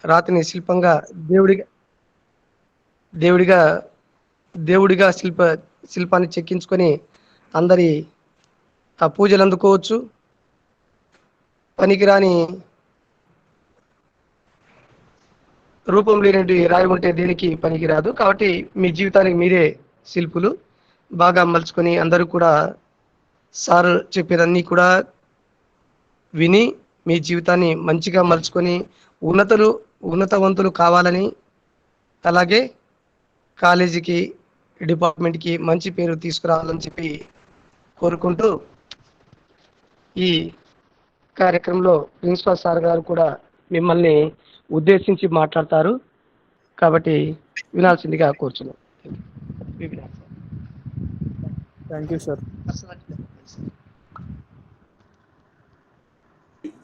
రాతిని శిల్పంగా దేవుడిగా దేవుడిగా దేవుడిగా శిల్పాన్ని చెక్కించుకొని అందరి ఆ పూజలు అందుకోవచ్చు. పనికిరాని రూపం లేనటువంటి రాయి ఉంటే దేనికి పనికిరాదు. కాబట్టి మీ జీవితానికి మీరే శిల్పులు. బాగా మలుచుకొని అందరూ కూడా సార్ చెప్పేదన్నీ కూడా విని మీ జీవితాన్ని మంచిగా మలుచుకొని ఉన్నతవంతులు కావాలని, అలాగే కాలేజీకి డిపార్ట్మెంట్కి మంచి పేరు తీసుకురావాలని చెప్పి కోరుకుంటూ ఈ కార్యక్రమంలో ప్రిన్సిపల్ సార్ గారు కూడా మిమ్మల్ని ఉద్దేశించి మాట్లాడతారు కాబట్టి వినాల్సిందిగా కోరుచున్నాం. Thank you sir.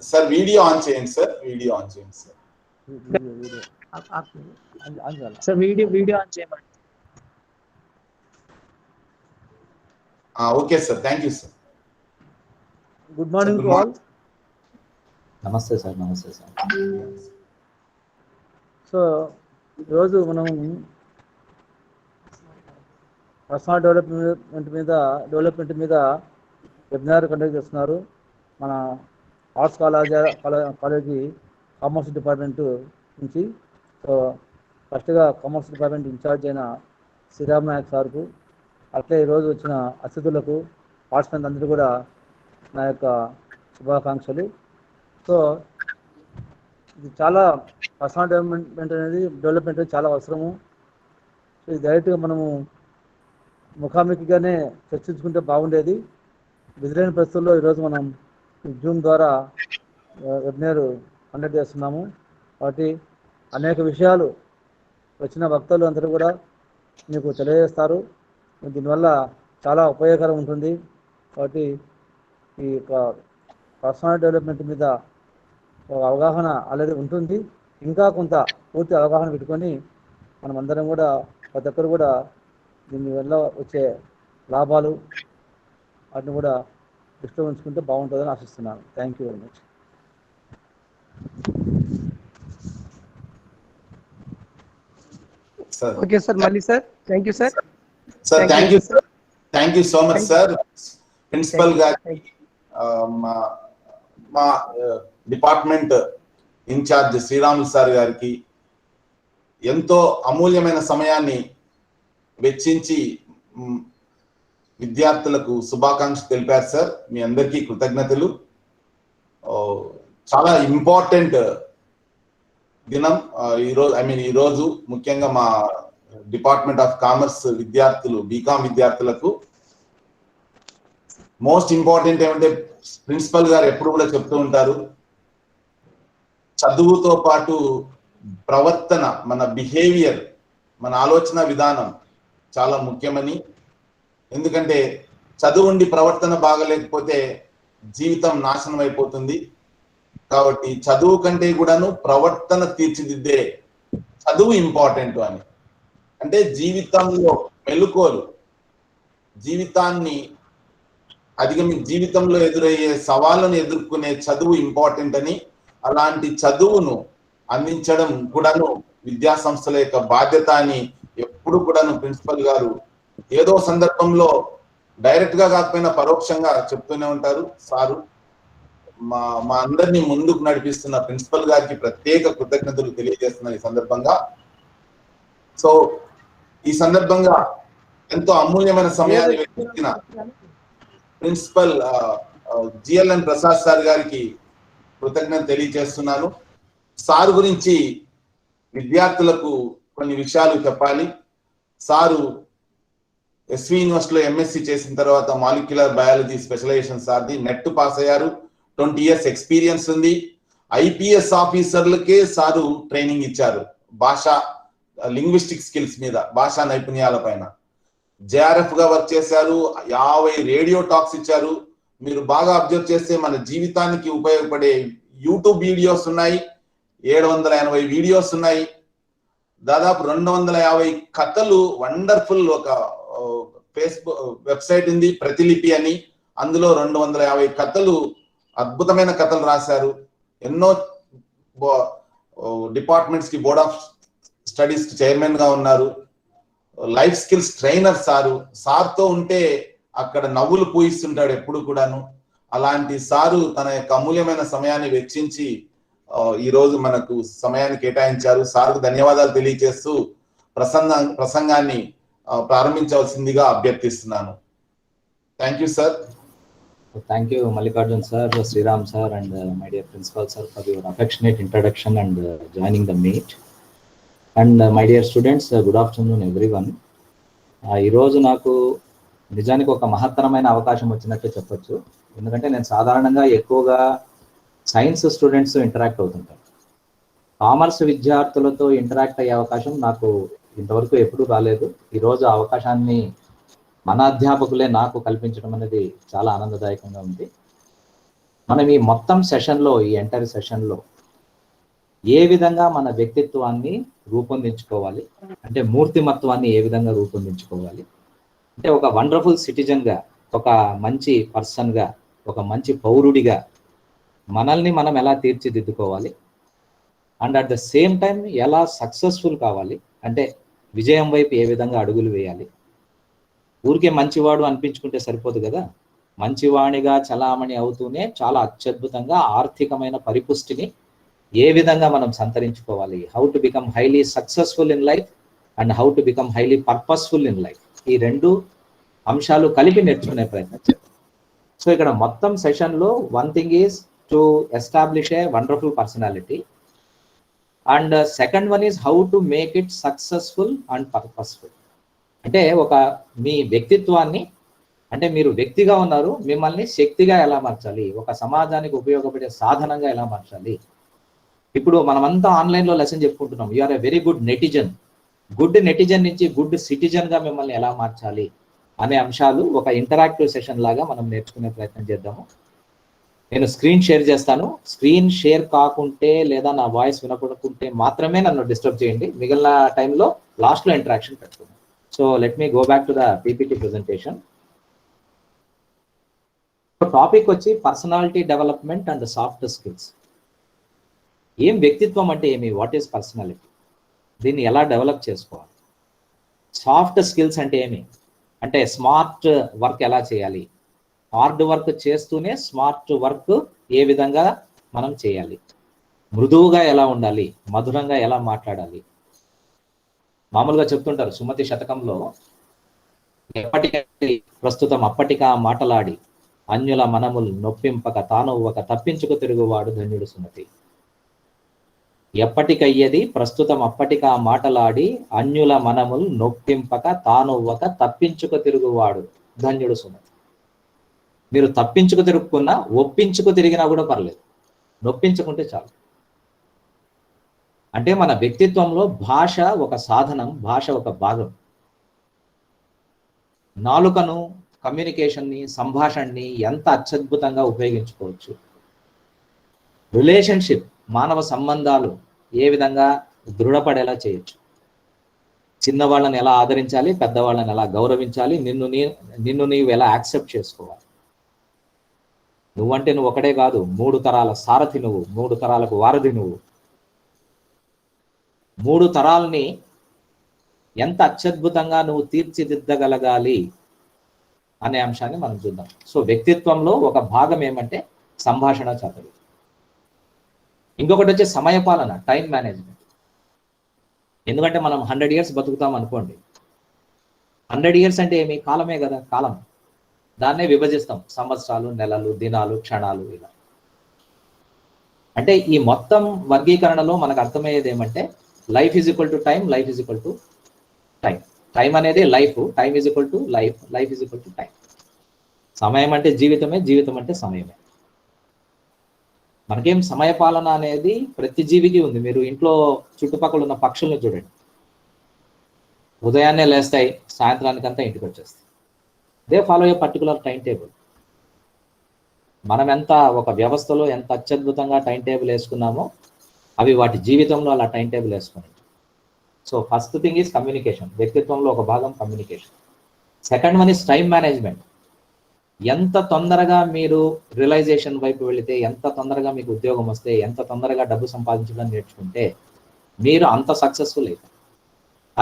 Sir video on చేయండి సార్. వీడియో ఆన్ చేయండి సార్. సార్ వీడియో ఆన్ చేయమండి. Okay sir. Thank you sir. Good morning to all. నమస్తే సార్. నమస్తే సార్. సో ఈరోజు మనం పర్సనల్ డెవలప్మెంట్ మీద వెబినార్ కండక్ట్ చేస్తున్నారు. మన ఆర్ట్స్ కాలేజీ కామర్స్ డిపార్ట్మెంట్ నుంచి. సో ఫస్ట్గా కామర్స్ డిపార్ట్మెంట్ ఇన్ఛార్జ్ అయిన శ్రీరామ్ నాయక్ సార్కు, అట్లే ఈరోజు వచ్చిన అతిథులకు, పార్టిసిపెంట్స్ అందరూ కూడా నా యొక్క శుభాకాంక్షలు. సో ఇది చాలా పర్సనల్ డెవలప్మెంట్ చాలా అవసరము. సో ఇది డైరెక్ట్గా మనము ముఖాముఖిగానే చర్చించుకుంటే బాగుండేది. విధులైన పరిస్థితుల్లో ఈరోజు మనం జూమ్ ద్వారా వెబినార్ కండక్ట్ చేస్తున్నాము. కాబట్టి అనేక విషయాలు వచ్చిన వక్తలు అందరూ కూడా మీకు తెలియజేస్తారు. దీనివల్ల చాలా ఉపయోగకరం ఉంటుంది. కాబట్టి ఈ పర్సనల్ డెవలప్మెంట్ మీద అవగాహన ఆల్రెడీ ఉంటుంది. ఇంకా కొంత పూర్తి అవగాహన పెట్టుకొని మనం అందరం కూడా ప్రతి ఒక్కరు కూడా దీనివల్ల వచ్చే లాభాలు వాటిని కూడా దృష్టిలో ఉంచుకుంటే బాగుంటుందని ఆశిస్తున్నాను. Thank you very much. Okay sir. మళ్ళీ sir thank you sir. Sir thank you sir. Thank you so much sir. Principal గారికి, మా డిపార్ట్మెంట్ ఇన్ఛార్జ్ శ్రీరాములు సార్ గారికి ఎంతో అమూల్యమైన సమయాన్ని వెచ్చించి విద్యార్థులకు శుభాకాంక్షలు తెలిపారు సార్. మీ అందరికీ కృతజ్ఞతలు. చాలా ఇంపార్టెంట్ దినం ఈరోజు. ఈరోజు ముఖ్యంగా మా డిపార్ట్మెంట్ ఆఫ్ కామర్స్ విద్యార్థులు, బీకామ్ విద్యార్థులకు మోస్ట్ ఇంపార్టెంట్ ఏమంటే, ప్రిన్సిపల్ గారు ఎప్పుడు కూడా చెప్తూ ఉంటారు, చదువుతో పాటు ప్రవర్తన, మన బిహేవియర్, మన ఆలోచన విధానం చాలా ముఖ్యమని. ఎందుకంటే చదువు ఉండి ప్రవర్తన బాగలేకపోతే జీవితం నాశనం అయిపోతుంది. కాబట్టి చదువు కంటే కూడాను ప్రవర్తన తీర్చిదిద్దే చదువు ఇంపార్టెంట్ అని. అంటే జీవితంలో మెలుకోలు, జీవితంలో ఎదురయ్యే సవాళ్ళను ఎదుర్కొనే చదువు ఇంపార్టెంట్ అని, అలాంటి చదువును అందించడం కూడాను విద్యా సంస్థల యొక్క బాధ్యత అని ఎప్పుడు కూడాను ప్రిన్సిపల్ గారు ఏదో సందర్భంలో డైరెక్ట్ గా కాకపోయినా పరోక్షంగా చెప్తూనే ఉంటారు. సారు మా అందరినీ ముందుకు నడిపిస్తున్న ప్రిన్సిపల్ గారికి ప్రత్యేక కృతజ్ఞతలు తెలియజేస్తున్న ఈ సందర్భంగా. సో ఈ సందర్భంగా ఎంతో అమూల్యమైన సమయాన్ని వెచ్చించిన ప్రిన్సిపల్ జిఎల్ఎన్ ప్రసాద్ సార్ గారికి కృతజ్ఞత తెలియజేస్తున్నాను. సార్ గురించి విద్యార్థులకు కొన్ని విషయాలు చెప్పాలి. సారు ఎస్వి యూనివర్సిటీలో ఎంఎస్సి చేసిన తర్వాత మాలిక్యులర్ బయాలజీ స్పెషలైజేషన్ సార్ది. నెట్ పాస్ అయ్యారు. 20 years ఎక్స్పీరియన్స్ ఉంది. ఐపీఎస్ ఆఫీసర్లకే సారు ట్రైనింగ్ ఇచ్చారు భాష, లింగ్విస్టిక్ స్కిల్స్ మీద, భాషా నైపుణ్యాల పైన. జేఆర్ఎఫ్ గా వర్క్ చేశారు. 50 రేడియో టాక్స్ ఇచ్చారు. మీరు బాగా అబ్జర్వ్ చేస్తే మన జీవితానికి ఉపయోగపడే యూట్యూబ్ వీడియోస్ ఉన్నాయి, 780 వీడియోస్ ఉన్నాయి, దాదాపు 250 కథలు. వండర్ఫుల్ ఒక ఫేస్బుక్ వెబ్సైట్ ఉంది ప్రతిలిపి అని, అందులో 250 కథలు, అద్భుతమైన కథలు రాశారు. ఎన్నో డిపార్ట్మెంట్స్ కి బోర్డ్ ఆఫ్ స్టడీస్ చైర్మన్ గా ఉన్నారు. లైఫ్ స్కిల్స్ ట్రైనర్ సార్తో ఉంటే అక్కడ నవ్వులు పూయిస్తుంటాడు ఎప్పుడు కూడాను. అలాంటి సారు తన యొక్క అమూల్యమైన సమయాన్ని వెచ్చించి ఈ రోజు మనకు సమయాన్ని కేటాయించారు. సార్కు ధన్యవాదాలు తెలియజేస్తూ ప్రసంగాన్ని ప్రారంభించవలసిందిగా అభ్యర్థిస్తున్నాను. Thank you sir. Thank you, Mallikarjun sir, Sriram sir, and my dear principal sir for your affectionate introduction and joining the meet. And my dear students, good afternoon everyone. ఈ రోజు నాకు నిజానికి ఒక మహత్తరమైన అవకాశం వచ్చినట్టు చెప్పొచ్చు. ఎందుకంటే నేను సాధారణంగా ఎక్కువగా సైన్స్ స్టూడెంట్స్ ఇంటరాక్ట్ అవుతుంటాను. కామర్స్ విద్యార్థులతో ఇంటరాక్ట్ అయ్యే అవకాశం నాకు ఇంతవరకు ఎప్పుడూ రాలేదు. ఈరోజు అవకాశాన్ని మన అధ్యాపకులే నాకు కల్పించడం అనేది చాలా ఆనందదాయకంగా ఉంది. మనం ఈ మొత్తం సెషన్లో, ఈ ఎంటైర్ సెషన్లో ఏ విధంగా మన వ్యక్తిత్వాన్ని రూపొందించుకోవాలి, అంటే మూర్తిమత్వాన్ని ఏ విధంగా రూపొందించుకోవాలి, అంటే ఒక వండర్ఫుల్ సిటిజన్గా, ఒక మంచి పర్సన్గా, ఒక మంచి పౌరుడిగా మనల్ని మనం ఎలా తీర్చిదిద్దుకోవాలి, and at the same time ఎలా సక్సెస్ఫుల్ కావాలి, అంటే విజయం వైపు ఏ విధంగా అడుగులు వేయాలి. ఊరికే మంచివాడు అనిపించుకుంటే సరిపోదు కదా, మంచివాణిగా చలామణి అవుతూనే చాలా అత్యద్భుతంగా ఆర్థికమైన పరిపుష్టిని ఏ విధంగా మనం సంతరించుకోవాలి, how to become highly successful in life and how to become highly purposeful in life, ఈ రెండు అంశాలు కలిపి నేర్చుకునే ప్రయత్నం చేద్దాం. సో ఇక్కడ మొత్తం సెషన్లో one thing is to establish a wonderful personality, and second one is how to make it successful and purposeful. అంటే ఒక మీ వ్యక్తిత్వాన్ని, అంటే మీరు వ్యక్తిగా ఉన్నారు, మిమ్మల్ని శక్తిగా ఎలా మార్చాలి, ఒక సమాజానికి ఉపయోగపడే సాధనంగా ఎలా మార్చాలి. ఇప్పుడు మనమంతా ఆన్లైన్లో లెసన్ చెప్పుకుంటున్నాం, you are a very good netizen, good netizen నుంచి గుడ్ సిటిజన్గా మిమ్మల్ని ఎలా మార్చాలి అనే అంశాలు ఒక ఇంటరాక్టివ్ సెషన్ లాగా మనం నేర్చుకునే ప్రయత్నం చేద్దాము. నేను స్క్రీన్ షేర్ చేస్తాను. స్క్రీన్ షేర్ కాకుంటే లేదా నా వాయిస్ వినపడకుంటే మాత్రమే నన్ను డిస్టర్బ్ చేయండి, మిగిలిన టైంలో లాస్ట్లో ఇంటరాక్షన్ పెట్టుకుందాం. So let me go back to the PPT presentation. Topic వచ్చి personality development and soft skills. ఏం వ్యక్తిత్వం అంటే ఏమి, వాట్ ఈస్ పర్సనాలిటీ, దీన్ని ఎలా డెవలప్ చేసుకోవాలి. సాఫ్ట్ స్కిల్స్ అంటే ఏమి, అంటే స్మార్ట్ వర్క్ ఎలా చేయాలి, హార్డ్ వర్క్ చేస్తూనే స్మార్ట్ వర్క్ ఏ విధంగా మనం చేయాలి, మృదువుగా ఎలా ఉండాలి, మధురంగా ఎలా మాట్లాడాలి. మామూలుగా చెప్తుంటారు సుమతి శతకంలో, ఎప్పటికీ ప్రస్తుతం అప్పటికా మాటలాడి అన్యుల మనములు నొప్పింపక తాను ఒక తప్పించుకు తిరుగువాడు ధన్యుడు సుమతి. ఎప్పటికయ్యేది ప్రస్తుతం అప్పటికా మాటలాడి అన్యుల మనములు నొప్పింపక తాను ఒక తప్పించుకు తిరుగువాడు ధన్యుడు సుమతి. మీరు తప్పించుకు తిరుగుకున్నా, ఒప్పించుకు తిరిగినా కూడా పర్లేదు, నొప్పించుకుంటే చాలు. అంటే మన వ్యక్తిత్వంలో భాష ఒక సాధనం, భాష ఒక భాగం. నాలుకను, కమ్యూనికేషన్ని, సంభాషణని ఎంత అత్యద్భుతంగా ఉపయోగించుకోవచ్చు. రిలేషన్షిప్, మానవ సంబంధాలు ఏ విధంగా దృఢపడేలా చేయొచ్చు. చిన్నవాళ్ళని ఎలా ఆదరించాలి, పెద్దవాళ్ళని ఎలా గౌరవించాలి, నిన్ను నీవు ఎలా యాక్సెప్ట్ చేసుకోవాలి. నువ్వంటే నువ్వు ఒకటే కాదు, 3 తరాల సారథి నువ్వు, 3 తరాలకు వారధి నువ్వు. 3 తరాలని ఎంత అత్యద్భుతంగా నువ్వు తీర్చిదిద్దగలగాలి అనే అంశాన్ని మనం చూద్దాం. సో వ్యక్తిత్వంలో ఒక భాగం ఏమంటే సంభాషణ చదువు. ఇంకొకటి వచ్చే సమయపాలన, టైం మేనేజ్మెంట్. ఎందుకంటే మనం 100 years బతుకుతాం అనుకోండి. 100 years అంటే ఏమి, కాలమే కదా, కాలం. దాన్నే విభజిస్తాం, సంవత్సరాలు, నెలలు, దినాలు, క్షణాలు, ఇలా. అంటే ఈ మొత్తం వర్గీకరణలో మనకు అర్థమయ్యేది ఏమంటే life is equal to time, life is equal to time. Time అనేది life, time is equal to life, life is equal to time. సమయం అంటే జీవితమే, జీవితం అంటే సమయమే. మనకేం సమయపాలన అనేది ప్రతి జీవికి ఉంది. మీరు ఇంట్లో చుట్టుపక్కల ఉన్న పక్షులను చూడండి, ఉదయాన్నే లేస్తాయి, సాయంత్రానికంతా ఇంటికి వచ్చేస్తాయి. They follow A particular time table. మనం ఎంత ఒక వ్యవస్థలో ఎంత అత్యద్భుతంగా టైం టేబుల్ వేసుకున్నామో అవి వాటి జీవితంలో అలా టైం టేబుల్ వేసుకుని. So first thing is communication. వ్యక్తిత్వంలో ఒక భాగం communication. Second one is time management. ఎంత తొందరగా మీరు రియలైజేషన్ వైపు వెళితే, ఎంత తొందరగా మీకు ఉద్యోగం వస్తే, ఎంత తొందరగా డబ్బు సంపాదించడం నేర్చుకుంటే మీరు అంత సక్సెస్ఫుల్ అవుతారు.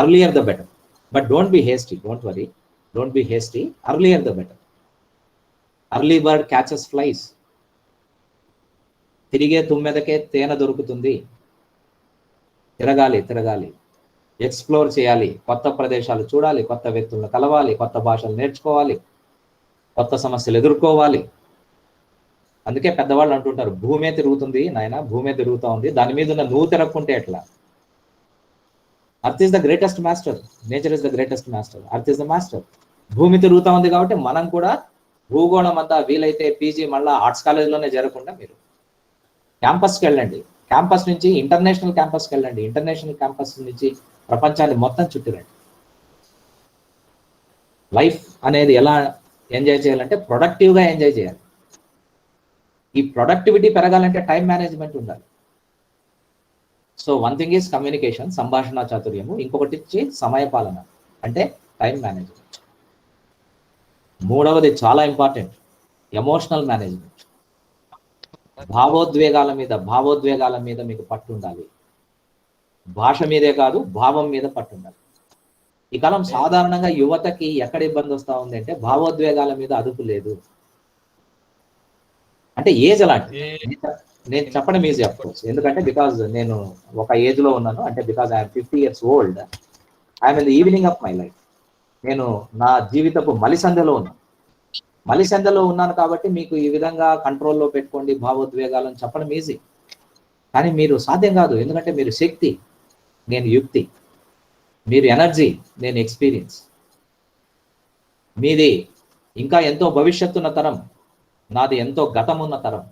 Earlier the better. But don't be hasty, don't worry, don't be hasty. Earlier the better. Early bird catches flies. తిరిగే తుమ్మెదకే తేనె దొరుకుతుంది. తిరగాలి, తిరగాలి, ఎక్స్ప్లోర్ చేయాలి, కొత్త ప్రదేశాలు చూడాలి, కొత్త వ్యక్తులను కలవాలి, కొత్త భాషలు నేర్చుకోవాలి, కొత్త సమస్యలు ఎదుర్కోవాలి. అందుకే పెద్దవాళ్ళు అంటుంటారు, భూమే తిరుగుతుంది నాయన, భూమే తిరుగుతూ ఉంది, దాని మీద ఉన్న నువ్వు తిరగకుంటే ఎట్లా. Earth is the greatest master, nature is the greatest master, earth is the master. భూమి తిరుగుతూ ఉంది కాబట్టి మనం కూడా భూగోళం అంతా వీలైతే పీజీ మళ్ళీ ఆర్ట్స్ కాలేజ్లోనే జరగకుండా మీరు క్యాంపస్కి వెళ్ళండి. క్యాంపస్ నుంచి ఇంటర్నేషనల్ క్యాంపస్కి వెళ్ళండి. ఇంటర్నేషనల్ క్యాంపస్ నుంచి ప్రపంచాన్ని మొత్తం చుట్టిరండి. లైఫ్ అనేది ఎలా ఎంజాయ్ చేయాలంటే ప్రొడక్టివ్గా ఎంజాయ్ చేయాలి. ఈ ప్రొడక్టివిటీ పెరగాలంటే టైం మేనేజ్మెంట్ ఉండాలి. So one thing is communication, సంభాషణ చాతుర్యము. ఇంకొకటి ఇచ్చి సమయపాలన అంటే టైం మేనేజ్మెంట్. మూడవది చాలా ఇంపార్టెంట్, ఎమోషనల్ మేనేజ్మెంట్. భావోద్వేగాల మీద మీకు పట్టు ఉండాలి. భాష మీదే కాదు, భావం మీద పట్టు ఉండాలి. ఈ కాలం సాధారణంగా యువతకి ఎక్కడ ఇబ్బంది వస్తూ ఉంది అంటే భావోద్వేగాల మీద అదుపు లేదు. అంటే ఏజ్ అలాంటి, నేను చెప్పడం ఈజీ ఆఫ్ కోర్స్, ఎందుకంటే బికాజ్ నేను ఒక ఏజ్ లో ఉన్నాను. అంటే because I'm 50 years old, I'm in the evening of my life. నేను నా జీవితపు మలిసంధ్యలో ఉన్నాను. మలిసంధ్యలో ఉన్నాను కాబట్టి మీకు ఈ విధంగా కంట్రోల్లో పెట్టుకోండి భావోద్వేగాలను చెప్పడం ఈజీ, కానీ మీరు సాధ్యం కాదు. ఎందుకంటే మీరు శక్తి, నేను యుక్తి. మీరు ఎనర్జీ, నేను ఎక్స్పీరియన్స్. మీది ఇంకా ఎంతో భవిష్యత్తున్న తరం, నాది ఎంతో గతం ఉన్న తరం.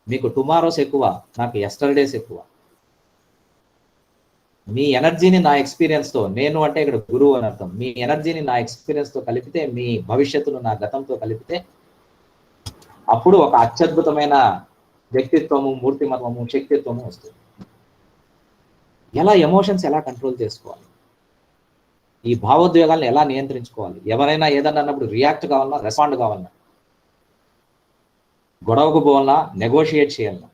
మీకు టుమారోస్ ఎక్కువ, నాకు ఎస్టర్డేస్ ఎక్కువ. మీ ఎనర్జీని నా ఎక్స్పీరియన్స్తో, నేను అంటే ఇక్కడ గురువు అని అర్థం, మీ ఎనర్జీని నా ఎక్స్పీరియన్స్తో కలిపితే, మీ భవిష్యత్తును నా గతంతో కలిపితే అప్పుడు ఒక అత్యద్భుతమైన వ్యక్తిత్వము, మూర్తిమత్వము, శక్తిత్వము వస్తుంది. ఎలా ఎమోషన్స్ ఎలా కంట్రోల్ చేసుకోవాలి, ఈ భావోద్వేగాలను ఎలా నియంత్రించుకోవాలి. ఎవరైనా ఏదన్నా అన్నప్పుడు రియాక్ట్ కావాలన్నా, రెస్పాండ్ కావాలన్నా, గొడవకు పోవాలన్నా, నెగోషియేట్ చేయాలన్నా,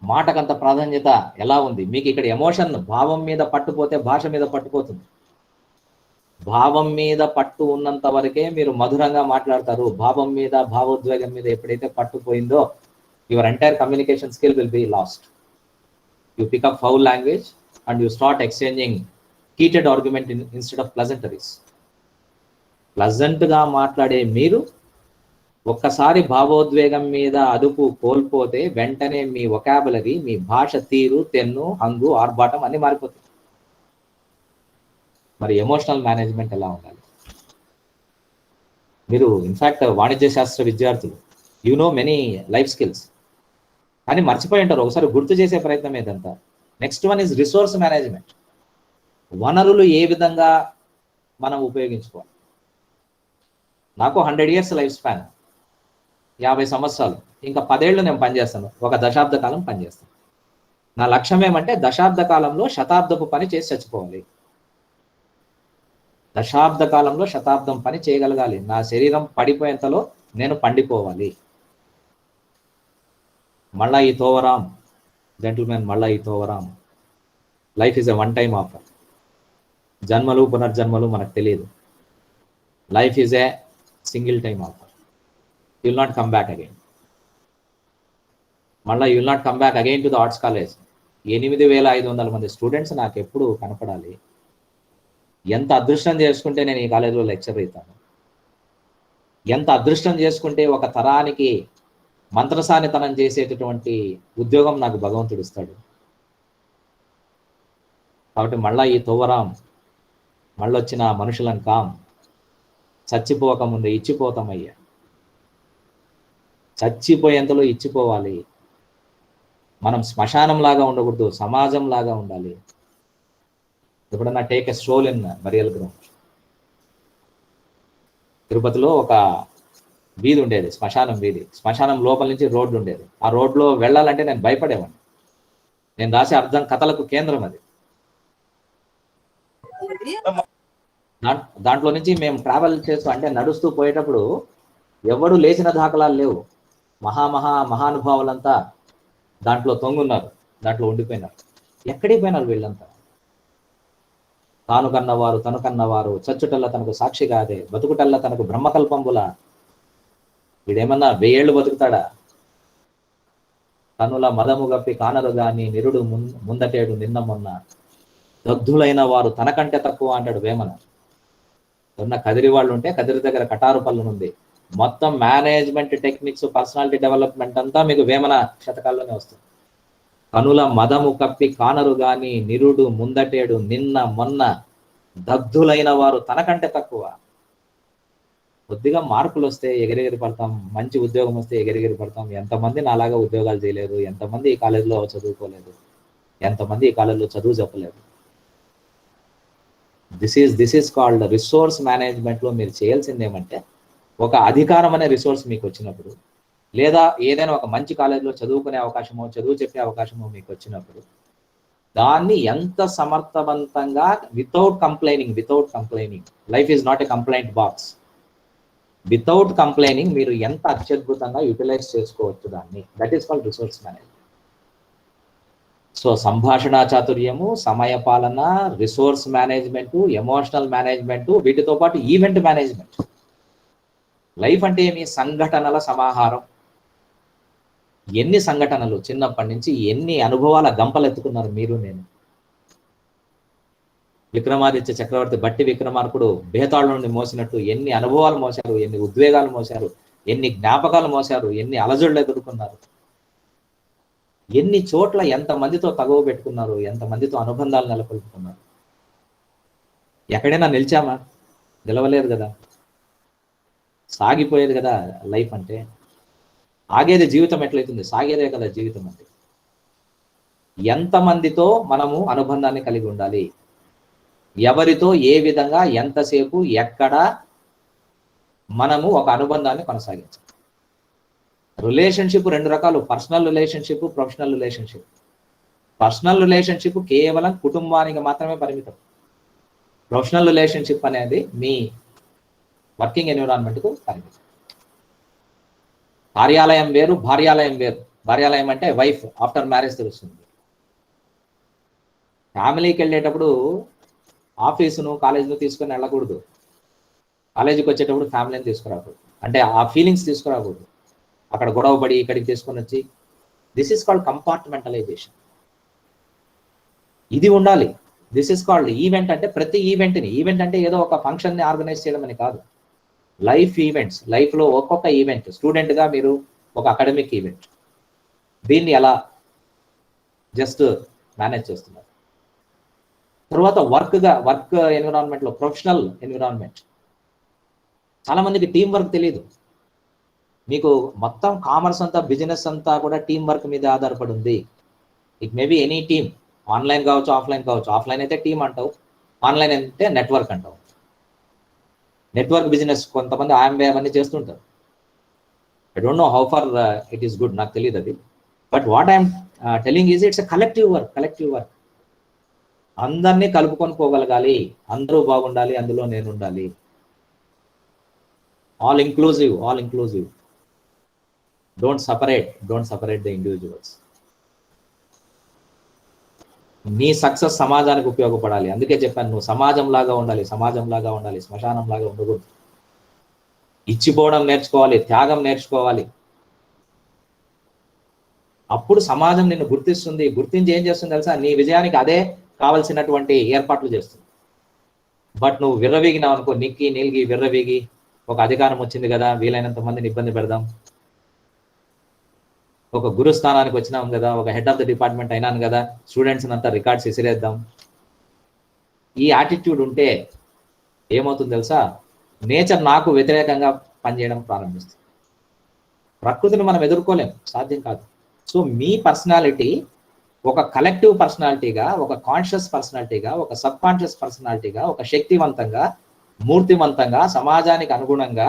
మాటకంత ప్రాధాన్యత ఎలా ఉంది. మీకు ఇక్కడ ఎమోషన్, భావం మీద పట్టుపోతే భాష మీద పట్టుపోతుంది. భావం మీద పట్టు ఉన్నంత వరకే మీరు మధురంగా మాట్లాడతారు. భావం మీద, భావోద్వేగం మీద ఎప్పుడైతే పట్టుపోయిందో your entire communication skill will be lost. You pick up foul language and you start exchanging heated argument instead of pleasantries. Pleasant గా మాట్లాడే మీరు ఒక్కసారి భావోద్వేగం మీద అదుపు కోల్పోతే వెంటనే మీ వొకాబులరీ, మీ భాష తీరు, తెన్ను, హంగు, ఆర్భాటం అన్ని మారిపోతాయి. మరి ఎమోషనల్ మేనేజ్మెంట్ ఎలా ఉండాలి? మీరు ఇన్ఫాక్ట్ వాణిజ్య శాస్త్ర విద్యార్థులు, you know many life skills, కానీ మర్చిపోయి ఉంటారు. ఒకసారి గుర్తు చేసే ప్రయత్నం ఏదంతా. Next one is resource management. వనరులు ఏ విధంగా మనం ఉపయోగించుకోవాలి. నాకు 100 years లైఫ్ స్పాన్, 50 సంవత్సరాలు, ఇంకా 10 ఏళ్ళు నేను పనిచేస్తాను, ఒక దశాబ్ద కాలం పనిచేస్తాను. నా లక్ష్యం ఏమంటే దశాబ్ద కాలంలో శతాబ్దపు పని చేసి చచ్చిపోవాలి. దశాబ్ద కాలంలో శతాబ్దం పని చేయగలగాలి. నా శరీరం పడిపోయేంతలో నేను పండిపోవాలి. మళ్ళా ఈ తోవరాం జెంటిల్మెన్, మళ్ళా ఈ తోవరాం. Life is a one time offer. జన్మలు పునర్జన్మలు మనకు తెలియదు. Life is a single time offer. You will not come back again. మళ్ళీ you will not come back again to the arts college. 8500 మంది స్టూడెంట్స్ నాకు ఎప్పుడు కనపడాలి. ఎంత అదృష్టం చేసుకుంటే నేను ఈ కాలేజీలో లెక్చర్ అవుతాను. ఎంత అదృష్టం చేసుకుంటే ఒక తరానికి మంత్రసానితనం చేసేటటువంటి ఉద్యోగం నాకు భగవంతుడు ఇస్తాడు. కాబట్టి మళ్ళా ఈ తోవరాం, మళ్ళొచ్చిన మనుషులను కాం, చచ్చిపోకముందే ఇచ్చిపోతామయ్యా. చచ్చిపోయేంతలో ఇచ్చిపోవాలి. మనం శ్మశానం లాగా ఉండకూడదు, సమాజం లాగా ఉండాలి. ఎప్పుడన్నా take a stroll in burial ground. తిరుపతిలో ఒక వీధి ఉండేది, శ్మశానం వీధి. శ్మశానం లోపల నుంచి రోడ్డు ఉండేది. ఆ రోడ్లో వెళ్ళాలంటే నేను భయపడేవాడిని. నేను రాసే అర్థం కథలకు కేంద్రం అది. దాంట్లో నుంచి మేము ట్రావెల్ చేస్తూ, అంటే నడుస్తూ పోయేటప్పుడు ఎవడు లేచిన దాఖలాలు లేవు. మహానుభావులంతా దాంట్లో తొంగున్నారు. దాంట్లో ఉండిపోయినారు. ఎక్కడికి పోయినారు వీళ్ళంతా? తాను కన్నవారు తను కన్నవారు, చచ్చుటల్ల తనకు సాక్షి కాదే, బతుకుటల్ల తనకు బ్రహ్మకల్పంబుల. వీడేమన్నా 1000 ఏళ్ళు బతుకుతాడా? తనుల మదము గప్పి కానరు గాని నిరుడు ముందటేడు నిన్న మొన్న, దగ్ధులైన వారు తనకంటే తక్కువ అంటాడు వేమన. ఉన్న కదిరి వాళ్ళు ఉంటే కదిరి దగ్గర కటారు పల్లునుంది. మొత్తం మేనేజ్మెంట్ టెక్నిక్స్, పర్సనాలిటీ డెవలప్మెంట్ అంతా మీకు వేమన శతకాల్లోనే వస్తుంది. కనుల మదము కప్పి కానరు గాని నిరుడు ముందటేడు నిన్న మొన్న, దగ్ధులైన వారు తనకంటే తక్కువ. కొద్దిగా మార్కులు వస్తే ఎగిరెగిరి పడతాం, మంచి ఉద్యోగం వస్తే ఎగిరెగిరి పడతాం. ఎంతమంది నాలాగా ఉద్యోగాలు చేయలేదు, ఎంతమంది ఈ కాలేజీలో చదువుకోలేదు, ఎంతమంది ఈ కాలేజీలో చదువు చెప్పలేదు. దిస్ ఈస్ కాల్డ్ రిసోర్స్ మేనేజ్మెంట్లో మీరు చేయాల్సింది ఏమంటే, ఒక అధికారం అనే రిసోర్స్ మీకు వచ్చినప్పుడు, లేదా ఏదైనా ఒక మంచి కాలేజీలో చదువుకునే అవకాశమో చదువు చెప్పే అవకాశమో మీకు వచ్చినప్పుడు, దాన్ని ఎంత సమర్థవంతంగా without complaining, life is not a complaint box, without complaining మీరు ఎంత అత్యద్భుతంగా యూటిలైజ్ చేసుకోవచ్చు దాన్ని, that is called resource management. So సంభాషణ చాతుర్యము, సమయ పాలన, రిసోర్స్ మేనేజ్మెంట్, ఎమోషనల్ మేనేజ్మెంట్, వీటితో పాటు ఈవెంట్ మేనేజ్మెంట్. లైఫ్ అంటే ఏమి? సంఘటనల సమాహారం. ఎన్ని సంఘటనలు, చిన్నప్పటి నుంచి ఎన్ని అనుభవాల గంపలు ఎత్తుకున్నారు మీరు నేను. విక్రమాదిత్య చక్రవర్తి బట్టి విక్రమార్కుడు బేతాళ నుండి మోసినట్టు ఎన్ని అనుభవాలు మోశారు, ఎన్ని ఉద్వేగాలు మోశారు, ఎన్ని జ్ఞాపకాలు మోశారు, ఎన్ని అలజడులు ఎదుర్కొన్నారు, ఎన్ని చోట్ల ఎంతమందితో తగువ పెట్టుకున్నారు, ఎంతమందితో అనుబంధాలు నెలకొల్పుకున్నారు. ఎక్కడైనా నిలిచామా? నిలవలేదు కదా. సాగిపోయేది కదా లైఫ్ అంటే. ఆగేది జీవితం ఎట్లయితుంది? సాగేదే కదా జీవితం అంటే. ఎంతమందితో మనము అనుబంధాన్ని కలిగి ఉండాలి, ఎవరితో ఏ విధంగా ఎంతసేపు ఎక్కడ మనము ఒక అనుబంధాన్ని కొనసాగించాలి. రిలేషన్షిప్ 2 రకాలు, personal relationship, professional relationship. Personal relationship కేవలం కుటుంబానికి మాత్రమే పరిమితం. ప్రొఫెషనల్ రిలేషన్షిప్ అనేది మీ వర్కింగ్ ఎన్విరాన్మెంట్కు పరిమితం. కార్యాలయం వేరు, భార్యాలయం వేరు. భార్యాలయం అంటే వైఫ్, ఆఫ్టర్ మ్యారేజ్ తెలుస్తుంది. ఫ్యామిలీకి వెళ్ళేటప్పుడు ఆఫీసును కాలేజీను తీసుకొని వెళ్ళకూడదు. కాలేజీకి వచ్చేటప్పుడు ఫ్యామిలీని తీసుకురాకూడదు, అంటే ఆ ఫీలింగ్స్ తీసుకురాకూడదు. అక్కడ గొడవపడి ఇక్కడికి తీసుకొని వచ్చి, దిస్ ఈస్ కాల్డ్ కంపార్ట్మెంటలైజేషన్. ఇది ఉండాలి. This is called event. అంటే ప్రతి ఈవెంట్ అంటే ఏదో ఒక ఫంక్షన్ని ఆర్గనైజ్ చేయడం అని కాదు. లైఫ్ ఈవెంట్స్, లైఫ్లో ఒక్కొక్క ఈవెంట్. స్టూడెంట్గా మీరు ఒక అకాడమిక్ ఈవెంట్, దీన్ని ఎలా జస్ట్ మేనేజ్ చేస్తున్నారు. తర్వాత వర్క్ ఎన్విరాన్మెంట్లో, ప్రొఫెషనల్ ఎన్విరాన్మెంట్. చాలా మందికి టీం వర్క్ తెలియదు. మీకు మొత్తం కామర్స్ అంతా, బిజినెస్ అంతా కూడా టీం వర్క్ మీద ఆధారపడి ఉంది. It maybe any team, online కావచ్చు, ఆఫ్లైన్ కావచ్చు. ఆఫ్లైన్ అయితే టీం అంటావు, ఆన్లైన్ అయితే నెట్వర్క్ అంటావు. నెట్వర్క్ బిజినెస్ కొంతమంది ఆంబే అవన్నీ చేస్తుంటారు. I don't know how for it is good, నాకు తెలియదు అది. But what I'm telling is it's a collective work. అందరినీ కలుపుకొని పోగలగాలి, అందరూ బాగుండాలి, అందులో నేను ఉండాలి. All inclusive. Don't separate the individuals. నీ సక్సెస్ సమాజానికి ఉపయోగపడాలి. అందుకే చెప్పాను, నువ్వు సమాజం లాగా ఉండాలి, శ్మశానం లాగా ఉండకూడదు. ఇచ్చిపోవడం నేర్చుకోవాలి, త్యాగం నేర్చుకోవాలి. అప్పుడు సమాజం నిన్ను గుర్తిస్తుంది. గుర్తించి ఏం చేస్తుంది తెలుసా? నీ విజయానికి అదే కావలసినటువంటి ఏర్పాట్లు చేస్తుంది. బట్ నువ్వు విర్రవీగినావు అనుకో, నీలిగి విర్రవీగి, ఒక అధికారం వచ్చింది కదా, వీలైనంత మందిని ఇబ్బంది పెడదాం, ఒక గురుస్థానానికి వచ్చినాం కదా, ఒక హెడ్ ఆఫ్ ద డిపార్ట్మెంట్ అయినాను కదా, స్టూడెంట్స్ అంతా రికార్డ్స్ విసిరేద్దాం, ఈ యాటిట్యూడ్ ఉంటే ఏమవుతుంది తెలుసా? నేచర్ నాకు వ్యతిరేకంగా పనిచేయడం ప్రారంభిస్తుంది. ప్రకృతిని మనం ఎదుర్కోలేం, సాధ్యం కాదు. సో మీ పర్సనాలిటీ ఒక కలెక్టివ్ పర్సనాలిటీగా, ఒక కాన్షియస్ పర్సనాలిటీగా, ఒక సబ్ కాన్షియస్ పర్సనాలిటీగా, ఒక శక్తివంతంగా, మూర్తివంతంగా, సమాజానికి అనుగుణంగా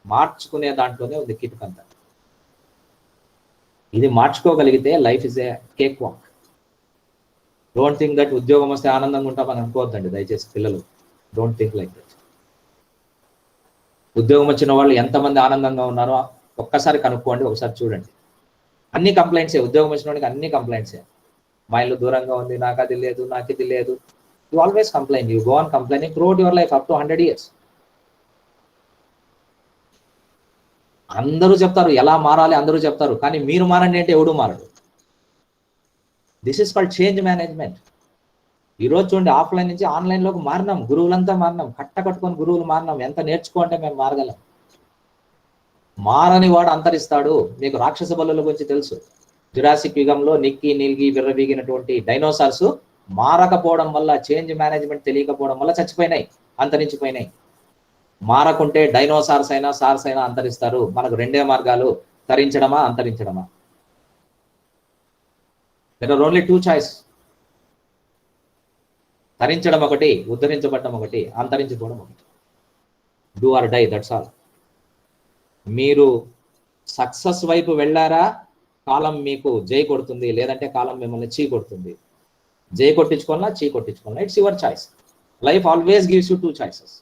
మార్చుకునే దాంట్లోనే ఉంది కిటుకంతా. ఇది మార్చుకోగలిగితే life is a cake walk. Don't think that ఉద్యోగం వస్తే ఆనందంగా ఉంటామని అనుకోవద్దండి దయచేసి పిల్లలు. Don't think like that. ఉద్యోగం వచ్చిన వాళ్ళు ఎంతమంది ఆనందంగా ఉన్నారో ఒక్కసారి కనుక్కోండి, ఒకసారి చూడండి. అన్ని కంప్లైంట్సే, ఉద్యోగం వచ్చినోడికి అన్ని కంప్లైంట్సే. మా ఇల్లు దూరంగా ఉంది, నాకు అది లేదు, నాకు ఇది లేదు. You always complaint, you go on complaining throughout your life up to 100 years. అందరూ చెప్తారు ఎలా మారాలి, అందరూ చెప్తారు, కానీ మీరు మారండి అంటే ఎవడు మారడు. This is called change management. ఈరోజు చూడండి, ఆఫ్లైన్ నుంచి ఆన్లైన్లోకి మారినాం, గురువులంతా మారినాం, కట్టుకొని గురువులు మారినాం. ఎంత నేర్చుకుంటే మేము మారగలం. మారని వాడు అంతరిస్తాడు. మీకు రాక్షస బలుల గురించి తెలుసు. జురాసిక్ యుగంలో నిక్కి నిల్గి విర్రవీగినటువంటి డైనోసార్స్ మారకపోవడం వల్ల, చేంజ్ మేనేజ్మెంట్ తెలియకపోవడం వల్ల చచ్చిపోయినాయి, అంతరించిపోయినాయి. మారకుంటే డైనోసార్స్ అయినా సార్స్ అయినా అంతరిస్తారు. మనకు రెండే మార్గాలు, తరించడమా అంతరించడమా. There are only 2 choice. తరించడం ఒకటి, ఉద్ధరించబడడం ఒకటి, అంతరించిపోవడం ఒకటి. Do or die, that's all. మీరు సక్సెస్ వైపు వెళ్ళారా, కాలం మీకు జై కొడుతుంది, లేదంటే కాలం మిమ్మల్ని చీ కొడుతుంది. జై కొట్టించుకోవాలా, చీ కొట్టించుకోవాలా, it's your choice. Life always gives you 2 choices.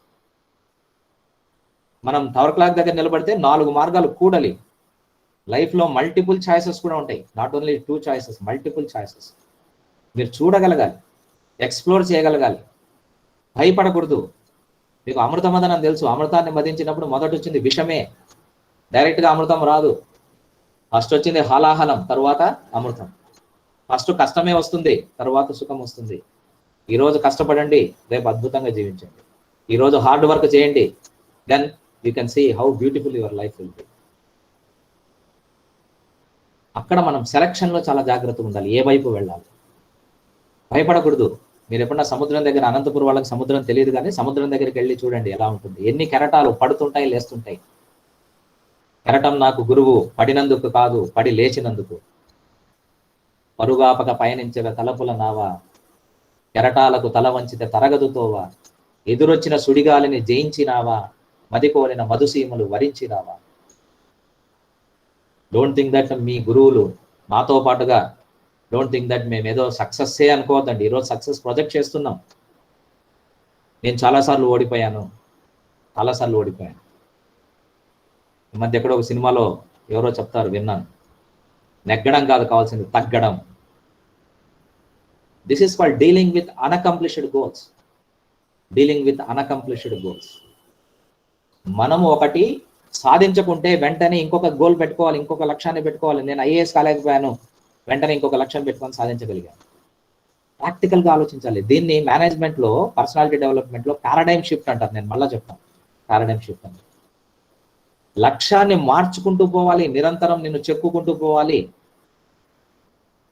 మనం టవర్ క్లాక్ దగ్గర నిలబడితే 4 మార్గాలు కూడలి. లైఫ్లో మల్టిపుల్ చాయిసెస్ కూడా ఉంటాయి, not only 2 choices, multiple choices. మీరు చూడగలగాలి, ఎక్స్ప్లోర్ చేయగలగాలి, భయపడకూడదు. మీకు అమృతమదనం తెలుసు. అమృతాన్ని మదించినప్పుడు మొదట వచ్చింది విషమే, డైరెక్ట్గా అమృతం రాదు. ఫస్ట్ వచ్చింది హాలాహలం, తర్వాత అమృతం. ఫస్ట్ కష్టమే వస్తుంది, తర్వాత సుఖం వస్తుంది. ఈరోజు కష్టపడండి, రేపు అద్భుతంగా జీవించండి. ఈరోజు హార్డ్ వర్క్ చేయండి, then you can see how beautiful your life will be. అక్కడ మనం సెలక్షన్లో చాలా జాగ్రత్తగా ఉండాలి, ఏ వైపు వెళ్ళాలి. భయపడకూడదు. మీరు ఎప్పుడన్నా సముద్రం దగ్గర, అనంతపురం వాళ్ళకి సముద్రం తెలియదు కానీ సముద్రం దగ్గరికి వెళ్ళి చూడండి ఎలా ఉంటుంది. ఎన్ని కెరటాలు పడుతుంటాయి, లేస్తుంటాయి. కెరటం నాకు గురువు, పడినందుకు కాదు, పడి లేచినందుకు. పరుగాపక పయనించగా తలపుల నావా, కెరటాలకు తల వంచితే తరగదు తోవా. ఎదురొచ్చిన సుడిగాలిని జయించినావా, మది కోరిన మధుసీమలు వరించినావా. డోంట్ థింక్ దట్ మీ గురువులు నాతో పాటుగా, డోంట్ థింక్ దట్ మేము ఏదో సక్సెస్సే అనుకోవద్దండి. ఈరోజు సక్సెస్ ప్రొజెక్ట్ చేస్తున్నాం. నేను చాలాసార్లు ఓడిపోయాను. ఈ మధ్య ఎక్కడో ఒక సినిమాలో ఎవరో చెప్తారు, విన్నాను, నెగ్గడం కాదు కావాల్సింది, తగ్గడం. This is called dealing with unaccomplished goals. మనము ఒకటి సాధించకుంటే వెంటనే ఇంకొక గోల్ పెట్టుకోవాలి, ఇంకొక లక్ష్యాన్ని పెట్టుకోవాలి. నేను ఐఏఎస్ కాలేకపోయాను, వెంటనే ఇంకొక లక్ష్యం పెట్టుకొని సాధించగలిగాను. ప్రాక్టికల్గా ఆలోచించాలి. దీన్ని మేనేజ్మెంట్లో, పర్సనాలిటీ డెవలప్మెంట్లో పారాడైమ్ షిఫ్ట్ అంటారు. నేను మళ్ళీ చెప్తాను, పారాడైమ్ షిఫ్ట్ అంటే లక్ష్యాన్ని మార్చుకుంటూ పోవాలి, నిరంతరం నిన్ను చెక్కుకుంటూ పోవాలి.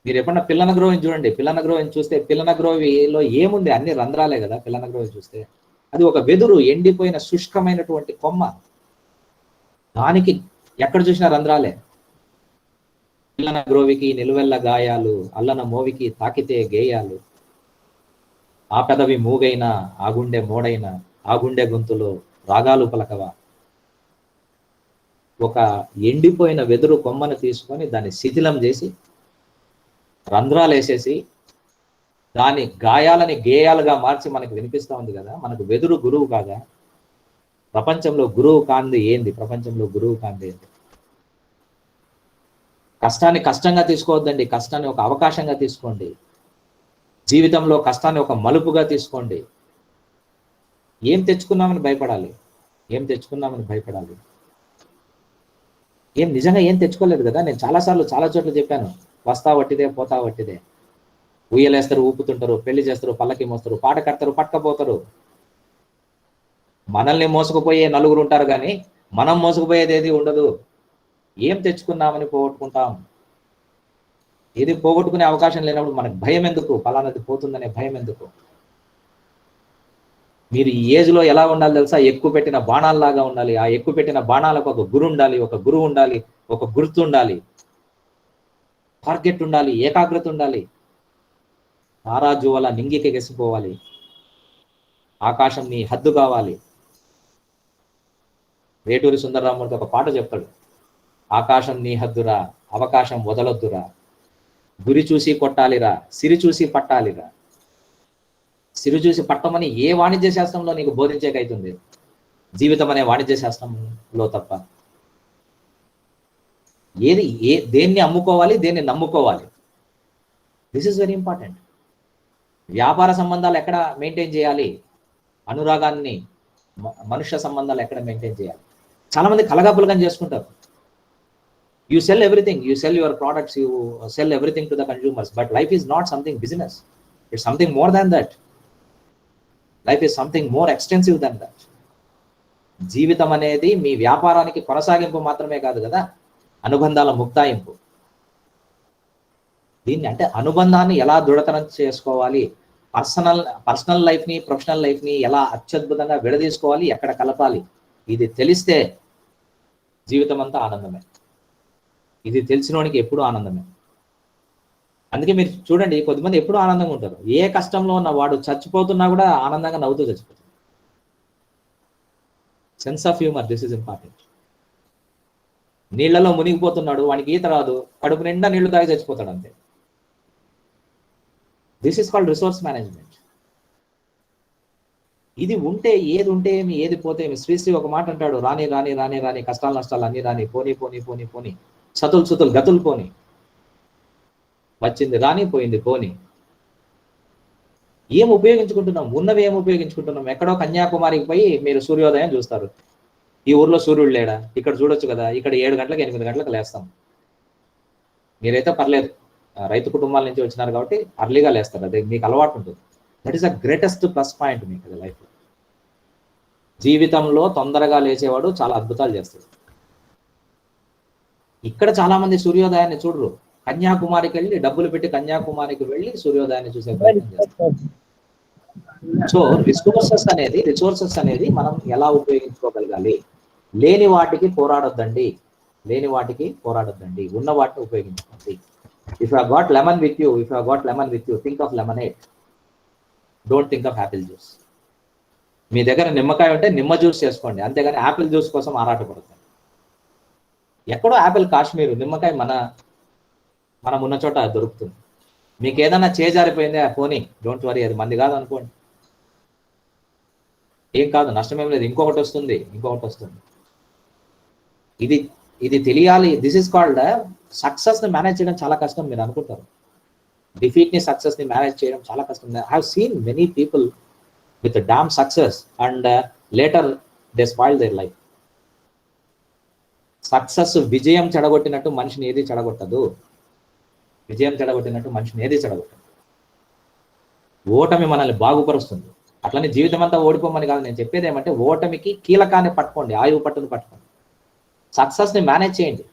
మీరు ఎప్పుడన్నా పిల్లన గ్రోవిని చూడండి. పిల్లన గ్రోవిని చూస్తే, పిల్లన గ్రోవిలో ఏముంది, అన్ని రంధ్రాలే కదా. పిల్లన గ్రోవి చూస్తే అది ఒక వెదురు, ఎండిపోయిన శుష్కమైనటువంటి కొమ్మ. దానికి ఎక్కడ చూసినా రంధ్రాలే. పిల్లన గ్రోవికి నిలువెల్ల గాయాలు, అల్లన మోవికి తాకితే గేయాలు. ఆ పెదవి మూగైనా, ఆ గుండె మోడైనా, ఆ గుండె గొంతులో రాగాలు పలకవా. ఒక ఎండిపోయిన వెదురు కొమ్మను తీసుకొని దాన్ని శిథిలం చేసి, రంధ్రాలు వేసేసి, దాని గాయాలని గేయాలుగా మార్చి మనకు వినిపిస్తూ ఉంది కదా. మనకు వెదురు గురువు కాదా? ప్రపంచంలో గురువు కాంది ఏంది? కష్టాన్ని కష్టంగా తీసుకోవద్దండి, కష్టాన్ని ఒక అవకాశంగా తీసుకోండి. జీవితంలో కష్టాన్ని ఒక మలుపుగా తీసుకోండి. ఏం తెచ్చుకున్నామని భయపడాలి? నిజంగా ఏం తెచ్చుకోలేదు కదా. నేను చాలాసార్లు చాలా చోట్ల చెప్పాను, వస్తా వట్టిదే, పోతా వట్టిదే. ఉయ్యలేస్తారు, ఊపుతుంటారు, పెళ్లి చేస్తారు, పల్లకి మోస్తారు, పాట కడతారు, పట్టుకపోతారు. మనల్ని మోసుకుపోయే నలుగురు ఉంటారు కానీ మనం మోసుకుపోయేది ఏది ఉండదు. ఏం తెచ్చుకున్నామని పోగొట్టుకుంటాం. ఏది పోగొట్టుకునే అవకాశం లేనప్పుడు మనకు భయం ఎందుకు? ఫలానది పోతుందనే భయం ఎందుకు? మీరు ఈ ఏజ్లో ఎలా ఉండాలి తెలుసా? ఎక్కువ పెట్టిన బాణాల్లాగా ఉండాలి. ఆ ఎక్కువ పెట్టిన బాణాలకు ఒక గురు ఉండాలి, ఒక గుర్తు ఉండాలి, టార్గెట్ ఉండాలి, ఏకాగ్రత ఉండాలి. తారాజు వల్ల నింగికి ఎగిసిపోవాలి. ఆకాశం నీ హద్దు కావాలి. వేటూరి సుందరరామూర్తి ఒక పాట చెప్తాడు, ఆకాశం నీ హద్దురా, అవకాశం వదలొద్దురా, గురి చూసి కొట్టాలిరా, సిరి చూసి పట్టాలిరా. సిరి చూసి పట్టమని ఏ వాణిజ్య శాస్త్రంలో నీకు బోధించేకైతుంది? జీవితం అనే వాణిజ్య శాస్త్రంలో తప్ప. దేన్ని అమ్ముకోవాలి, దేన్ని నమ్ముకోవాలి. This is very important. వ్యాపార సంబంధాలు ఎక్కడ మెయింటైన్ చేయాలి, అనురాగాన్ని, మనుష్య సంబంధాలు ఎక్కడ మెయింటైన్ చేయాలి. చాలా మంది కలగాపులగం చేసుకుంటారు. You sell everything, you sell your products, you sell everything to the consumers, but life is not something business. It's something more than that. Life is something more extensive than that. జీవితం అనేది మీ వ్యాపారానికి కొనసాగింపు మాత్రమే కాదు కదా, అనుబంధాల ముక్తాయింపు. దీన్ని అంటే అనుబంధాన్ని ఎలా దృఢతరం చేసుకోవాలి, పర్సనల్ లైఫ్ని ప్రొఫెషనల్ లైఫ్ని ఎలా అత్యద్భుతంగా విడదీసుకోవాలి, ఎక్కడ కలపాలి, ఇది తెలిస్తే జీవితం అంతా ఆనందమే. ఇది తెలిసినోనికి ఎప్పుడూ ఆనందమే. అందుకే మీరు చూడండి, కొద్దిమంది ఎప్పుడూ ఆనందంగా ఉంటారు. ఏ కష్టంలో ఉన్న వాడు చచ్చిపోతున్నా కూడా ఆనందంగా నవ్వుతూ చచ్చిపోతాడు. Sense of humour, this is important. నీళ్లలో మునిగిపోతున్నాడు, వానికి ఈత రాదు, కడుపు నిండా నీళ్లు తాగి చచ్చిపోతాడు అంతే. This is called resource management. ఇది ఉంటే ఏది ఉంటే ఏమి, ఏది పోతే ఏమి. శ్రీశ్రీ ఒక మాట అంటాడు, రాని రాని రాని రాని కష్టాలు నష్టాలు అన్ని రాని, పోని పోని పోని పోని, సతులు సుతులు గతులు పోని, వచ్చింది రాని పోయింది పోని. ఏం ఉపయోగించుకుంటున్నాం, ఉన్నవి ఏం ఉపయోగించుకుంటున్నాం. ఎక్కడో కన్యాకుమారికి పోయి మీరు సూర్యోదయం చూస్తారు. ఈ ఊర్లో సూర్యుడు లేడా, ఇక్కడ చూడొచ్చు కదా. ఇక్కడ 7 గంటలకు 8 గంటలకు లేస్తాం. మీరైతే పర్లేదు, రైతు కుటుంబాల నుంచి వచ్చినారు కాబట్టి అర్లీగా లేస్తారు, అదే మీకు అలవాటు ఉంటుంది. That is the greatest plus point మీకు అది లైఫ్లో. జీవితంలో తొందరగా లేచేవాడు చాలా అద్భుతాలు చేస్తాడు. ఇక్కడ చాలా మంది సూర్యోదయాన్ని చూడరు. కన్యాకుమారికి వెళ్ళి డబ్బులు పెట్టి కన్యాకుమారికి వెళ్ళి సూర్యోదయాన్ని చూసే ప్రయత్నం చేస్తారు. సో రిసోర్సెస్ అనేది మనం ఎలా ఉపయోగించుకోగలగాలి. లేని వాటికి పోరాడొద్దండి, ఉన్న వాటిని ఉపయోగించుకోండి. If you have got lemon with you, think of lemonade, don't think of apple juice. మీ దగ్గర నిమ్మకాయ ఉంటే నిమ్మ జ్యూస్ చేసుకోండి, అంతేగాని యాపిల్ జ్యూస్ కోసం ఆరాటపడతాం. ఎక్కడో యాపిల్ కాశ్మీర్, నిమ్మకాయ మనం ఉన్న చోట దొరుకుతుంది. మీకు ఏదైనా చేజారిపోయిందే పోనీ, డోంట్ వరీ, అది మంది కాదు అనుకోండి, ఏం కాదు, నష్టమేం లేదు, ఇంకొకటి వస్తుంది. ఇది తెలియాలి. దిస్ ఈస్ కాల్డ్ సక్సెస్ని మేనేజ్ చేయడం చాలా కష్టం. మీరు అనుకుంటారు డిఫీట్ని, సక్సెస్ని మేనేజ్ చేయడం చాలా కష్టం. I have seen many people with damn success and later they spoil their life. Success విజయం చెడగొట్టినట్టు మనిషిని ఏది చెడగొట్టదు. ఓటమి మనల్ని బాగుపరుస్తుంది. అట్లనే జీవితం అంతా ఓడిపోమని కాదు నేను చెప్పేది. ఏమంటే ఓటమికి కీలకాన్ని పట్టుకోండి, ఆయువు పట్టును పట్టుకోండి, సక్సెస్ని మేనేజ్ చేయండి.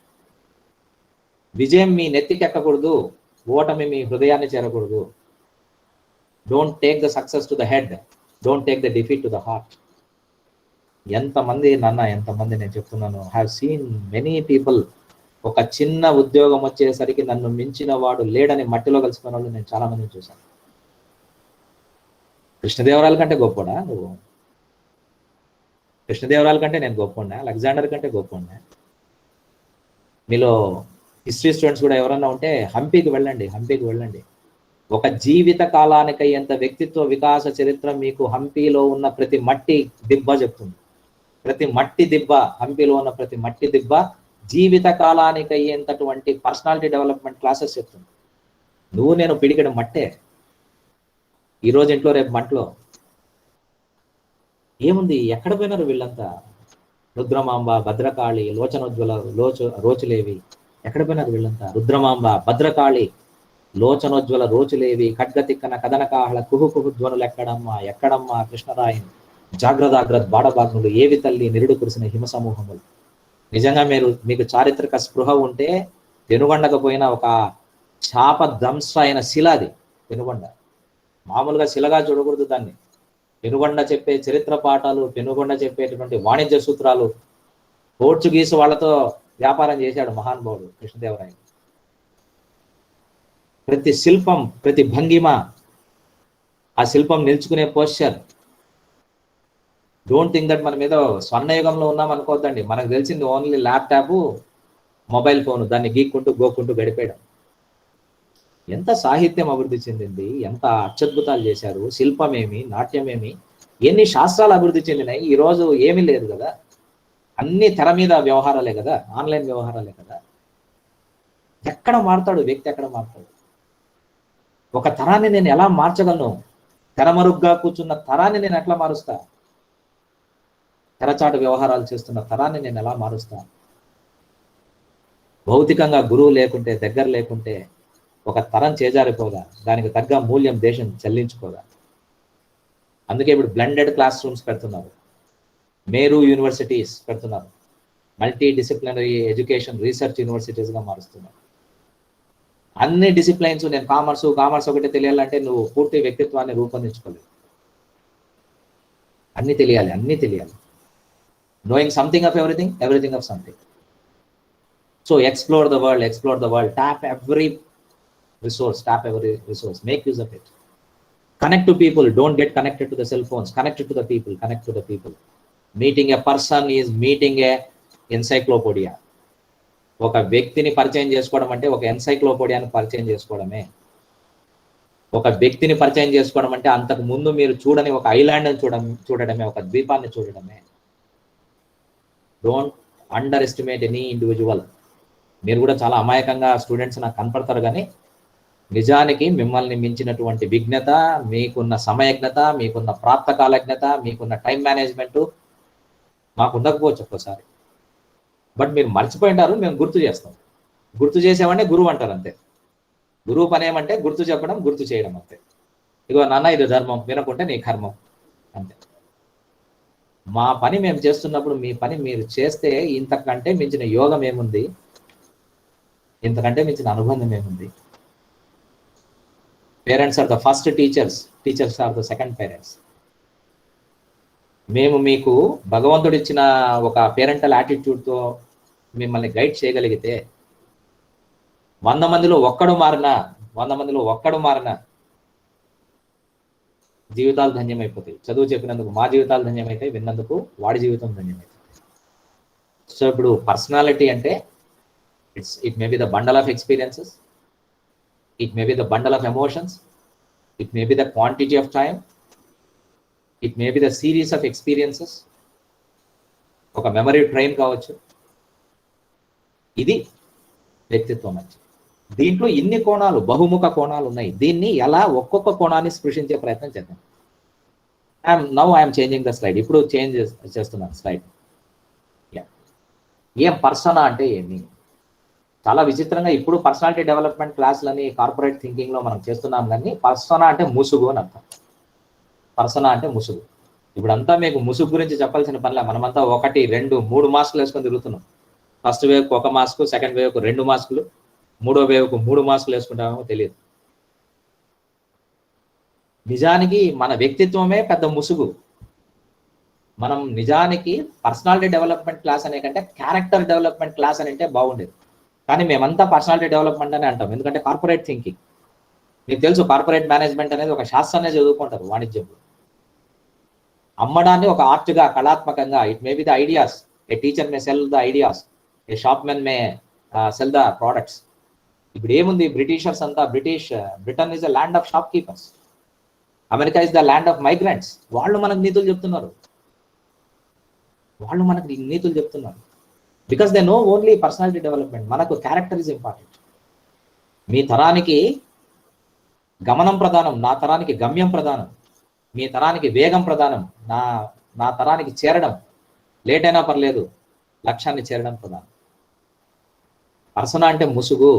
విజయం మీ నెత్తికి ఎక్కకూడదు, ఓటమి మీ హృదయాన్ని చేరకూడదు. Don't take the success to the head, don't take the defeat to the heart. ఎంతమంది నేను చెప్తున్నాను, హ్యావ్ సీన్ మెనీ పీపుల్. ఒక చిన్న ఉద్యోగం వచ్చేసరికి నన్ను మించిన వాడు లేడని మట్టిలో కలిసిపోయిన వాళ్ళు నేను చాలా మందిని చూశాను. కృష్ణదేవరాయల కంటే గొప్పడా నువ్వు? కృష్ణదేవరాయల కంటే నేను గొప్పండా? అలెగ్జాండర్ కంటే గొప్పండా? మీలో హిస్టరీ స్టూడెంట్స్ కూడా ఎవరన్నా ఉంటే హంపీకి వెళ్ళండి. ఒక జీవిత కాలానికి ఎంత వ్యక్తిత్వ వికాస చరిత్ర మీకు హంపీలో ఉన్న ప్రతి మట్టి దిబ్బ చెప్తుంది. హంపీలో ఉన్న ప్రతి మట్టి దిబ్బ జీవిత కాలానికి అయ్యేంతటువంటి పర్సనాలిటీ డెవలప్మెంట్ క్లాసెస్ చెప్తుంది. నువ్వు నేను పిడికిన మట్టే, ఈరోజు ఇంట్లో రేపు మంటలో. ఏముంది, ఎక్కడ పోయినారు వీళ్ళంతా? రుద్రమాంబ, భద్రకాళి, లోచనోజ్వల, రోచులేవి, ఎక్కడ పోయినారు వీళ్ళంతా? రుద్రమాంబ, భద్రకాళి, లోచనోజ్వల, రోచులేవి, ఖడ్గతిక్కన, కథనకాహళ, కుహు కుహు ధ్వనులు ఎక్కడమ్మా కృష్ణరాయన్, జాగ్రత్త బాడబాగ్నులు, ఏవి తల్లి, నిరుడు కురిసిన హిమ సమూహములు. నిజంగా మీకు చారిత్రక స్పృహ ఉంటే పెనుగొండకపోయినా ఒక శాప ధ్వంస అయిన శిల అది. పెనుగొండ మామూలుగా శిలగా చూడకూడదు దాన్ని. పెనుగొండ చెప్పే చరిత్ర పాఠాలు, పెనుగొండ చెప్పేటటువంటి వాణిజ్య సూత్రాలు, పోర్చుగీసు వాళ్ళతో వ్యాపారం చేశాడు మహానుభావుడు కృష్ణదేవరాయ. ప్రతి శిల్పం, ప్రతి భంగిమ, ఆ శిల్పం నిల్చుకునే పోస్చర్. డోంట్ థింక్ దట్ మన మీద స్వర్ణయుగంలో ఉన్నాం అనుకోవద్దండి. మనకు తెలిసింది ఓన్లీ ల్యాప్టాప్, మొబైల్ ఫోన్, దాన్ని గోక్కుంటూ గడిపేయడం. ఎంత సాహిత్యం అభివృద్ధి చెందింది, ఎంత అత్యద్భుతాలు చేశారు. శిల్పమేమి, నాట్యమేమి, ఎన్ని శాస్త్రాలు అభివృద్ధి చెందినాయి. ఈరోజు ఏమీ లేదు కదా, అన్ని తెర మీద వ్యవహారాలే కదా, ఆన్లైన్ వ్యవహారాలే కదా. ఎక్కడ మారుతాడు వ్యక్తి, ఎక్కడ మారుతాడు? ఒక తరాన్ని నేను ఎలా మార్చగలను? తెరమరుగ్గా కూర్చున్న తరాన్ని నేను ఎట్లా మారుస్తా? తెరచాటు వ్యవహారాలు చేస్తున్న తరాన్ని నేను ఎలా మారుస్తా? భౌతికంగా గురువు లేకుంటే, దగ్గర లేకుంటే ఒక తరం చేజారిపోగా, దానికి తగ్గ మూల్యం దేశం చెల్లించుకోగా. అందుకే ఇప్పుడు బ్లెండెడ్ క్లాస్ రూమ్స్ పెడుతున్నారు, మేరు యూనివర్సిటీస్ పెడుతున్నారు, మల్టీ డిసిప్లినరీ ఎడ్యుకేషన్ రీసెర్చ్ యూనివర్సిటీస్గా మారుస్తున్నారు. అన్ని డిసిప్లైన్స్, నేను కామర్స్ ఒకటి తెలియాలంటే నువ్వు పూర్తి వ్యక్తిత్వాన్ని రూపొందించుకోలేదు. అన్ని తెలియాలి. Knowing something of everything, everything of something. So explore the world, tap every resource, make use of it. Connect to people, don't get connected to the cell phones, connect to the people. Meeting a person is meeting a encyclopedia. ఒక వ్యక్తిని పరిచయం చేసుకోవడం అంటే ఒక ఎన్సైక్లోపీడియాని పరిచయం చేసుకోవడమే. ఒక వ్యక్తిని పరిచయం చేసుకోవడం అంటే అంతకు ముందు మీరు చూడని ఒక ఐలాండ్ని చూడడమే, ఒక ద్వీపాన్ని చూడడమే. Don't under estimate any individual. మీరు కూడా చాలా అమాయకంగా స్టూడెంట్స్ నాకు కనపడతారు, కానీ నిజానికి మిమ్మల్ని మించినటువంటి విజ్ఞత, మీకున్న సమయజ్ఞత, మీకున్న ప్రాప్తకాలజ్ఞత, మీకున్న టైం మేనేజ్మెంట్ మాకు ఉండకపోవచ్చు ఒక్కోసారి. బట్ మీరు మర్చిపోయింటారు, మేము గుర్తు చేస్తాం. గుర్తు చేసామంటే గురువు అంటారు అంతే. గురువు పని ఏమంటే గుర్తు చెప్పడం, గుర్తు చేయడం అంతే. ఇగో నాన్న ఇది ధర్మం, వినకుంటే నీ కర్మం అంతే. మా పని మేము చేస్తున్నప్పుడు మీ పని మీరు చేస్తే ఇంతకంటే మించిన యోగం ఏముంది, ఇంతకంటే మించిన అనుబంధం ఏముంది? Parents are the first teachers are the second parents. మేము మీకు భగవంతుడు ఇచ్చిన ఒక పేరెంటల్ యాటిట్యూడ్తో మిమ్మల్ని గైడ్ చేయగలిగితే 100 మందిలో ఒక్కడు మారినా జీవితాలు ధన్యమైపోతాయి. చదువు చెప్పినందుకు మా జీవితాలు ధన్యమైతాయి, విన్నందుకు వాడి జీవితం ధన్యమైతాయి. సో ఇప్పుడు పర్సనాలిటీ అంటే it may be the bundle of experiences, it may be the bundle of emotions, it may be the quantity of time, it may be the series of experiences, ఒక మెమరీ ట్రైన్ కావచ్చు. ఇది వ్యక్తిత్వం అంటే. దీంట్లో ఇన్ని కోణాలు, బహుముఖ కోణాలు ఉన్నాయి. దీన్ని ఎలా ఒక్కొక్క కోణాన్ని స్పృశించే ప్రయత్నం చేద్దాం. I'm changing the slide. ఇప్పుడు చేంజ్ చేస్తున్నాను స్లైడ్. ఏం పర్సనా అంటే ఏమి? చాలా విచిత్రంగా ఇప్పుడు పర్సనాలిటీ డెవలప్మెంట్ క్లాసులని కార్పొరేట్ థింకింగ్లో మనం చేస్తున్నాం, కానీ పర్సనా అంటే ముసుగు అని అర్థం. పర్సనా అంటే ముసుగు. ఇప్పుడంతా మీకు ముసుగు గురించి చెప్పాల్సిన పనిలే. మనమంతా 1, 2, 3 మాస్కులు వేసుకొని తిరుగుతున్నాం. ఫస్ట్ వేవ్కు 1 మాస్కు, సెకండ్ వేవ్కు 2 మాస్కులు, 3వ వేవ్కు 3 మాస్కులు వేసుకుంటామేమో తెలియదు. నిజానికి మన వ్యక్తిత్వమే పెద్ద ముసుగు. మనం నిజానికి పర్సనాలిటీ డెవలప్మెంట్ క్లాస్ అనే కంటే క్యారెక్టర్ డెవలప్మెంట్ క్లాస్ అని అంటే బాగుండేది. కానీ మేమంతా పర్సనాలిటీ డెవలప్మెంట్ అని అంటాం, ఎందుకంటే కార్పొరేట్ థింకింగ్. మీకు తెలుసు, కార్పొరేట్ మేనేజ్మెంట్ అనేది ఒక శాస్త్రాన్ని చదువుకుంటారు వాణిజ్యంలో. అమ్మడాన్ని ఒక ఆర్ట్గా, కళాత్మకంగా. It may be the ideas. A teacher may sell the ideas, a shop men may sell the products. ఇప్పుడు ఏముంది, బ్రిటిషర్స్ అంతా, Britain is the land of shop keepers, America is the land of migrants. వాళ్ళు మనకు నీతులు చెప్తున్నారు. Because they know only personality development. మనకు character is important. మీ తరానికి గమనం ప్రధానం, నా తరానికి గమ్యం ప్రధానం. మీ తరానికి వేగం ప్రధానం, నా తరానికి చేరడం లేట్ అయినా పర్లేదు, లక్ష్యాన్ని చేరడం ప్రధానం. పర్సన అంటే ముసుగు.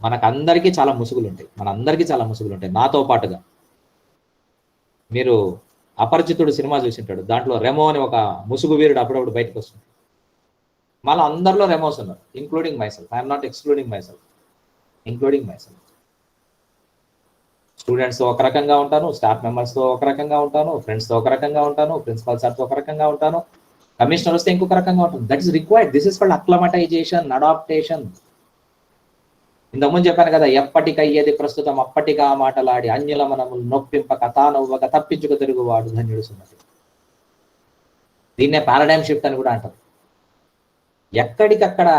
మనకందరికీ చాలా ముసుగులు ఉంటాయి. నాతో పాటుగా మీరు అపరిచితుడు సినిమా చూసింటాడు. దాంట్లో రెమో అని ఒక ముసుగు వీరుడు అప్పుడప్పుడు బయటకు వస్తుంది. మళ్ళీ అందరిలో రెమోస్ ఉన్నారు, including myself. I'm not excluding myself, including myself. స్టూడెంట్స్తో ఒక రకంగా ఉంటాను, స్టాఫ్ మెంబర్స్తో ఒక రకంగా ఉంటాను, ఫ్రెండ్స్తో ఒక రకంగా ఉంటాను, ప్రిన్సిపల్ సార్తో ఒక రకంగా ఉంటాను, కమిషనర్ వస్తే ఇంకొక రకంగా ఉంటాను. That is required. This is called acclimatisation, adaptation. ఇంతకుముందు చెప్పాను కదా, ఎప్పటికయ్యేది ప్రస్తుతం అప్పటిగా మాటలాడి అన్యుల మనములు నొప్పింపక తానవ్వక తప్పించుకు తిరుగువాడు ధన్యుడు సున్నతి. దీన్నే పారాడైమ్ షిఫ్ట్ అని కూడా అంటారు. ఎక్కడికక్కడ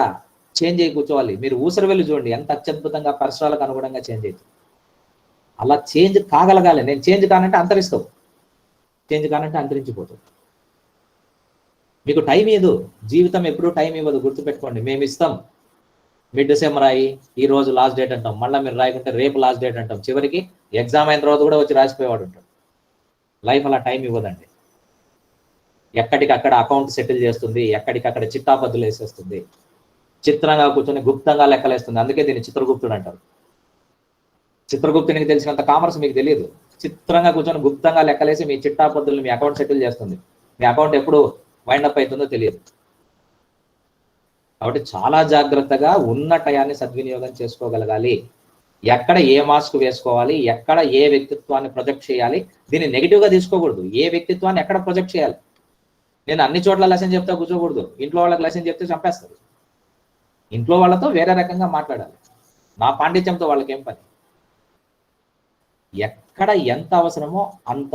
చేంజ్ అయ్యి కూర్చోవాలి. మీరు ఊసరి వెళ్ళి చూడండి, ఎంత అత్యద్భుతంగా పరిసరాలకు అనుగుణంగా చేంజ్ అవుతుంది. అలా చేంజ్ కాగలగాలి. నేను చేంజ్ కానంటే అంతరిస్తావు, చేంజ్ కానంటే అంతరించిపోతావు. మీకు టైం ఇవ్వదు జీవితం, ఎప్పుడూ టైం ఇవ్వదు. గుర్తుపెట్టుకోండి. మేము ఇస్తాం, మిడ్ సెమ్ రాయి, ఈ రోజు లాస్ట్ డేట్ అంటాం, మళ్ళీ మీరు రాయకుంటే రేపు లాస్ట్ డేట్ అంటాం, చివరికి ఎగ్జామ్ అయిన తర్వాత కూడా వచ్చి రాసిపోయేవాడు ఉంటాడు. లైఫ్ అలా టైం ఇవ్వదండి. ఎక్కడికక్కడ అకౌంట్ సెటిల్ చేస్తుంది, ఎక్కడికక్కడ చిట్టాపద్దులు వేసేస్తుంది, చిత్రంగా కూర్చొని గుప్తంగా లెక్కలేస్తుంది. అందుకే దీన్ని చిత్రగుప్తుడు అంటారు. చిత్రగుప్తునికి తెలిసినంత కామర్స్ మీకు తెలియదు. చిత్రంగా కూర్చొని గుప్తంగా లెక్కలేసి మీ చిట్టాపద్దులు మీ అకౌంట్ సెటిల్ చేస్తుంది. మీ అకౌంట్ ఎప్పుడు వైండప్ అవుతుందో తెలియదు. కాబట్టి చాలా జాగ్రత్తగా ఉన్న టయాన్ని సద్వినియోగం చేసుకోగలగాలి. ఎక్కడ ఏ మాస్క్ వేసుకోవాలి, ఎక్కడ ఏ వ్యక్తిత్వాన్ని ప్రొజెక్ట్ చేయాలి, దీన్ని నెగిటివ్గా తీసుకోకూడదు. ఏ వ్యక్తిత్వాన్ని ఎక్కడ ప్రొజెక్ట్ చేయాలి. నేను అన్ని చోట్ల లెసన్ చెప్తా కూర్చోకూడదు. ఇంట్లో వాళ్ళకి లెసన్ చెప్తే చంపేస్తారు. ఇంట్లో వాళ్ళతో వేరే రకంగా మాట్లాడాలి. నా పాండిత్యంతో వాళ్ళకి ఏం పని. ఎక్కడ ఎంత అవసరమో అంత,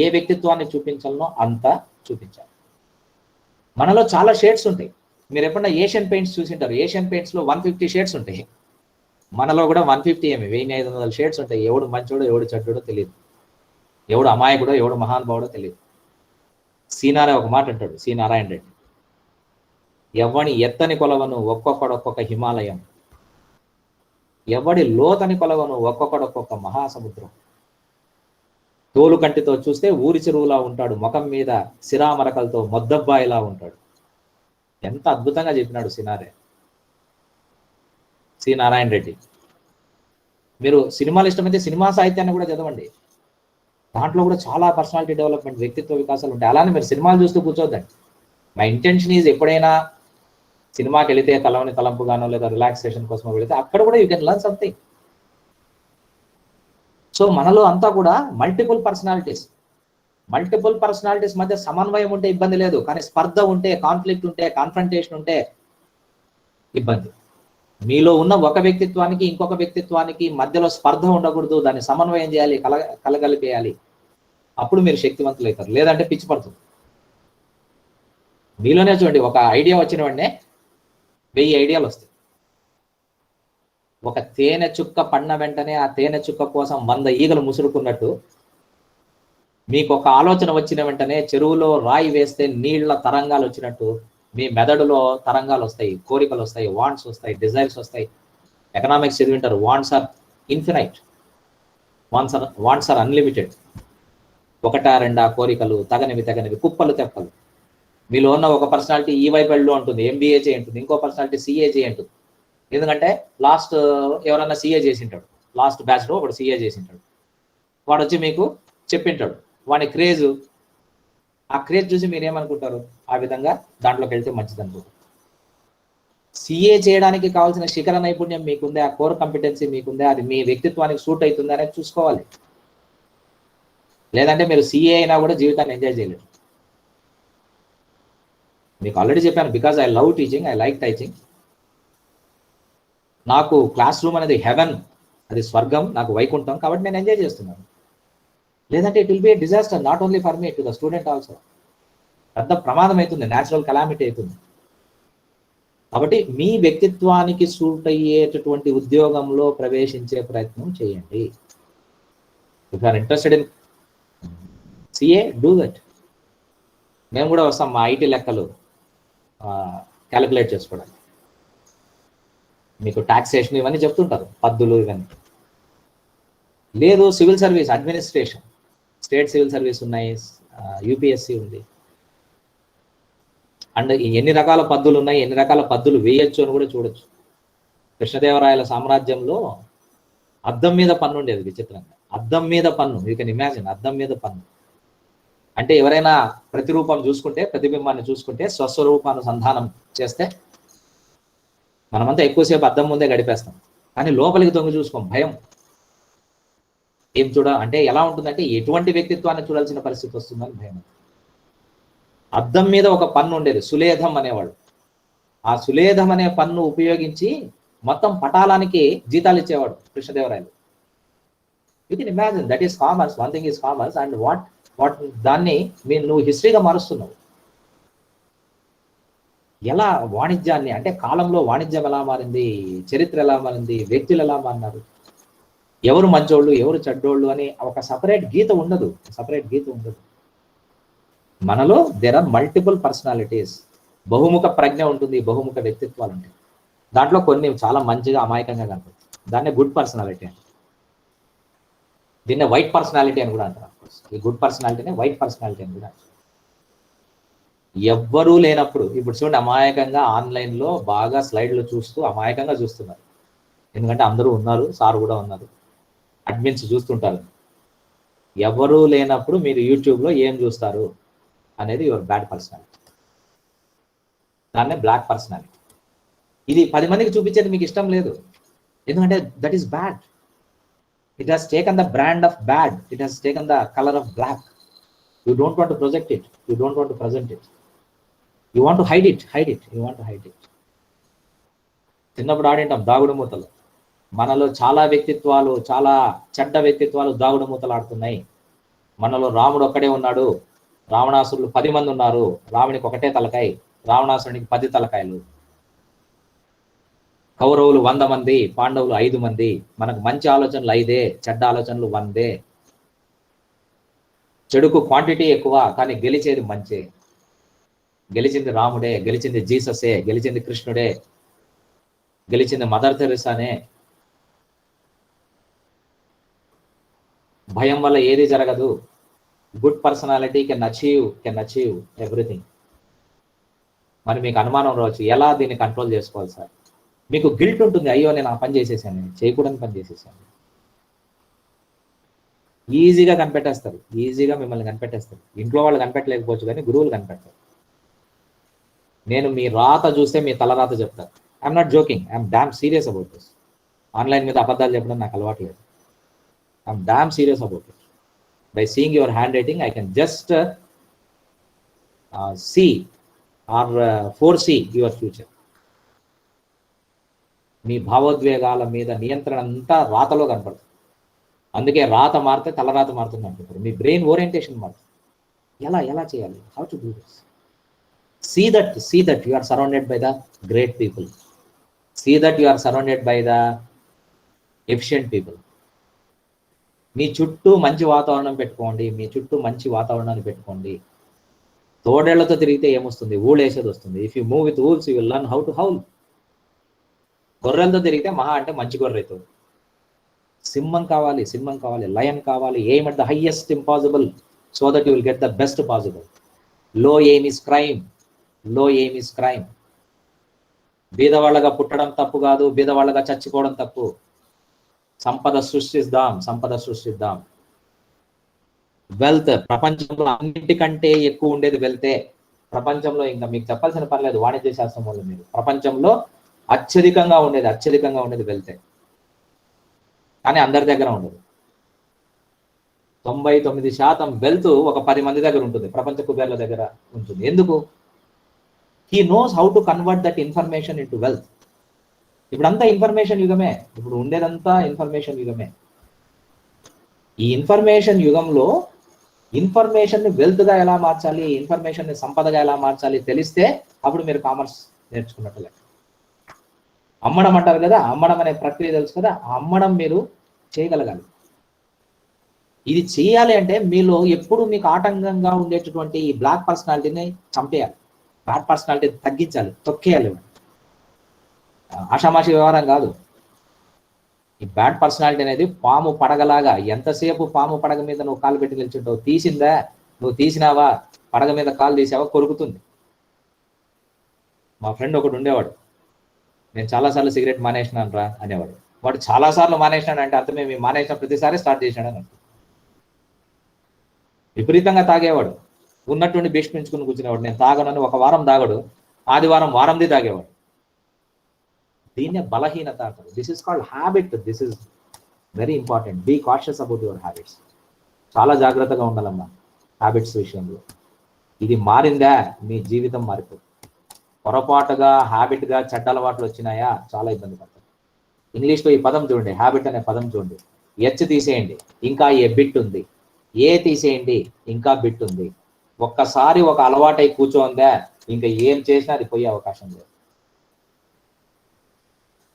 ఏ వ్యక్తిత్వాన్ని చూపించాలనో అంత చూపించాలి. మనలో చాలా షేడ్స్ ఉంటాయి. మీరు ఎప్పుడన్నా ఏషియన్ పెయింట్స్ చూసింటారు. ఏషియన్ పెయింట్స్లో 150 షేడ్స్ ఉంటాయి. మనలో కూడా 150 1500 షేడ్స్ ఉంటాయి. ఎవడు మంచోడో ఎవడు చెడ్డోడో తెలియదు, ఎవడు అమాయకుడో ఎవడు మహానుభావుడో తెలియదు. సీనారాయణ ఒక మాట అంటాడు, సి నారాయణ రెడ్డి, ఎవడి ఎత్తని కొలవను ఒక్కొక్కడొక్కొక్క హిమాలయం, ఎవడి లోతని కొలవను ఒక్కొక్కడొక్కొక్క మహాసముద్రం, తోలు కంటితో చూస్తే ఊరి చెరువులా ఉంటాడు, ముఖం మీద సిరామరకలతో మొద్దబ్బాయిలా ఉంటాడు. ఎంత అద్భుతంగా చెప్పినాడు సి నారాయణ రెడ్డి. మీరు సినిమాలు ఇష్టమైతే సినిమా సాహిత్యాన్ని కూడా చదవండి. దాంట్లో కూడా చాలా పర్సనాలిటీ డెవలప్మెంట్, వ్యక్తిత్వ వికాసాలు ఉంటాయి. అలానే మీరు సినిమాలు చూస్తూ కూర్చోద్దండి. మై ఇంటెన్షన్ ఈజ్ ఎప్పుడైనా సినిమాకి వెళితే తలవని తలంపుగానో లేదా రిలాక్సేషన్ కోసం వెళితే అక్కడ కూడా you can learn something. So మనలో అంతా కూడా మల్టిపుల్ పర్సనాలిటీస్ మధ్య సమన్వయం ఉంటే ఇబ్బంది లేదు, కానీ స్పర్ధ ఉంటే, కాన్ఫ్లిక్ట్ ఉంటే, కాన్ఫ్రంటేషన్ ఉంటే ఇబ్బంది. మీలో ఉన్న ఒక వ్యక్తిత్వానికి ఇంకొక వ్యక్తిత్వానికి మధ్యలో స్పర్ధ ఉండకూడదు, దాన్ని సమన్వయం చేయాలి, కలగలిపేయాలి. అప్పుడు మీరు శక్తివంతులు అవుతారు. లేదంటే పిచ్చి పడుతుంది. మీలోనే చూడండి, ఒక ఐడియా వచ్చిన వెంటనే 1000 ఐడియాలు వస్తాయి. ఒక తేనె చుక్క పడిన వెంటనే ఆ తేనె చుక్క కోసం 100 ఈగలు ముసురుకున్నట్టు, మీకు ఒక ఆలోచన వచ్చిన వెంటనే చెరువులో రాయి వేస్తే నీళ్ల తరంగాలు వచ్చినట్టు మీ మెదడులో తరంగాలు వస్తాయి, కోరికలు వస్తాయి, వాంట్స్ వస్తాయి, డిజైర్స్ వస్తాయి. ఎకనామిక్స్ చదివింటారు, wants are infinite, wants are unlimited. ఒకటా రెండా కోరికలు, తగనివి కుప్పలు తెప్పలు. మీలో ఉన్న ఒక పర్సనాలిటీ ఈ వైపు వెళ్ళు అంటుంది, MBA చేయంటుంది, ఇంకో పర్సనాలిటీ CA చేయంటుంది. ఎందుకంటే లాస్ట్ ఎవరన్నా CA చేసింటాడు, లాస్ట్ బ్యాచ్లో ఒకడు CA చేసింటాడు, వాడు వచ్చి మీకు చెప్పింటాడు, వాడి క్రేజ్, ఆ క్రేజ్ చూసి మీరు ఏమనుకుంటారు, ఆ విధంగా దాంట్లోకి వెళ్తే మంచిది అనుకుంటారు. CA చేయడానికి కావాల్సిన శిఖర నైపుణ్యం మీకుందే, ఆ కోర్ కాంపిటెన్సీ మీకుందే, అది మీ వ్యక్తిత్వానికి సూట్ అవుతుంది అనేది చూసుకోవాలి. లేదంటే మీరు CA అయినా కూడా జీవితాన్ని ఎంజాయ్ చేయలేరు. మీకు ఆల్రెడీ చెప్పాను, because I love teaching, I like teaching. నాకు క్లాస్ రూమ్ అనేది హెవెన్, అది స్వర్గం, నాకు వైకుంఠం, కాబట్టి నేను ఎంజాయ్ చేస్తున్నాను. లేదంటే it will be a disaster, not only for me, to the student also. పెద్ద ప్రమాదం అవుతుంది, న్యాచురల్ కెలామిటీ అవుతుంది. కాబట్టి మీ వ్యక్తిత్వానికి సూట్ అయ్యేటటువంటి ఉద్యోగంలో ప్రవేశించే ప్రయత్నం చేయండి. If are interested in CA, do that. మేము కూడా వస్తాం మా IT లెక్కలు క్యాలిక్యులేట్ చేసుకోవడానికి. మీకు టాక్సేషన్ ఇవన్నీ చెప్తుంటారు, పద్దులు ఇవన్నీ. లేదు civil service, administration, state civil service ఉన్నాయి, UPSC ఉంది. అండ్ ఎన్ని రకాల పద్దులు ఉన్నాయి, ఎన్ని రకాల పద్దులు వేయొచ్చు అని కూడా చూడొచ్చు. కృష్ణదేవరాయల సామ్రాజ్యంలో అద్దం మీద పన్ను ఉండేది, విచిత్రంగా. అద్దం మీద పన్ను, యూ కెన్ ఇమాజిన్, అద్దం మీద పన్ను. అంటే ఎవరైనా ప్రతిరూపం చూసుకుంటే, ప్రతిబింబాన్ని చూసుకుంటే, స్వస్వరూపానుసంధానం చేస్తే మనమంతా ఎక్కువసేపు అద్దం ముందే గడిపేస్తాం, కానీ లోపలికి తొంగి చూసుకోం, భయం. ఏం అంటే ఎలా ఉంటుందంటే ఎటువంటి వ్యక్తిత్వాన్ని చూడాల్సిన పరిస్థితి వస్తుందని భయం. అద్దం మీద ఒక పన్ను ఉండేది, సులేధం అనేవాడు. ఆ సులేధం అనే పన్ను ఉపయోగించి మొత్తం పటాలానికి జీతాలు ఇచ్చేవాడు Krishnadevarayalu. You can imagine, that is commerce. One thing is commerce, and what దాన్ని నువ్వు హిస్టరీగా మారుస్తున్నావు. ఎలా వాణిజ్యాన్ని, అంటే కాలంలో వాణిజ్యం ఎలా మారింది, చరిత్ర ఎలా మారింది, వ్యక్తులు ఎలా మారినారు, ఎవరు మంచోళ్ళు ఎవరు చెడ్డోళ్ళు అని ఒక సపరేట్ గీత ఉండదు. మనలో దేర్ ఆర్ మల్టిపుల్ పర్సనాలిటీస్. బహుముఖ ప్రజ్ఞ ఉంటుంది, బహుముఖ వ్యక్తిత్వాలు ఉంటాయి. దాంట్లో కొన్ని చాలా మంచిగా అమాయకంగా కనపడుతుంది. దాన్నే గుడ్ పర్సనాలిటీ అని, దీన్నే వైట్ పర్సనాలిటీ అని కూడా అంటారు. ఈ గుడ్ పర్సనాలిటీనే వైట్ పర్సనాలిటీ అని కూడా అంటారు. ఎవ్వరూ లేనప్పుడు ఇప్పుడు చూడండి, అమాయకంగా ఆన్లైన్లో బాగా స్లైడ్లు చూస్తూ అమాయకంగా చూస్తున్నారు. ఎందుకంటే అందరూ ఉన్నారు, సార్ కూడా ఉన్నారు, అడ్మిన్స్ చూస్తుంటారు. ఎవరూ లేనప్పుడు మీరు యూట్యూబ్లో ఏం చూస్తారు అనేది యువర్ బ్యాడ్ పర్సనాలిటీ, దాన్నే బ్లాక్ పర్సనాలిటీ. ఇది 10 మందికి చూపించేది మీకు ఇష్టం లేదు, ఎందుకంటే that is bad. It has taken the brand of bad, it has taken the colour of black. You don't want to project it, you don't want to present it, you want to hide it, you want to hide it. చిన్నప్పుడు ఆడింటాం దాగుడు మూతలు. మనలో చాలా వ్యక్తిత్వాలు, చాలా చెడ్డ వ్యక్తిత్వాలు దాగుడు మూతలు ఆడుతున్నాయి. మనలో రాముడు ఒక్కడే ఉన్నాడు, రావణాసురులు 10 మంది ఉన్నారు, రామునికి ఒకటే తలకాయ, రావణాసురునికి 10 తలకాయలు. కౌరవులు 100 మంది, పాండవులు 5 మంది. మనకు మంచి ఆలోచనలు 5, చెడ్డ ఆలోచనలు 100. చెడుకు క్వాంటిటీ ఎక్కువ, కానీ గెలిచేది మంచే. గెలిచింది రాముడే, గెలిచింది జీససే, గెలిచింది కృష్ణుడే, గెలిచింది మదర్ తెరెసానే. భయం వల్ల ఏది జరగదు. Good personality can achieve everything. మరి మీకు అనుమానం రావచ్చు, ఎలా దీన్ని కంట్రోల్ చేసుకోవాలి సార్? మీకు గిల్ట్ ఉంటుంది, అయ్యో నేను ఆ పని చేసేసాను, చేయకూడని పని చేసేసాను. ఈజీగా కనిపెట్టేస్తారు, ఈజీగా మిమ్మల్ని కనిపెట్టేస్తారు. ఇంట్లో వాళ్ళు కనిపెట్టలేకపోవచ్చు, కానీ గురువులు కనిపెడతారు. నేను మీ రాత చూస్తే మీ తలరాత చెప్తాను. I'm not joking, I'm damn serious about this. Online మీద అబద్ధాలు చెప్పడం నాకు అలవాట్లేదు. I'm damn serious about it. By seeing your hand writing I can just see or foresee your future. మీ భావోద్వేగాల మీద నియంత్రణ అంతా రాతలో కనపడుతుంది. అందుకే రాత మారితే తలరాత మారుతుంది అంటుంటారు. మీ బ్రెయిన్ ఓరియంటేషన్ మారుతుంది. ఎలా చేయాలి? How to do this? See that you are surrounded by the great people. See that you are surrounded by the efficient people. మీ చుట్టూ మంచి వాతావరణం పెట్టుకోండి, మీ చుట్టూ మంచి వాతావరణాన్ని పెట్టుకోండి. తోడేళ్లతో తిరిగితే ఏమొస్తుంది? ఊళ్ళేసేది వస్తుంది. If you move with wolves you will learn how to howl. గొర్రెలతో తిరిగితే మహా అంటే మంచి గొర్రెతో. సింహం కావాలి, లయన్ కావాలి. Aim at the highest impossible so that you will get the best possible. లో ఎయిమ్ ఇస్ క్రైమ్. బీదవాళ్ళగా పుట్టడం తప్పు కాదు, బీదవాళ్ళగా చచ్చిపోవడం తప్పు. సంపద సృష్టిద్దాం. వెల్త్ ప్రపంచంలో అన్నిటికంటే ఎక్కువ ఉండేది వెల్తే. ప్రపంచంలో ఇంకా మీకు చెప్పాల్సిన పర్లేదు, వాణిజ్య శాస్త్రం వల్ల మీరు ప్రపంచంలో అత్యధికంగా ఉండేది వెల్తే. కానీ అందరి దగ్గర ఉండదు. 99% వెల్త్ ఒక 10 మంది దగ్గర ఉంటుంది, ప్రపంచ కుబేర్ల దగ్గర ఉంటుంది. ఎందుకు? He knows how to convert that information into wealth. ఇప్పుడంతా ఇన్ఫర్మేషన్ యుగమే, ఇప్పుడు ఉండేదంతా ఇన్ఫర్మేషన్ యుగమే. ఈ ఇన్ఫర్మేషన్ యుగంలో ఇన్ఫర్మేషన్ ని వెల్త్ గా ఎలా మార్చాలి, ఇన్ఫర్మేషన్ ని సంపదగా ఎలా మార్చాలి తెలిస్తే అప్పుడు మీరు కామర్స్ నేర్చుకున్నట్టు లెక్క. అమ్మడం అంటారు కదా, అమ్మడం అనే ప్రక్రియ తెలుసు కదా, ఆ అమ్మడం మీరు చేయగలగాలి. ఇది చేయాలి అంటే మీలో ఎప్పుడు మీకు ఆటంకంగా ఉండేటటువంటి ఈ బ్లాక్ పర్సనాలిటీని చంపేయాలి, బ్యాడ్ పర్సనాలిటీని తగ్గించాలి, తొక్కేయాలి. ఆషామాషి వ్యవహారం కాదు. ఈ బ్యాడ్ పర్సనాలిటీ అనేది పాము పడగలాగా. ఎంతసేపు పాము పడగ మీద నువ్వు కాలు పెట్టి నిల్చుంటావు? తీసిందా? నువ్వు తీసినావా? పడగ మీద కాలు తీసావా? కొరుకుతుంది. మా ఫ్రెండ్ ఒకడు ఉండేవాడు, నేను చాలాసార్లు సిగరెట్ మానేసినాను రా అనేవాడు. వాడు చాలాసార్లు మానేసినాడు అంటే అర్థమే మీ మానేసిన ప్రతిసారి స్టార్ట్ చేసినాడు అని. విపరీతంగా తాగేవాడు, ఉన్నటువంటి భీష్మించుకుని కూర్చునేవాడు. నేను తాగనని ఒక వారం తాగడు, ఆదివారం వారంది తాగేవాడు. దీన్నే బలహీనత అంటారు. This is called habit. This is very important. Be cautious about your habits. చాలా జాగ్రత్తగా ఉండాలమ్మా హ్యాబిట్స్ విషయంలో. ఇది మారిందా మీ జీవితం మారిపోతుంది. పొరపాటుగా హ్యాబిట్గా చెడ్డ అలవాట్లు వచ్చినాయా చాలా ఇబ్బంది పడతారు. ఇంగ్లీష్లో ఈ పదం చూడండి, హ్యాబిట్ అనే పదం చూడండి. హెచ్ తీసేయండి, ఇంకా ఏ బిట్ ఉంది. ఏ తీసేయండి, ఇంకా బిట్ ఉంది. ఒక్కసారి ఒక అలవాటై కూర్చోందా ఇంకా ఏం చేసినా అది పోయే అవకాశం లేదు.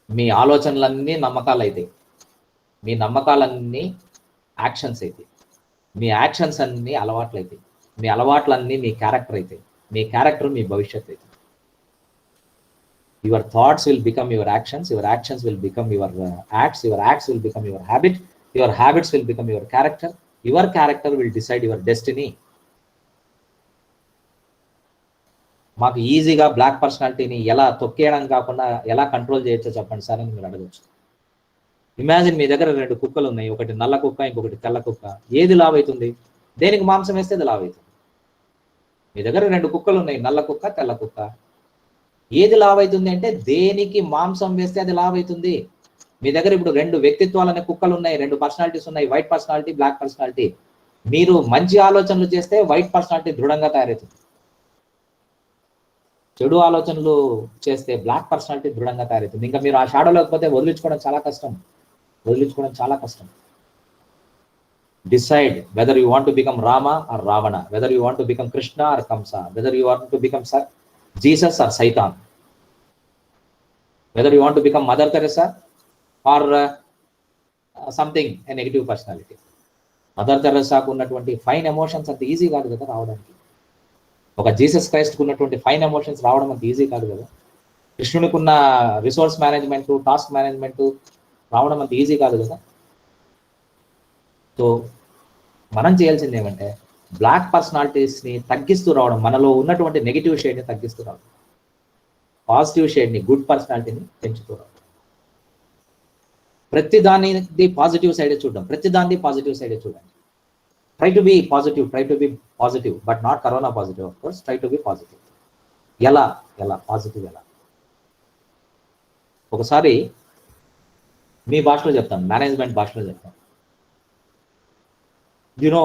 మీ ఆలోచనలన్నీ నమ్మకాలు అవుతాయి, మీ నమ్మకాలన్నీ యాక్షన్స్ అవుతాయి, మీ యాక్షన్స్ అన్నీ అలవాట్లు అవుతాయి, మీ అలవాట్లన్నీ మీ క్యారెక్టర్ అవుతాయి, మీ క్యారెక్టర్ మీ భవిష్యత్తు అవుతుంది. Your thoughts will become your actions will become your acts will become your habits will become your character will decide your destiny. మాకు ఈజీగా బ్లాక్ పర్సనాలిటీని ఎలా తొక్కేయడం కాకుండా ఎలా కంట్రోల్ చేయొచ్చో చెప్పండి సార్ అని మీరు అడగచ్చు. ఇమాజిన్ మీ దగ్గర 2 కుక్కలు ఉన్నాయి, ఒకటి నల్ల కుక్క ఇంకొకటి తెల్ల కుక్క. ఏది లావ్ అవుతుంది? దేనికి మాంసం వేస్తే అది లావ్ అవుతుంది. మీ దగ్గర 2 కుక్కలు ఉన్నాయి, నల్ల కుక్క తెల్ల కుక్క. ఏది లావ్ అవుతుంది అంటే దేనికి మాంసం వేస్తే అది లావ్ అవుతుంది. మీ దగ్గర ఇప్పుడు 2 వ్యక్తిత్వాలనే కుక్కలు ఉన్నాయి, 2 పర్సనాలిటీస్ ఉన్నాయి, వైట్ పర్సనాలిటీ బ్లాక్ పర్సనాలిటీ. మీరు మంచి ఆలోచనలు చేస్తే వైట్ పర్సనాలిటీ దృఢంగా తయారవుతుంది, చెడు ఆలోచనలు చేస్తే బ్లాక్ పర్సనాలిటీ దృఢంగా తయారవుతుంది. ఇంకా మీరు ఆ షాడో లేకపోతే వదిలించుకోవడం చాలా కష్టం. Decide whether you want to become Rama or Ravana, whether you want to become Krishna or Kamsa, whether you want to become Jesus or Satan, whether you want to become Mother Teresa or something a negative personality. Mother తెరెసాకు ఉన్నటువంటి fine emotions అంత easy కాదు కదా రావడానికి. ఒక Jesus క్రైస్ట్కు ఉన్నటువంటి fine emotions రావడం అంత ఈజీ కాదు కదా. కృష్ణునికి ఉన్న రిసోర్స్ మేనేజ్మెంట్, టాస్క్ మేనేజ్మెంట్ రావడం అంత ఈజీ కాదు కదా. సో మనం చేయాల్సింది ఏమంటే బ్లాక్ పర్సనాలిటీస్ని తగ్గిస్తూ రావడం, మనలో ఉన్నటువంటి నెగిటివ్ షేడ్ని తగ్గిస్తూ రావడం, పాజిటివ్ షేడ్ని, గుడ్ పర్సనాలిటీని పెంచుతూ రావడం. ప్రతిదాని పాజిటివ్ సైడే చూడండి. Try to be positive, but not corona positive, of course. Try to be positive. ఎలా పాజిటివ్ ఎలా? ఒకసారి మీ భాషలో చెప్తాను, మేనేజ్మెంట్ భాషలో చెప్తాను. You know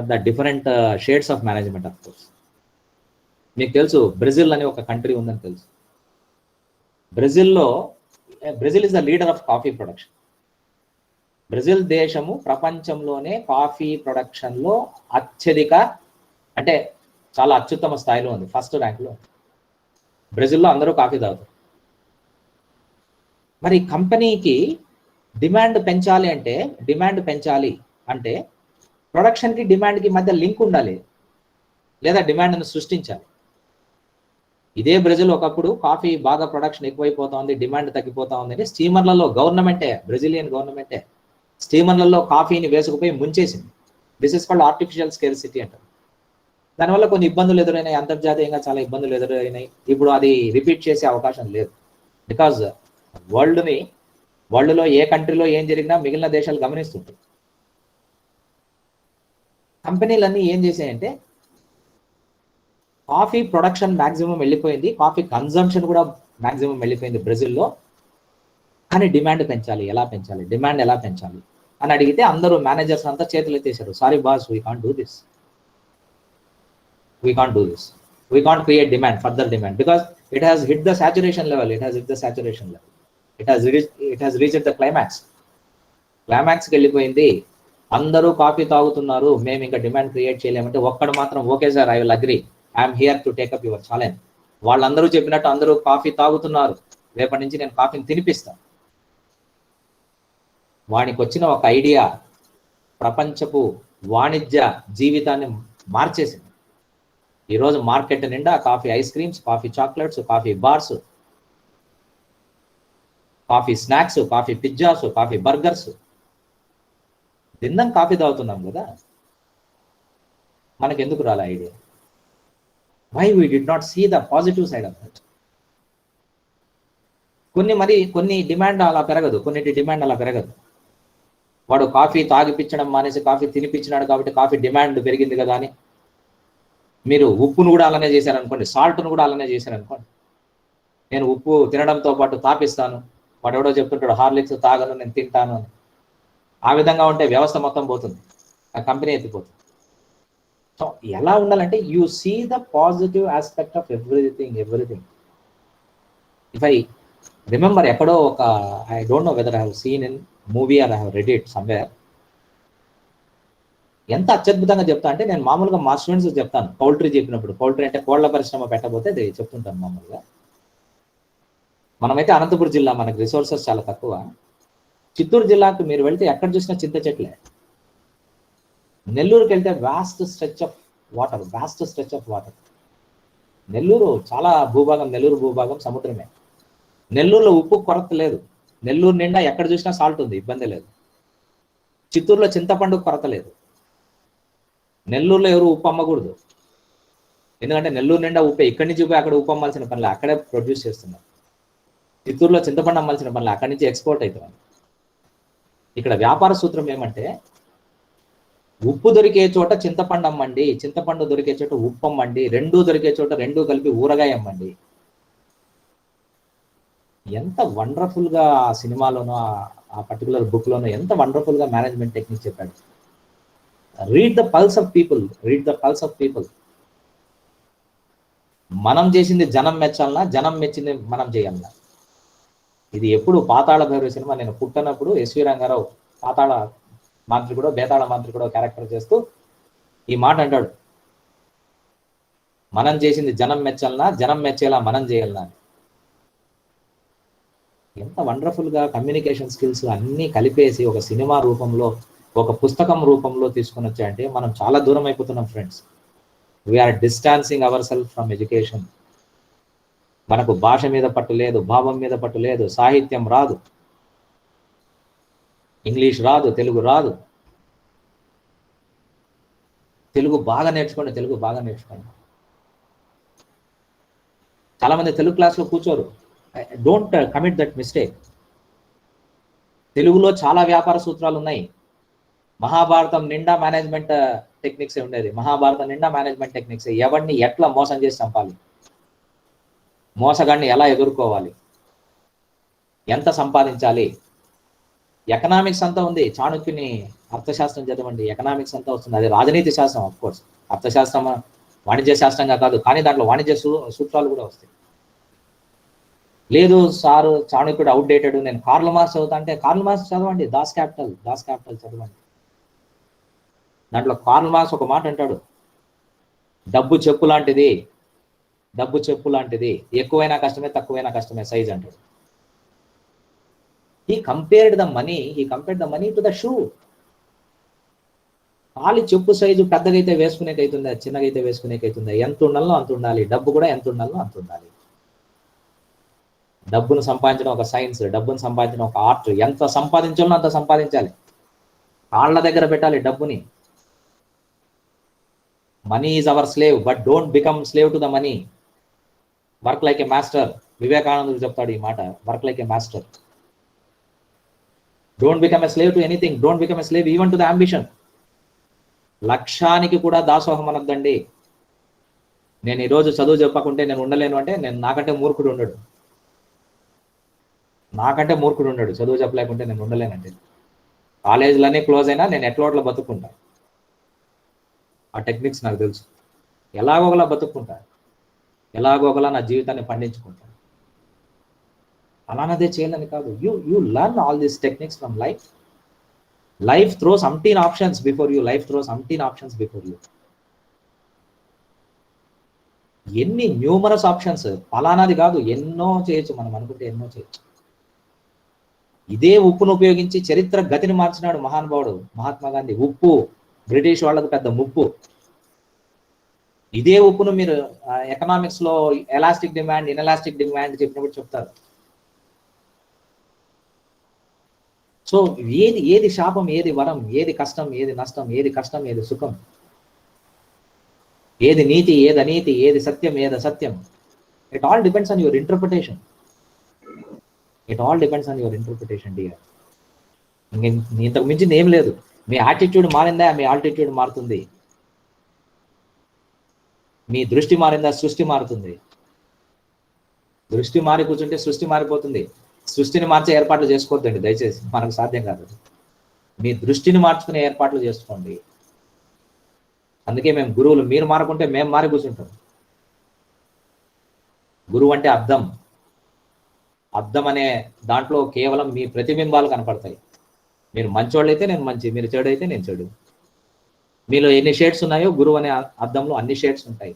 the different shades of management. Of course మీకు తెలుసు బ్రెజిల్ అనే ఒక కంట్రీ ఉందని తెలుసు. Brazil is the leader of coffee production. Brazil దేశము ప్రపంచంలోనే కాఫీ ప్రొడక్షన్లో అత్యధిక, అంటే చాలా అత్యుత్తమ స్థాయిలో ఉంది, ఫస్ట్ ర్యాంక్లో. బ్రెజిల్లో అందరూ కాఫీ తాగుతారు. మరి కంపెనీకి డిమాండ్ పెంచాలి అంటే ప్రొడక్షన్కి డిమాండ్కి మధ్య లింక్ ఉండాలి, లేదా డిమాండ్ను సృష్టించాలి. ఇదే బ్రెజిల్ ఒకప్పుడు కాఫీ బాగా ప్రొడక్షన్ ఎక్కువైపోతా ఉంది, డిమాండ్ తగ్గిపోతా ఉంది అని స్టీమర్లలో బ్రెజిలియన్ గవర్నమెంటే స్టీమర్లలో కాఫీని వేసుకుపోయి ముంచేసింది. This is called artificial scarcity అంటారు. దానివల్ల కొన్ని ఇబ్బందులు ఎదురైనాయి, అంతర్జాతీయంగా చాలా ఇబ్బందులు ఎదురైనాయి. ఇప్పుడు అది రిపీట్ చేసే అవకాశం లేదు. బికాజ్ వరల్డ్లో ఏ కంట్రీలో ఏం జరిగినా మిగిలిన దేశాలు గమనిస్తుంటాయి. కంపెనీలన్నీ ఏం చేసాయంటే కాఫీ ప్రొడక్షన్ మ్యాక్సిమం వెళ్ళిపోయింది, కాఫీ కన్జంప్షన్ కూడా మ్యాక్సిమం వెళ్ళిపోయింది బ్రెజిల్లో. కానీ డిమాండ్ పెంచాలి, డిమాండ్ ఎలా పెంచాలి అని అడిగితే అందరూ మేనేజర్స్ అంతా చేతులు ఎత్తేసారు. Sorry boss, we can't do this, we can't create demand, further demand, because it has hit the saturation level, it has reached the క్లైమాక్స్కి వెళ్ళిపోయింది. అందరూ కాఫీ తాగుతున్నారు, మేము ఇంకా డిమాండ్ క్రియేట్ చేయలేమంటే ఒక్కడు మాత్రం okay sir, I will agree, I'm here to take up your challenge. వాళ్ళందరూ చెప్పినట్టు అందరూ కాఫీ తాగుతున్నారు, రేపటి నుంచి నేను కాఫీని తినిపిస్తాను. వానికి వచ్చిన ఒక ఐడియా ప్రపంచపు వాణిజ్య జీవితాన్ని మార్చేసింది. ఈరోజు మార్కెట్ నిండా coffee ice creams, coffee chocolates, coffee bars, coffee snacks, coffee pizzas, coffee burgers. తిన్నాం కాఫీ తాగుతున్నాం కదా, మనకు ఎందుకు రాలే idea? Why we did not see the positive side of that? కొన్ని డిమాండ్ అలా పెరగదు, కొన్నిటి డిమాండ్ అలా పెరగదు. వాడు కాఫీ తాగిపించడం మానేసి కాఫీ తినిపించినాడు కాబట్టి కాఫీ డిమాండ్ పెరిగింది కదా అని మీరు ఉప్పును కూడా అలానే చేశారనుకోండి, సాల్ట్ను కూడా అలానే చేశారనుకోండి. నేను ఉప్పు తినడంతో పాటు తాపిస్తాను, వాడు ఎవడో చెప్తుంటాడు హార్లిక్స్ తాగను నేను తింటాను అని. ఆ విధంగా ఉంటే వ్యవస్థ మొత్తం పోతుంది, ఆ కంపెనీ ఎత్తిపోతుంది. సో ఎలా ఉండాలంటే you see the positive aspect of everything. If I remember, ఎక్కడో ఒక, I don't know whether I have seen in movie or I have read it somewhere. ఎంత అత్యద్భుతంగా చెప్తా అంటే, నేను మామూలుగా మా స్టూడెంట్స్ చెప్తాను, పౌల్ట్రీ చెప్పినప్పుడు, పౌల్ట్రీ అంటే కోళ్ల పరిశ్రమ పెట్టబోతే అది చెప్తుంటాను మామూలుగా. మనమైతే అనంతపురం జిల్లా, మనకి రిసోర్సెస్ చాలా తక్కువ. చిత్తూరు జిల్లాకు మీరు వెళ్తే ఎక్కడ చూసినా చింత చెట్లే. నెల్లూరుకి వెళ్తే vast stretch of water. Nellore చాలా భూభాగం, నెల్లూరు భూభాగం సముద్రమే. నెల్లూరులో ఉప్పు కొరత లేదు. నెల్లూరు నిండా ఎక్కడ చూసినా సాల్ట్ ఉంది, ఇబ్బంది లేదు. చిత్తూరులో చింతపండు కొరత లేదు. నెల్లూరులో ఎవరు ఉప్పు అమ్మకూడదు, ఎందుకంటే నెల్లూరు నిండా ఉప్పే. ఇక్కడి నుంచి పోయి అక్కడ ఉప్పు అమ్మాల్సిన పనులు, అక్కడే ప్రొడ్యూస్ చేస్తున్నారు. చిత్తూరులో చింతపండు అమ్మాల్సిన పనులు, అక్కడి నుంచి ఎక్స్పోర్ట్ అవుతుంది. ఇక్కడ వ్యాపార సూత్రం ఏమంటే ఉప్పు దొరికే చోట చింతపండు అమ్మండి, చింతపండు దొరికే చోట ఉప్పు అమ్మండి, రెండూ దొరికే చోట రెండూ కలిపి ఊరగాయ అమ్మండి. ఎంత వండర్ఫుల్ గా ఆ సినిమాలోనో ఆ పర్టికులర్ బుక్ లోనో ఎంత వండర్ఫుల్ గా మేనేజ్మెంట్ టెక్నిక్ చెప్పాడు. Read the pulse of people, read the pulse of people. మనం చేసింది జనం మెచ్చాలన్నా, జనం మెచ్చింది మనం చేయాలన్నా. ఇది ఎప్పుడు పాతాళ భైరవ సినిమా, నేను పుట్టినప్పుడు ఎస్వి రంగారావు పాతాళ మాంత్రికుడో బేతాళ మాంత్రికుడో క్యారెక్టర్ చేస్తూ ఈ మాట అంటాడు, మనం చేసింది జనం మెచ్చాలన్నా, జనం మెచ్చేలా మనం చేయాలన్నా. ఎంత వండర్ఫుల్ గా కమ్యూనికేషన్ స్కిల్స్ అన్నీ కలిపేసి ఒక సినిమా రూపంలో, ఒక పుస్తకం రూపంలో తీసుకొని వచ్చాయంటే మనం చాలా దూరం అయిపోతున్నాం friends. We are distancing our self from education. మనకు భాష మీద పట్టు లేదు, భావం మీద పట్టు లేదు, సాహిత్యం రాదు, ఇంగ్లీష్ రాదు, తెలుగు రాదు. తెలుగు బాగా నేర్చుకోండి, తెలుగు బాగా నేర్చుకోండి. చాలా మంది తెలుగు క్లాస్లో కూర్చోరు. Don't commit that mistake. తెలుగులో చాలా వ్యాపార సూత్రాలు ఉన్నాయి. మహాభారతం నిండా మేనేజ్మెంట్ టెక్నిక్స్ ఉండేది. మహాభారతం నిండా మేనేజ్మెంట్ టెక్నిక్స్. ఎవరిని ఎట్లా మోసం చేసి చంపాలి, మోసగాడిని ఎలా ఎదుర్కోవాలి, ఎంత సంపాదించాలి, ఎకనామిక్స్ అంతా ఉంది. చాణుక్యుని అర్థశాస్త్రం చదవండి, ఎకనామిక్స్ అంతా వస్తుంది. అది రాజనీతి శాస్త్రం, ఆఫ్ కోర్స్. అర్థశాస్త్రం వాణిజ్య శాస్త్రంగా కాదు, కానీ దాంట్లో వాణిజ్య సూత్రాలు కూడా వస్తాయి. లేదు సార్ చాణుక్యుడు అవుట్డేటెడ్, నేను కార్ల్ మార్క్స్ చదువుతా అంటే కార్ల్ మార్క్స్ చదవండి, దాస్ క్యాపిటల్ చదవండి. దాంట్లో కార్ల్ మార్క్స్ ఒక మాట అంటాడు, డబ్బు చెప్పు లాంటిది, డబ్బు చెప్పు లాంటిది, ఎక్కువైనా కష్టమే, తక్కువైనా కష్టమే, సైజ్ అంటాడు. he compared the money to the shoe. కాలి చెప్పు సైజు పెద్దగైతే వేసుకునేకైతుందా, చిన్నగైతే వేసుకునేకైతుందా, ఎంత ఉండాలో అంత ఉండాలి. డబ్బు కూడా ఎంత ఉండాలో అంత ఉండాలి. డబ్బును సంపాదించడం ఒక సైన్స్, డబ్బును సంపాదించడం ఒక ఆర్ట్. ఎంత సంపాదించాలో అంత సంపాదించాలి, కాళ్ళ దగ్గర పెట్టాలి డబ్బుని. Money is our slave, but don't become slave to the money. Work like a master. వివేకానందుడు చెప్తాడు ఈ మాట, work like a master. Don't become a slave to anything, don't become a slave even to the ambition. లక్ష్యానికి కూడా దాసోహం అనొద్దండి. నేను ఈరోజు చదువు చెప్పకుంటే నేను ఉండలేను అంటే నాకంటే మూర్ఖుడు ఉండడు, చదువు చెప్పలేకుంటే నేను ఉండలేనంటే. కాలేజీలన్నీ క్లోజ్ అయినా నేను ఎట్లోట్లా బతుక్కుంటా. ఆ టెక్నిక్స్ నాకు తెలుసు. ఎలాగోగలా బతుక్కుంటా, ఎలాగోగలా నా జీవితాన్ని పండించుకుంటా. అలానదే చేయాలని కాదు. You learn all these techniques from life. Life throws umpteen options before you. ఎన్ని న్యూమరస్ ఆప్షన్స్, ఫలానాది కాదు, ఎన్నో చేయొచ్చు. మనం అనుకుంటే ఎన్నో చేయొచ్చు. ఇదే ఉప్పును ఉపయోగించి చరిత్ర గతిని మార్చినాడు మహానుభావుడు మహాత్మా గాంధీ. ఉప్పు బ్రిటిష్ వాళ్ళకు పెద్ద ముప్పు. ఇదే ఉప్పును మీరు ఎకనామిక్స్ లో ఎలాస్టిక్ డిమాండ్, ఇన్ఎలాస్టిక్ డిమాండ్ చెప్పినప్పుడు చెప్తారు. సో ఏది శాపం, ఏది వరం, ఏది కష్టం, ఏది నష్టం, ఏది కష్టం, ఏది సుఖం, ఏది నీతి, ఏది అనీతి, ఏది సత్యం, ఏది అసత్యం, it all depends on your interpretation. Dear. ఇంతకు మించింది ఏం లేదు. మీ యాటిట్యూడ్ మారిందా, మీ ఆల్టిట్యూడ్ మారుతుంది. మీ దృష్టి మారిందా, సృష్టి మారుతుంది. దృష్టి మారి కూర్చుంటే సృష్టి మారిపోతుంది. సృష్టిని మార్చే ఏర్పాట్లు చేసుకోవద్దండి దయచేసి, మనకు సాధ్యం కాదు. మీ దృష్టిని మార్చుకునే ఏర్పాట్లు చేసుకోండి. అందుకే మేము గురువులు, మీరు మారకుంటే మేము మారి కూర్చుంటాం. గురువు అంటే అద్దం అనే దాంట్లో కేవలం మీ ప్రతిబింబాలు కనపడతాయి. మీరు మంచోళ్ళైతే నేను మంచి, మీరు చెడు అయితే నేను చెడు. మీలో ఎన్ని షేడ్స్ ఉన్నాయో గురువు అనే అద్దంలో అన్ని షేడ్స్ ఉంటాయి.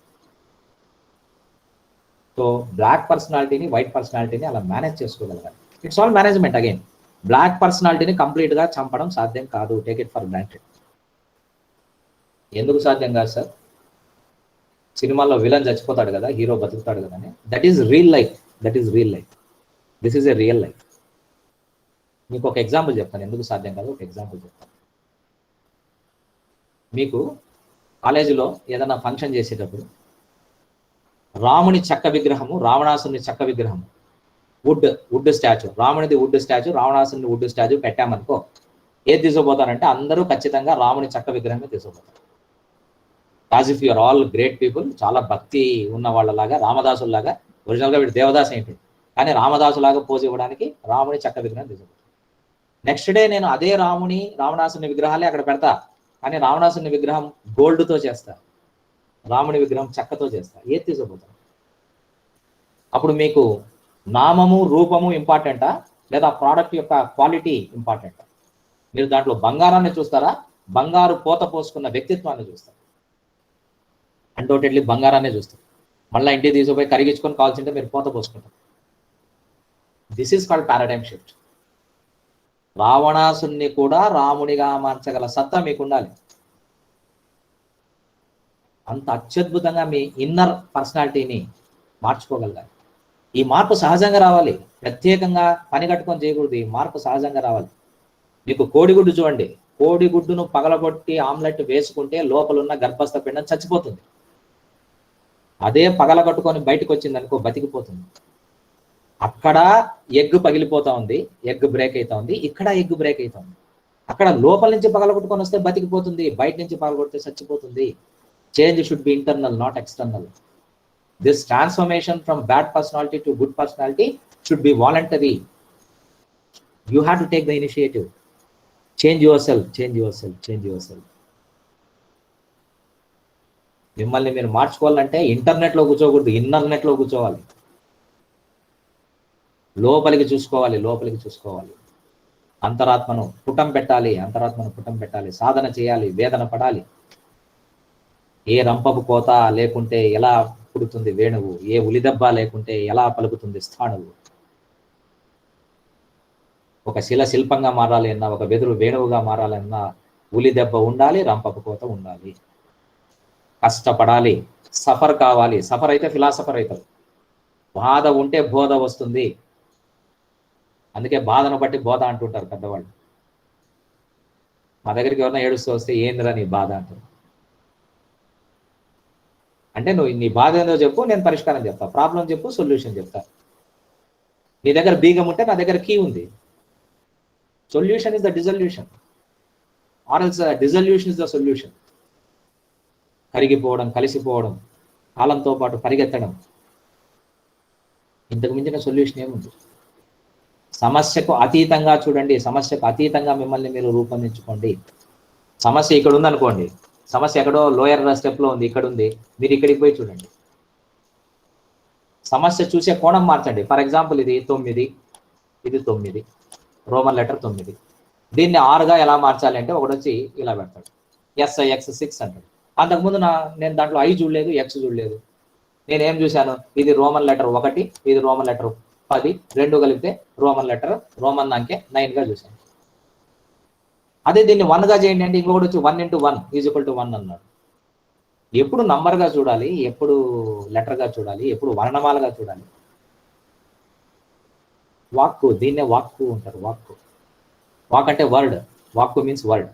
సో బ్లాక్ పర్సనాలిటీని, వైట్ పర్సనాలిటీని అలా మేనేజ్ చేసుకోగలగాలి. It's all management. Again, black పర్సనాలిటీని కంప్లీట్ గా చంపడం సాధ్యం కాదు. Take it for granted. ఎందుకు సాధ్యం కాదు సార్? సినిమాల్లో విలన్ చచ్చిపోతాడు కదా, హీరో బతుకుతాడు కదా అని. That is real life. This is a real life. మీకు ఒక ఎగ్జాంపుల్ చెప్తాను, ఎందుకు సాధ్యం కాదు ఒక ఎగ్జాంపుల్ చెప్తాను. మీకు కాలేజీలో ఏదైనా ఫంక్షన్ చేసేటప్పుడు రాముని చెక్క విగ్రహము, రావణాసుని చెక్క విగ్రహము, వుడ్ స్టాచ్యూ, రామునిది వుడ్ స్టాచ్యూ, రావణాసుని వుడ్ స్టాచ్యూ పెట్టామనుకో, ఏది తీసుకుపోతారంటే అందరూ ఖచ్చితంగా రాముని చెక్క విగ్రహమే తీసుకుపోతారు. As if you're all great people, చాలా భక్తి ఉన్న వాళ్ళలాగా, రామదాసులాగా. ఒరిజినల్గా వీడు దేవదాస్ ఏంటి, కానీ రామదాసులాగా పోజ్ ఇవ్వడానికి రాముని చెక్క విగ్రహం తీసుకుపోతారు. నెక్స్ట్ డే నేను అదే రావణాసుని విగ్రహాలే అక్కడ పెడతా, కానీ రావణాసుని విగ్రహం గోల్డ్తో చేస్తా, రాముని విగ్రహం చెక్కతో చేస్తా. ఏది తీసుకుపోతాం? అప్పుడు మీకు నామము రూపము ఇంపార్టెంటా, లేదా ప్రోడక్ట్ యొక్క క్వాలిటీ ఇంపార్టెంటా? మీరు దాంట్లో బంగారాన్ని చూస్తారా, బంగారు పోత పోసుకున్న వ్యక్తిత్వాన్ని చూస్తారు? అన్డౌటెడ్లీ బంగారాన్ని చూస్తారు. మళ్ళీ ఇంటికి తీసుకుపోయి కరిగించుకొని కావాల్సింటే మీరు పోత పోసుకుంటారు. This is called paradigm shift. రావణాసుని కూడా రామునిగా మార్చగల సత్తా మీకు ఉండాలి. అంత అత్యద్భుతంగా మీ ఇన్నర్ పర్సనాలిటీని మార్చుకోగలగాలి. ఈ మార్పు సహజంగా రావాలి, ప్రత్యేకంగా పని కట్టుకొని చేయకూడదు. ఈ మార్పు సహజంగా రావాలి. మీకు కోడిగుడ్డు చూడండి, కోడిగుడ్డును పగలగొట్టి ఆమ్లెట్ వేసుకుంటే లోపల ఉన్న గర్భస్థ పిండం చచ్చిపోతుంది. అదే పగలగొట్టుకొని బయటకు వచ్చింది అనుకో, బతికిపోతుంది. అక్కడ ఎగ్ పగిలిపోతా ఉంది, ఎగ్ బ్రేక్ అవుతా ఉంది, ఇక్కడ ఎగ్ బ్రేక్ అవుతా ఉంది. అక్కడ లోపల నుంచి పగలగొట్టుకొని వస్తే బతికిపోతుంది, బయట నుంచి పగలగొడితే చచ్చిపోతుంది. Change should be internal, not external. This transformation from bad personality to good personality should be voluntary. You have to take the initiative. Change your self, change your self, change your self. మిమ్మల్ని మీరు మార్చుకోవాలంటే ఇంటర్నెట్లో కూర్చోకూడదు, ఇన్నర్నెట్లో కూర్చోవాలి. లోపలికి చూసుకోవాలి, లోపలికి చూసుకోవాలి. అంతరాత్మను పుటం పెట్టాలి, అంతరాత్మను పుటం పెట్టాలి. సాధన చేయాలి, వేదన పడాలి. ఏ రంపపు కోత లేకుంటే ఎలా పుడుతుంది వేణువు, ఏ ఉలిదెబ్బ లేకుంటే ఎలా పలుకుతుంది స్థాణువు. ఒక శిల్పంగా మారాలి అన్నా, ఒక వెదురు వేణువుగా మారాలన్నా ఉలిదెబ్బ ఉండాలి, రంపపు కోత ఉండాలి. కష్టపడాలి, సఫర్ కావాలి. సఫర్ అయితే ఫిలాసఫర్ అవుతారు. బాధ ఉంటే బోధ వస్తుంది. అందుకే బాధను బట్టి బోధ అంటుంటారు పెద్దవాళ్ళు. మా దగ్గరికి ఎవరైనా ఏడుస్తూ వస్తే ఏందిరా నీ బాధ అంటారు. అంటే నువ్వు నీ బాధ ఏందో చెప్పు, నేను పరిష్కారం చెప్తా. ప్రాబ్లం చెప్పు, సొల్యూషన్ చెప్తా. నీ దగ్గర బీగం ఉంటే నా దగ్గర కీ ఉంది. Solution is the dissolution, or else dissolution is the solution. కరిగిపోవడం, కలిసిపోవడం, కాలంతో పాటు పరిగెత్తడం, ఇంతకు మించిన సొల్యూషన్ ఏముంది? సమస్యకు అతీతంగా చూడండి, సమస్యకు అతీతంగా మిమ్మల్ని మీరు రూపొందించుకోండి. సమస్య ఇక్కడ ఉందనుకోండి, సమస్య ఎక్కడో లోయర్ స్టెప్లో ఉంది, ఇక్కడ ఉంది, మీరు ఇక్కడికి పోయి చూడండి. సమస్య చూసే కోణం మార్చండి. ఫర్ ఎగ్జాంపుల్ ఇది 9, ఇది 9, రోమన్ లెటర్ 9. దీన్ని 6గా ఎలా మార్చాలి అంటే ఒకటి వచ్చి ఇలా పెడతాడు, SIX6 అంటాడు. అంతకుముందు నేను దాంట్లో I చూడలేదు, X చూడలేదు. నేనేం చూశాను, ఇది రోమన్ లెటర్ 1, ఇది రోమన్ లెటర్ 10, రెండు కలిపితే రోమన్ అంకె 9గా చూశాను. అదే దీన్ని 1గా చేయండి అంటే ఇంకొకటి వచ్చి 1 × 1 = 1 అన్నాడు. ఎప్పుడు నంబర్గా చూడాలి, ఎప్పుడు లెటర్గా చూడాలి, ఎప్పుడు వర్ణమాలగా చూడాలి. వాక్కు, దీన్నే వాక్కు అంటారు. వాక్ అంటే వర్డ్, వాక్కు మీన్స్ వర్డ్.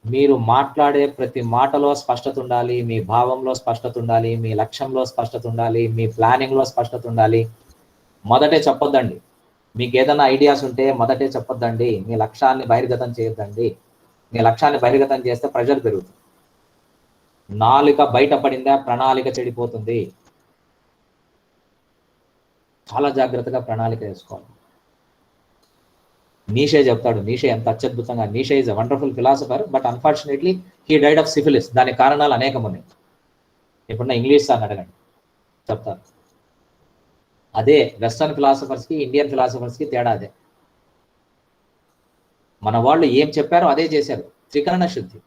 మీరు మాట్లాడే ప్రతి మాటలో స్పష్టత ఉండాలి, మీ భావంలో స్పష్టత ఉండాలి, మీ లక్ష్యంలో స్పష్టత ఉండాలి, మీ ప్లానింగ్లో స్పష్టత ఉండాలి. మొదటే చెప్పొద్దండి. మీకు ఏదైనా ఐడియాస్ ఉంటే మొదటే చెప్పొద్దండి. మీ లక్ష్యాన్ని బహిర్గతం చేయొద్దండి. మీ లక్ష్యాన్ని బహిర్గతం చేస్తే ప్రెషర్ పెరుగుతుంది. నాలుక బయటపడిందా ప్రణాళిక చెడిపోతుంది. చాలా జాగ్రత్తగా ప్రణాళిక వేసుకోవాలి. నీషే చెప్తాడు, నీషే ఎంత అత్యద్భుతంగా. Nietzsche is a wonderful philosopher, but unfortunately he died of syphilis. దానికి కారణాలు అనేకం ఉన్నాయి. ఇప్పుడున్న ఇంగ్లీష్ సార్ని అడగండి, చెప్తారు. అదే వెస్టర్న్ ఫిలాసఫర్స్కి, ఇండియన్ ఫిలాసఫర్స్కి తేడా అదే. మన వాళ్ళు ఏం చెప్పారో అదే చేశారు. త్రికరణ శుద్ధి.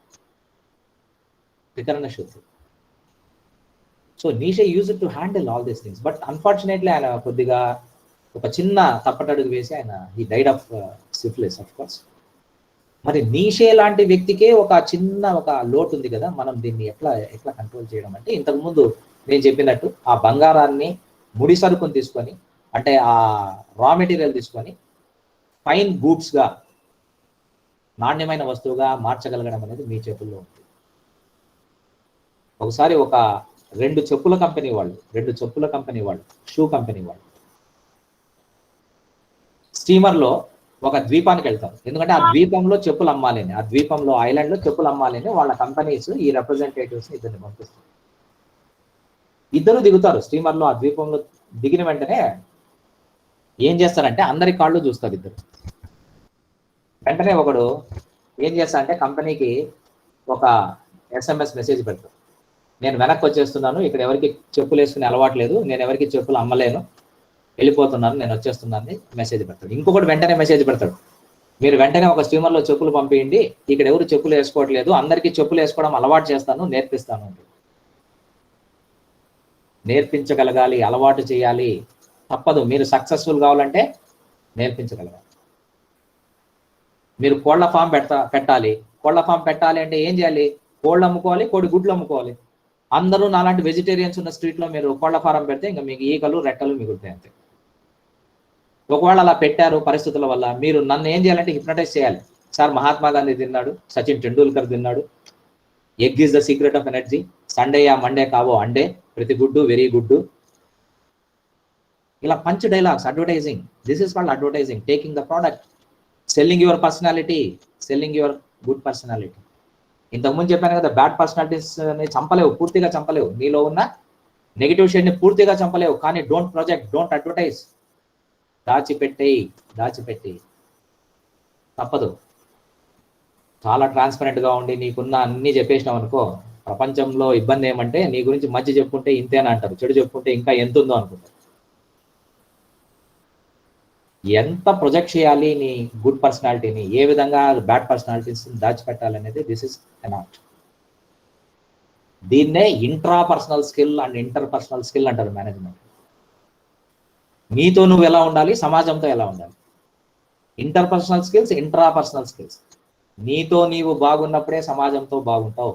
So Nietzsche used to handle all these things, but unfortunately ఆయన కొద్దిగా ఒక చిన్న తప్పటడుగు వేసి ఆయన ఈ died of syphilis of course. మరి నీషే లాంటి వ్యక్తికే ఒక చిన్న లోటు ఉంది కదా, మనం దీన్ని ఎట్లా కంట్రోల్ చేయడం అంటే, ఇంతకుముందు నేను చెప్పినట్టు ఆ బంగారాన్ని ముడి సరుకుని తీసుకొని అంటే ఆ రా మెటీరియల్ తీసుకొని ఫైన్ గూడ్స్గా, నాణ్యమైన వస్తువుగా మార్చగలగడం అనేది మీ చేతుల్లో ఉంది. ఒకసారి ఒక రెండు చెప్పుల కంపెనీ వాళ్ళు షూ కంపెనీ వాళ్ళు స్టీమర్లో ఒక ద్వీపానికి వెళ్తారు. ఎందుకంటే ఆ ద్వీపంలో చెప్పులు అమ్మాలని, ఆ ద్వీపంలో ఐలాండ్లో చెప్పులు అమ్మాలని వాళ్ళ కంపెనీస్ ఈ రిప్రజెంటేటివ్స్ ఇద్దరిని పంపిస్తారు. ఇద్దరు దిగుతారు స్టీమర్లో. ఆ ద్వీపంలో దిగిన వెంటనే ఏం చేస్తారంటే అందరి కాళ్ళు చూస్తారు ఇద్దరు. వెంటనే ఒకడు ఏం చేస్తారంటే కంపెనీకి ఒక SMS మెసేజ్ పెడతారు, నేను వెనక్కి వచ్చేస్తున్నాను, ఇక్కడ ఎవరికి చెప్పులు వేసుకునే అలవాటు లేదు, నేను ఎవరికి చెప్పులు అమ్మలేను, వెళ్ళిపోతున్నాను, నేను వచ్చేస్తున్నాను మెసేజ్ పెడతాడు. ఇంకొకటి వెంటనే మెసేజ్ పెడతాడు, మీరు వెంటనే ఒక స్టీమర్లో చెప్పులు పంపించండి, ఇక్కడ ఎవరు చెప్పులు వేసుకోవట్లేదు, అందరికీ చెప్పులు వేసుకోవడం అలవాటు చేస్తాను, నేర్పిస్తాను. నేర్పించగలగాలి, అలవాటు చేయాలి, తప్పదు. మీరు సక్సెస్ఫుల్ కావాలంటే నేర్పించగలగాలి. మీరు కోళ్ల ఫామ్ పెట్టాలి. కోళ్ల ఫామ్ పెట్టాలి అంటే ఏం చేయాలి? కోళ్ళు అమ్ముకోవాలి, కోడి గుడ్లు అమ్ముకోవాలి. అందరూ నాలాంటి వెజిటేరియన్స్ ఉన్న స్ట్రీట్లో మీరు కోళ్ల ఫారం పెడితే ఇంకా మీకు ఈకలు రెక్కలు మిగులుతాయి అంతే. ఒకవేళ అలా పెట్టారు పరిస్థితుల వల్ల, మీరు నన్ను ఏం చేయాలంటే హిప్నటైజ్ చేయాలి. సార్ మహాత్మా గాంధీ తిన్నాడు, సచిన్ టెండూల్కర్ తిన్నాడు, egg is the secret of energy, Sunday యా మండే కావో అండే, ప్రతి గుడ్డు వెరీ గుడ్డు. ఇలా punch dialogues, advertising. This is called advertising, taking the product, selling your personality, selling your good personality. ఇంతకుముందు చెప్పాను కదా, బ్యాడ్ పర్సనాలిటీస్ని చంపలేవు, పూర్తిగా చంపలేవు, నీలో ఉన్న నెగిటివ్ షేడ్ని పూర్తిగా చంపలేవు, కానీ డోంట్ ప్రొజెక్ట్, డోంట్ అడ్వర్టైజ్. దాచిపెట్టి తప్పదు. చాలా ట్రాన్స్పరెంట్గా ఉండి నీకున్న అన్ని చెప్పేసినావు అనుకో, ప్రపంచంలో ఇబ్బంది ఏమంటే నీ గురించి మంచి చెప్పుకుంటే ఇంతేనా అంటారు, చెడు చెప్పుకుంటే ఇంకా ఎంత ఉందో అనుకుంటారు. ఎంత ప్రొజెక్ట్ చేయాలి నీ గుడ్ పర్సనాలిటీని, ఏ విధంగా బ్యాడ్ పర్సనాలిటీస్ దాచిపెట్టాలనేది దిస్ ఇస్ అన్ ఆర్ట్. దీన్నే intra personal skill and inter personal skill అంటారు మేనేజ్మెంట్. నీతో నువ్వు ఎలా ఉండాలి, సమాజంతో ఎలా ఉండాలి. Inter personal skills, intra personal skills. నీతో నీవు బాగున్నప్పుడే సమాజంతో బాగుంటావు.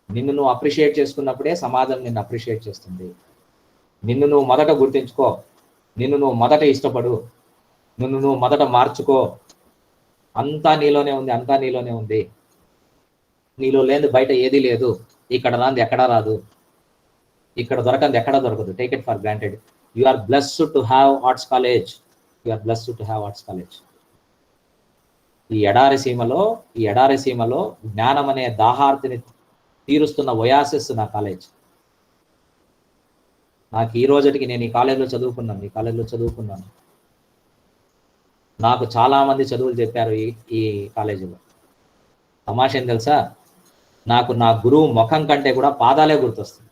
నిన్ను నువ్వు అప్రిషియేట్ చేసుకున్నప్పుడే సమాజం నిన్ను అప్రిషియేట్ చేస్తుంది. నిన్ను నువ్వు మొదట గుర్తించుకో, నిన్ను నువ్వు మొదట ఇష్టపడు, నిన్ను నువ్వు మొదట మార్చుకో. అంతా నీలోనే ఉంది, అంతా నీలోనే ఉంది. నీలో లేని బయట ఏది లేదు. ఇక్కడ రాంది ఎక్కడా రాదు, ఇక్కడ దొరకంది ఎక్కడా దొరకదు. Take it for granted. You are blessed to have arts college. You are blessed to have arts college. ఈ ఎడారి సీమలో జ్ఞానం అనే దాహార్తిని తీరుస్తున్న ఒయాసిస్ నా కాలేజ్. నాకు ఈ రోజుకి నేను ఈ కాలేజీలో చదువుకున్నాను. నాకు చాలా మంది చదువులు చెప్పారు ఈ కాలేజీలో. తమాష ఏం తెలుసా, నాకు నా గురువు ముఖం కంటే కూడా పాదాలే గుర్తొస్తుంది.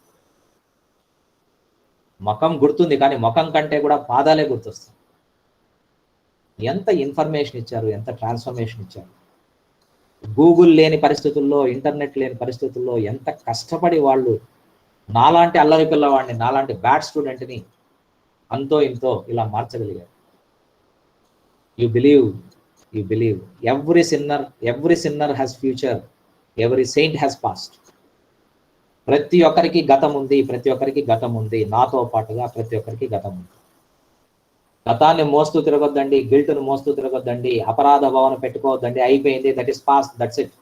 ముఖం గుర్తుంది కానీ ముఖం కంటే కూడా పాదాలే గుర్తొస్తుంది. ఎంత ఇన్ఫర్మేషన్ ఇచ్చారు, ఎంత ట్రాన్స్ఫర్మేషన్ ఇచ్చారు. గూగుల్ లేని పరిస్థితుల్లో, ఇంటర్నెట్ లేని పరిస్థితుల్లో ఎంత కష్టపడి వాళ్ళు నాలాంటి అల్లరి పిల్లవాడిని, నాలాంటి బ్యాడ్ స్టూడెంట్ని అంతో ఇంతో ఇలా మార్చగలిగారు. You believe every sinner has future, every saint has past. ప్రతి ఒక్కరికి గతం ఉంది, నాతో పాటుగా ప్రతి ఒక్కరికి గతం ఉంది. గతాన్ని మోస్తూ తిరగొద్దండి, గిల్ట్ను మోస్తూ తిరగొద్దండి, అపరాధ భావన పెట్టుకోవద్దండి. అయిపోయింది, that is past, that's it.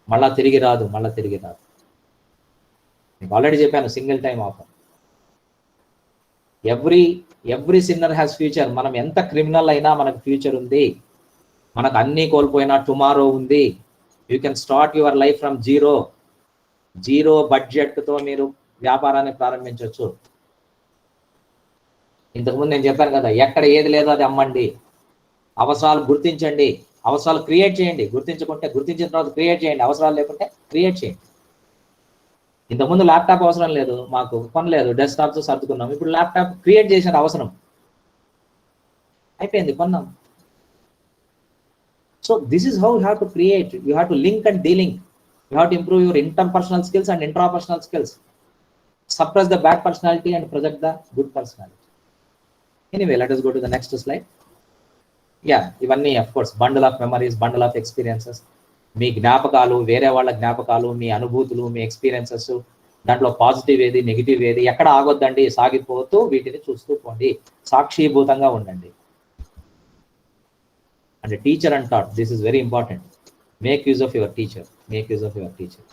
మళ్ళా తిరిగి రాదు. మీకు ఆల్రెడీ చెప్పాను, single time offer. Every sinner has future. మనం ఎంత క్రిమినల్ అయినా మనకు ఫ్యూచర్ ఉంది. మనకు అన్నీ కోల్పోయినా టుమారో ఉంది. You can start your life from zero బడ్జెట్తో మీరు వ్యాపారాన్ని ప్రారంభించవచ్చు. ఇంతకుముందు నేను చెప్పాను కదా, ఎక్కడ ఏది లేదో అది అమ్మండి. అవసరాలు గుర్తించండి, అవసరాలు క్రియేట్ చేయండి. గుర్తించిన తర్వాత క్రియేట్ చేయండి. అవసరాలు లేకుంటే క్రియేట్ చేయండి. ఇంతకుముందు ల్యాప్టాప్ అవసరం లేదు, మాకు కొనలేదు, డెస్క్టాప్తో సర్దుకున్నాం. ఇప్పుడు ల్యాప్టాప్ క్రియేట్ చేసిన అవసరం అయిపోయింది, కొన్నాం. So this is how you have to create. You have to link and dealing. You have to improve your interpersonal skills and intrapersonal skills. Suppress the bad personality and project the good personality. Anyway, let us go to the next slide. Yeah, ఇవన్నీ of course bundle of memories, bundle of experiences. మీ జ్ఞాపకాలు, వేరే వాళ్ళ జ్ఞాపకాలు, మీ అనుభూతులు, మీ experiences, దాంట్లో పాజిటివ్ ఏది, నెగిటివ్ ఏది, ఎక్కడ ఆగొద్దండి, సాగిపోతూ వీటిని చూస్తూ పోండి, సాక్షిభూతంగా ఉండండి. And teacher and thought, this is very important. Make use of your teacher, make use of your teacher.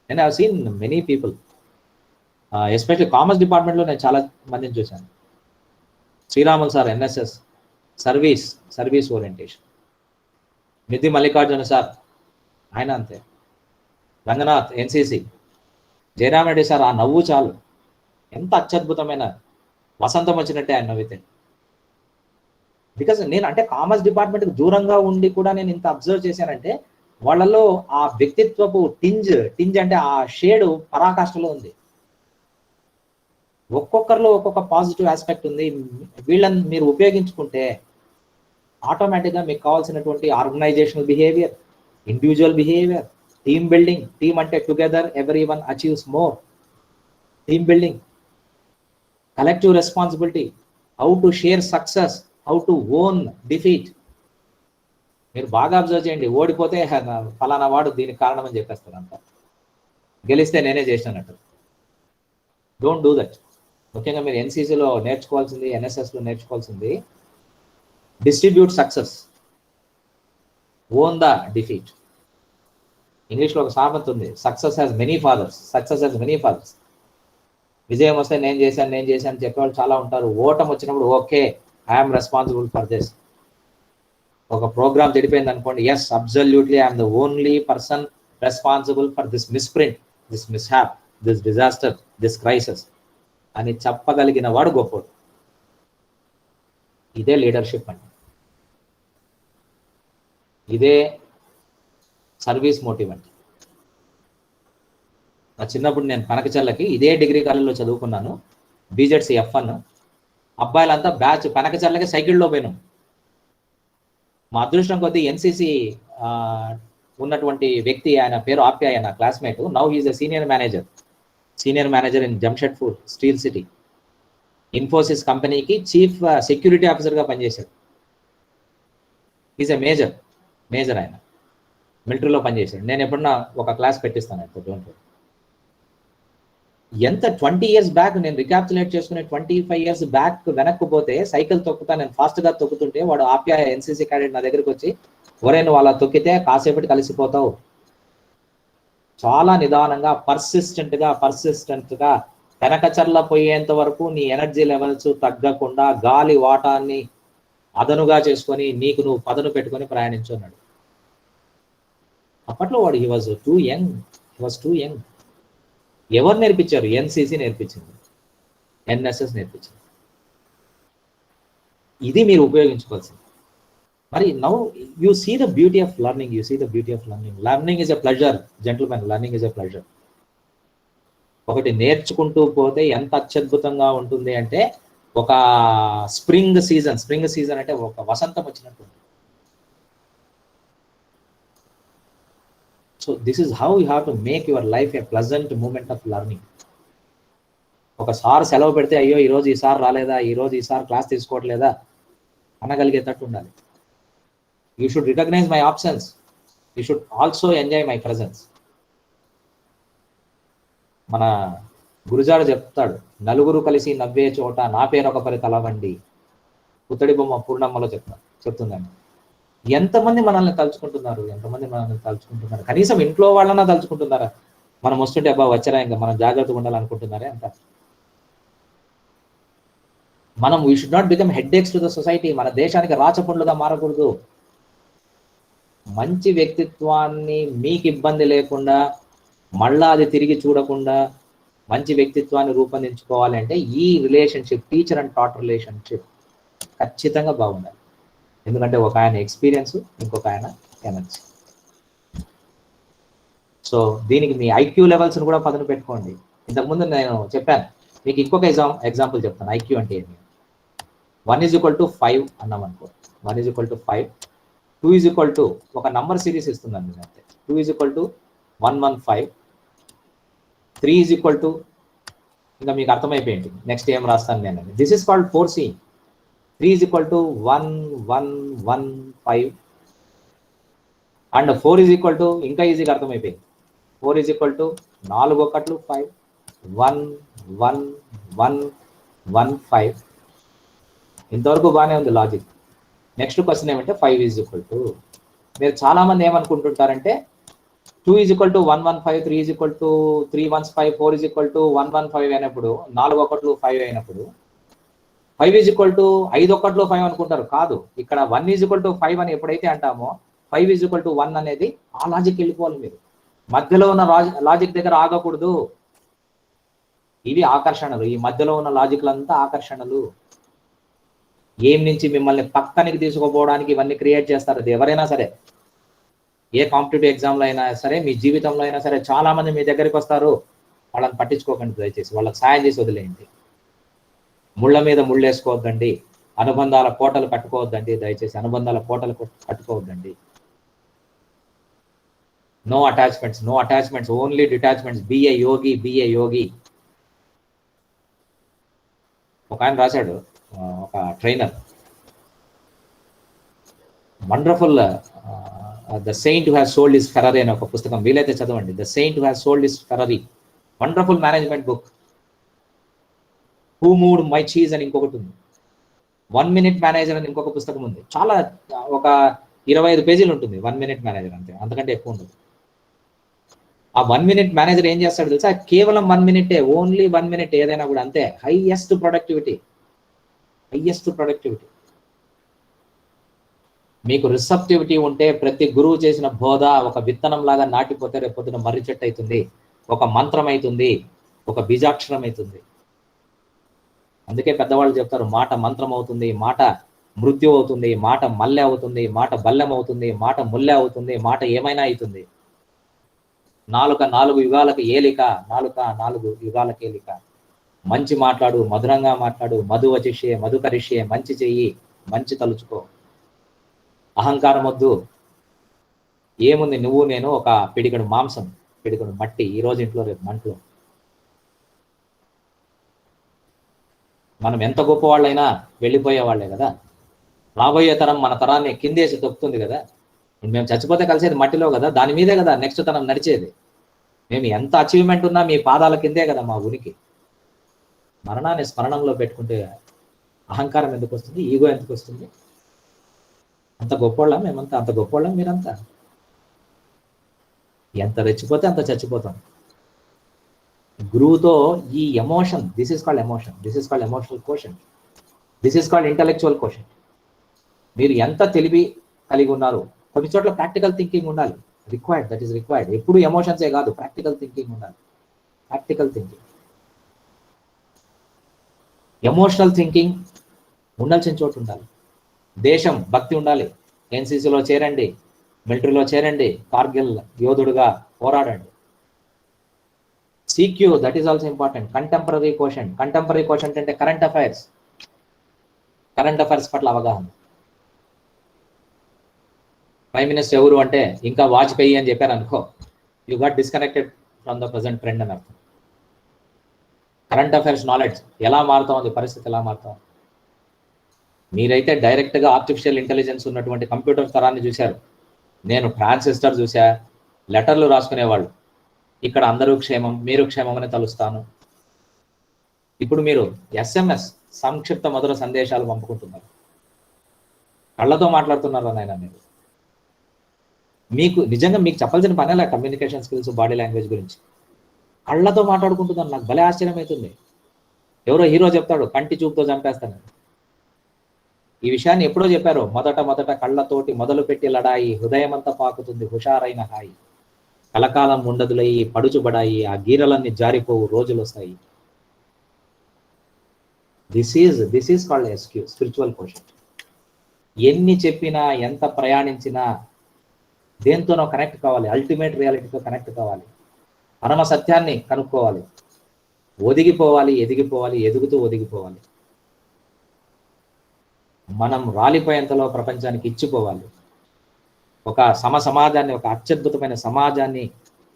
నేను I seen many people, especially commerce డిపార్ట్మెంట్లో నేను చాలా మందిని చూశాను. Sriramulu sir NSS, service orientation. Middi Mallikarjuna sir, ఆయన అంతే. రంగనాథ్ ఎన్సిసి, జయరామ్ రెడ్డి సార్, ఆ నవ్వు చాలు, ఎంత అత్యద్భుతమైన వసంతం వచ్చినట్టే ఆయన నవ్వితే. బికాస్ నేను అంటే కామర్స్ డిపార్ట్మెంట్కి దూరంగా ఉండి కూడా నేను ఇంత అబ్జర్వ్ చేశానంటే వాళ్ళలో ఆ వ్యక్తిత్వపు టింజ్ అంటే ఆ షేడు పరాకాష్ఠలో ఉంది. ఒక్కొక్కరిలో ఒక్కొక్క పాజిటివ్ ఆస్పెక్ట్ ఉంది. వీళ్ళని మీరు ఉపయోగించుకుంటే ఆటోమేటిక్గా మీకు కావాల్సినటువంటి organisational behaviour, individual behaviour, team building, team అంటే together every one achieves more, team building, collective responsibility, how to share success, how to own defeat. మీరు బాగా అబ్జర్వ్ చేయండి, ఓడిపోతే ఫలానా వాడు దీనికి కారణం అని చెప్పేస్తారు అంట, గెలిస్తే నేనే చేసినట్టు. Don't do that. ముఖ్యంగా మీరు ఎన్సీసీలో నేర్చుకోవాల్సింది, ఎన్ఎస్ఎస్లో నేర్చుకోవాల్సింది distribute success, own the defeat. ఇంగ్లీష్లో ఒక సామెత ఉంది, సక్సెస్ హ్యాస్ మెనీ ఫాదర్స్. విజయం వస్తే నేను చేశాను చెప్పేవాళ్ళు చాలా ఉంటారు. ఓటం వచ్చినప్పుడు okay, I'm responsible for this. ఒక ప్రోగ్రామ్ చెడిపోయింది అనుకోండి, yes absolutely I'm the only person responsible for this misprint, this mishap, this disaster, this crisis అని చెప్పగలిగిన వాడు గొప్పోడు. ఇదే లీడర్షిప్ అంటే, ఇదే సర్వీస్ మోటివ్ అంటే. నా చిన్నప్పుడు నేను పనకచర్లకి ఇదే డిగ్రీ కాలేజీలో చదువుకున్నాను, బీజెడ్సీ F1. అబ్బాయిలంతా బ్యాచ్ పనకచర్లకి సైకిల్లో పోయినాం. మా అదృష్టం కొద్దీ ఎన్సీసీ ఉన్నటువంటి వ్యక్తి, ఆయన పేరు ఆప్యాయ, నా classmate. Now he is a senior manager in Jamshedpur steel city. Infosys కంపెనీకి చీఫ్ సెక్యూరిటీ ఆఫీసర్గా పనిచేశాడు. ఈజ్ ఎ మేజర్ ఆయన, మిలిటరీలో పనిచేశాడు. నేను ఎప్పుడన్నా ఒక క్లాస్ పెట్టిస్తాను అయితే, డోంట్ వరీ. ఎంత 20 years బ్యాక్ నేను రికాప్చులేట్ చేసుకునే 25 years బ్యాక్ వెనక్కు పోతే, సైకిల్ తొక్కుతా నేను ఫాస్ట్గా తొక్కుతుంటే వాడు ఆప్యాయ ఎన్సీసీ క్యాడెట్ నా దగ్గరికి వచ్చి, ఒరే నువ్వు అలా తొక్కితే కాసేపటి కలిసిపోతావు, చాలా నిదానంగా పర్సిస్టెంట్గా వెనకచర్ల పోయేంత వరకు నీ ఎనర్జీ లెవెల్స్ తగ్గకుండా గాలి వాటాన్ని అదనుగా చేసుకొని నీకు నువ్వు పదను పెట్టుకొని ప్రయాణించున్నాడు. అప్పట్లో వాడు హీ వాజ్ టూ యంగ్. ఎవరు నేర్పించారు? ఎన్సీసీ నేర్పించింది, ఎన్ఎస్ఎస్ నేర్పించింది. ఇది మీరు ఉపయోగించుకోవాల్సింది. మరి now you see the beauty of learning. Learning is a pleasure gentlemen, learning is a pleasure. ఒకటి నేర్చుకుంటూ పోతే ఎంత అత్యద్భుతంగా ఉంటుంది అంటే, ఒక స్ప్రింగ్ సీజన్ అంటే ఒక వసంతం వచ్చినట్టు. So this is how you have to make your life a pleasant moment of learning. ఒకసారి సెలవు పెడితే అయ్యో ఈరోజు ఈసారి రాలేదా, ఈసారి క్లాస్ తీసుకోవట్లేదా అనగలిగేటట్టు ఉండాలి. You should recognize my options, you should also enjoy my presence. మన గురుజాడు చెప్తాడు, నలుగురు కలిసి నవ్వే చోట నా పేరు ఒకరి తలవండి. పుత్తడి బొమ్మ పూర్ణమ్మలో చెప్తుందండి. ఎంతమంది మనల్ని తలుచుకుంటున్నారు, కనీసం ఇంట్లో వాళ్ళన్నా తలుచుకుంటున్నారా? మనం వస్తుంటే అబ్బా వచ్చరా, ఇంకా మనం జాగ్రత్తగా ఉండాలనుకుంటున్నారే అంట. మనం we should not become headaches to the society. మన దేశానికి రాచపుండ్లుగా మారకూడదు. మంచి వ్యక్తిత్వాన్ని మీకు ఇబ్బంది లేకుండా, మళ్ళా అది తిరిగి చూడకుండా మంచి వ్యక్తిత్వాన్ని రూపొందించుకోవాలి అంటే ఈ relationship, teacher and taught relationship ఖచ్చితంగా బాగుండాలి. ఎందుకంటే ఒక ఆయన ఎక్స్పీరియన్స్, ఇంకొక ఆయన ఎనర్జీ. సో దీనికి మీ ఐక్యూ లెవెల్స్ని కూడా పదును పెట్టుకోండి. ఇంతకుముందు నేను చెప్పాను, మీకు ఇంకొక ఎగ్జాంపుల్ చెప్తాను. ఐక్యూ అంటే ఏంటి? 1:5 అన్నాం అనుకో, 1:5. 2 ఒక నంబర్ సిరీస్ ఇస్తుందండి అంతే. 2:115. 3 ఇంకా మీకు అర్థమైపోయింది నెక్స్ట్ ఏం రాస్తాను నేను. This is called 4C. 3:1,1,1,5 and 4 ఇంకా ఈజీగా అర్థమైపోయింది. 4 4 1 5, 1 1 1 1 5. ఇంతవరకు బాగానే ఉంది లాజిక్. నెక్స్ట్ క్వశ్చన్ ఏమంటే 5 ఈజ్ ఈక్వల్ టు, మీరు చాలా మంది ఏమనుకుంటుంటారంటే 2 is equal to 1 1 5, 3 is equal to 3 1 5, 4 is equal to 1 1 5 అయినప్పుడు, 4 1 5 అయినప్పుడు 5 ఈజ్ ఈక్వల్ టు 5 1 5 అనుకుంటారు. కాదు, ఇక్కడ 1 ఈజ్ ఈక్వల్ టు 5 అని ఎప్పుడైతే అంటామో 5 ఈజ్ ఈక్వల్ టు 1 అనేది ఆ లాజిక్ వెళ్ళిపోవాలి. మీరు మధ్యలో ఉన్న లాజిక్ దగ్గర ఆగకూడదు. ఇవి ఆకర్షణలు, ఈ మధ్యలో ఉన్న లాజిక్లంతా ఆకర్షణలు. ఏం నుంచి మిమ్మల్ని పక్కనికి తీసుకుపోవడానికి ఇవన్నీ క్రియేట్ చేస్తారు. అది ఎవరైనా సరే, ఏ కాంపిటేటివ్ ఎగ్జామ్లో అయినా సరే, మీ జీవితంలో అయినా సరే, చాలా మంది మీ దగ్గరికి వస్తారు. వాళ్ళని పట్టించుకోకండి దయచేసి, వాళ్ళకి సాయం చేసి వదిలేయండి. ముళ్ళ మీద ముళ్ళు వేసుకోవద్దండి, అనుబంధాల కోటలు కట్టుకోవద్దండి, దయచేసి అనుబంధాల కోటలు కట్టుకోవద్దండి. No attachments, no attachments, only detachments. Be a yogi, be a yogi. ఒక ఆయన రాశాడు, ఒక trainer, wonderful the saint who has sold his Ferrari అనే ఒక పుస్తకం, వీలైతే చదవండి. The saint who has sold his Ferrari, wonderful management book. Who moved my cheese అని ఇంకొకటి ఉంది. 1 మినిట్ మేనేజర్ అని ఇంకొక పుస్తకం ఉంది. చాలా ఒక 25 పేజీలు ఉంటుంది 1 మినిట్ మేనేజర్, అంతే, అంతకంటే ఎక్కువ ఉండదు. ఆ 1 మినిట్ మేనేజర్ ఏం చేస్తాడు తెలుసా? కేవలం 1 మినిటే, ఓన్లీ 1 మినిట్ ఏదైనా కూడా అంతే. Highest productivity, highest productivity. మీకు రిసెప్టివిటీ ఉంటే ప్రతి గురువు చేసిన బోధ ఒక విత్తనం లాగా నాటిపోతే రేపు పొద్దున మర్రి చెట్టు అవుతుంది, ఒక మంత్రం అవుతుంది, ఒక బీజాక్షరం అవుతుంది. అందుకే పెద్దవాళ్ళు చెప్తారు, మాట మంత్రం అవుతుంది, మాట మృత్యు అవుతుంది, మాట మల్లె అవుతుంది, మాట బల్లెం అవుతుంది, మాట ముల్లె అవుతుంది, మాట ఏమైనా అవుతుంది. నాలుక 4 యుగాలకు ఏలిక, నాలుక 4 యుగాలకు ఏలిక. మంచి మాట్లాడు, మధురంగా మాట్లాడు, మధు వచిష్యే మధుకరిష్యే, మంచి చెయ్యి, మంచి తలుచుకో. అహంకారం వద్దు. ఏముంది, నువ్వు నేను ఒక పిడికడు మాంసం, పిడికడు మట్టి, ఈ రోజు ఇంట్లో రేపు మంటలో. మనం ఎంత గొప్పవాళ్ళైనా వెళ్ళిపోయే వాళ్ళే కదా. రాబోయే తరం మన తరాన్ని కిందేసి తొక్కుతుంది కదా. మేము చచ్చిపోతే కలిసేది మట్టిలో కదా, దాని మీదే కదా నెక్స్ట్ తరం నడిచేది. మేము ఎంత అచీవ్మెంట్ ఉన్నా మీ పాదాల కిందే కదా మా ఉనికి. మరణాన్ని స్మరణంలో పెట్టుకుంటే అహంకారం ఎందుకు వస్తుంది, ఈగో ఎందుకు వస్తుంది? అంత గొప్పవాళ్ళం మేమంతా, అంత గొప్పవాళ్ళం మీరంతా. ఎంత రెచ్చిపోతే అంత చచ్చిపోతాం. గురువుతో ఈ emotion, this is called emotion, this is called emotional quotient, this is called intellectual quotient. మీరు ఎంత తెలివి కలిగి ఉన్నారు. కొన్ని చోట్ల ప్రాక్టికల్ థింకింగ్ ఉండాలి, రిక్వైర్డ్, దట్ ఈస్ రిక్వైర్డ్. ఎప్పుడు ఎమోషన్సే కాదు, ప్రాక్టికల్ థింకింగ్ ఉండాలి. ప్రాక్టికల్ థింకింగ్, ఎమోషనల్ థింకింగ్ ఉండాల్సిన చోటు ఉండాలి. దేశం భక్తి ఉండాలి. ఎన్సీసీలో చేరండి, మిలిటరీలో చేరండి, కార్గిల్ యోధుడుగా పోరాడండి. CQ, that is also important. Contemporary quotient, contemporary quotient అంటే కరెంట్ అఫైర్స్, కరెంట్ అఫైర్స్ పట్ల అవగాహన. ప్రైమ్ మినిస్టర్ ఎవరు అంటే ఇంకా వాజ్పేయి అని చెప్పారు అనుకో, you got disconnected from the present trend అని అర్థం. కరెంట్ అఫైర్స్ నాలెడ్జ్, ఎలా మారుతాం, పరిస్థితి ఎలా మారుతాం. మీరైతే డైరెక్ట్గా ఆర్టిఫిషియల్ ఇంటెలిజెన్స్ ఉన్నటువంటి కంప్యూటర్ తరాన్ని చూశారు. నేను ట్రాన్సిస్టర్ చూసా, లెటర్లు రాసుకునేవాళ్ళు. ఇక్కడ అందరూ క్షేమం, మీరు క్షేమం అని తలుస్తాను. ఇప్పుడు మీరు SMS, సంక్షిప్త మధుర సందేశాలు పంపుకుంటున్నారు. కళ్ళతో మాట్లాడుతున్నారు నాయన. మీరు మీకు నిజంగా మీకు చెప్పాల్సిన పనేలా కమ్యూనికేషన్ స్కిల్స్, బాడీ లాంగ్వేజ్ గురించి. కళ్ళతో మాట్లాడుకుంటున్నాను, నాకు భలే ఆశ్చర్యం అవుతుంది. ఎవరో హీరో చెప్తాడు, కంటి చూపుతో చంపేస్తాను. ఈ విషయాన్ని ఎప్పుడో చెప్పారు. మొదట కళ్ళతోటి మొదలు పెట్టి లడాయి, హృదయమంతా పాకుతుంది హుషారైన హాయి. కలకాలం ఉండదులయ్యి పడుచుబడాయి, ఆ గీరలన్నీ జారిపోవు రోజులు వస్తాయి. This is called SQ, spiritual quotient. ఎన్ని చెప్పినా, ఎంత ప్రయాణించినా దేంతోనో కనెక్ట్ కావాలి, అల్టిమేట్ రియాలిటీతో కనెక్ట్ కావాలి, పరమ సత్యాన్ని కనుక్కోవాలి, ఒదిగిపోవాలి, ఎదిగిపోవాలి, ఎదుగుతూ ఒదిగిపోవాలి. మనం రాలిపోయేంతలో ప్రపంచానికి ఇచ్చిపోవాలి. ఒక సమాజాన్ని, ఒక అత్యద్భుతమైన సమాజాన్ని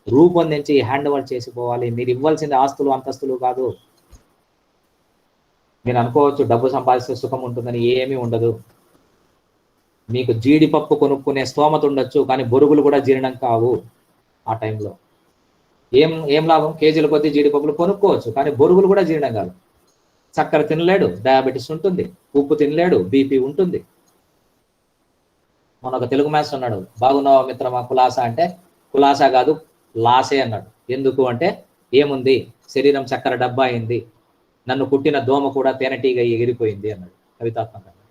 రూపొందించి హ్యాండ్ ఓవర్ చేసిపోవాలి. మీరు ఇవ్వాల్సిన ఆస్తులు, అంతస్తులు కాదు. మీరు అనుకోవచ్చు డబ్బు సంపాదిస్తే సుఖం ఉంటుందని, ఏమీ ఉండదు. మీకు జీడిపప్పు కొనుక్కునే స్తోమత ఉండొచ్చు, కానీ బొరుగులు కూడా జీర్ణం కావు ఆ టైంలో. ఏం లాభం? కేజీల కొద్ది జీడిపప్పులు కొనుక్కోవచ్చు, కానీ బొరుగులు కూడా జీర్ణం కాదు. చక్కెర తినలేడు, డయాబెటీస్ ఉంటుంది, ఉప్పు తినలేడు, బీపీ ఉంటుంది. మన ఒక తెలుగు మాస్టర్ అన్నాడు, బాగున్నావా మిత్రమా కులాసా అంటే, కులాసా కాదు లాసే అన్నాడు. ఎందుకు అంటే, ఏముంది శరీరం చక్కెర డబ్బా అయింది, నన్ను కుట్టిన దోమ కూడా తేనెటీగ ఎగిరిపోయింది అన్నాడు కవితాత్మకంగా.